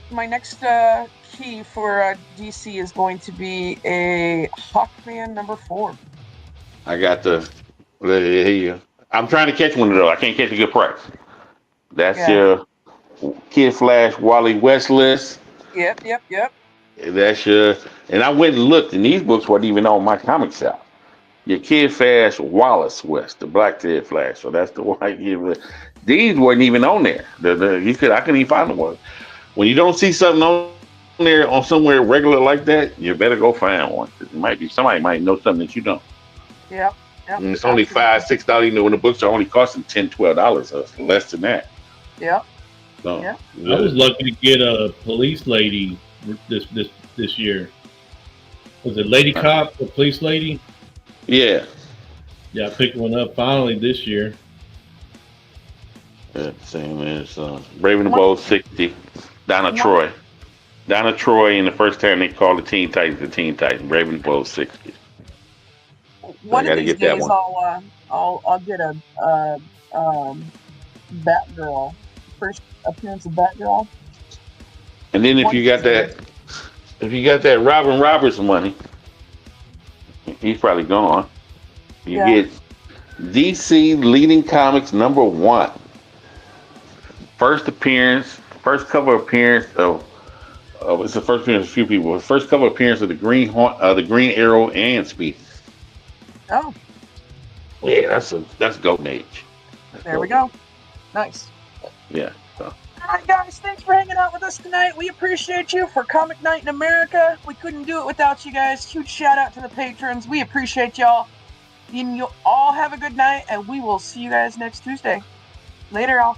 key for DC is going to be a Hawkman #4. I got here. I'm trying to catch one of those. I can't catch a good price. That's your Kid Flash Wally West list. Yep. That's your, and I went and looked, and these books weren't even on my comic shop. Your Kid Flash Wallace West, the Black Kid Flash. So that's the white Kid. These weren't even on there. I couldn't even find one. When you don't see something on there on somewhere regular like that, you better go find one. It might be somebody might know something that you don't. Yep. And it's only $5-6. You know, when the books are only costing $10-12 or less than that. Yep. So, I was lucky to get a police lady this year. Was it Lady Cop, the police lady? Yeah. Yeah, I picked one up finally this year. Yeah, same as Brave and the Bold 60. Donna Troy. Donna Troy, in the first time they called the Teen Titans, Brave and the Bold 60. One of these days, I'll get a Batgirl. First appearance of Batgirl. And then if you got that Robin Roberts money, he's probably gone. You get DC Leading Comics #1. First cover appearance of it's the first appearance of a few people. First cover appearance of the Green Arrow and Speed. Oh. Yeah, that's golden age. There we go. Nice. Yeah. So. All right, guys. Thanks for hanging out with us tonight. We appreciate you for Comic Night in America. We couldn't do it without you guys. Huge shout out to the patrons. We appreciate y'all. You all have a good night, and we will see you guys next Tuesday. Later, all.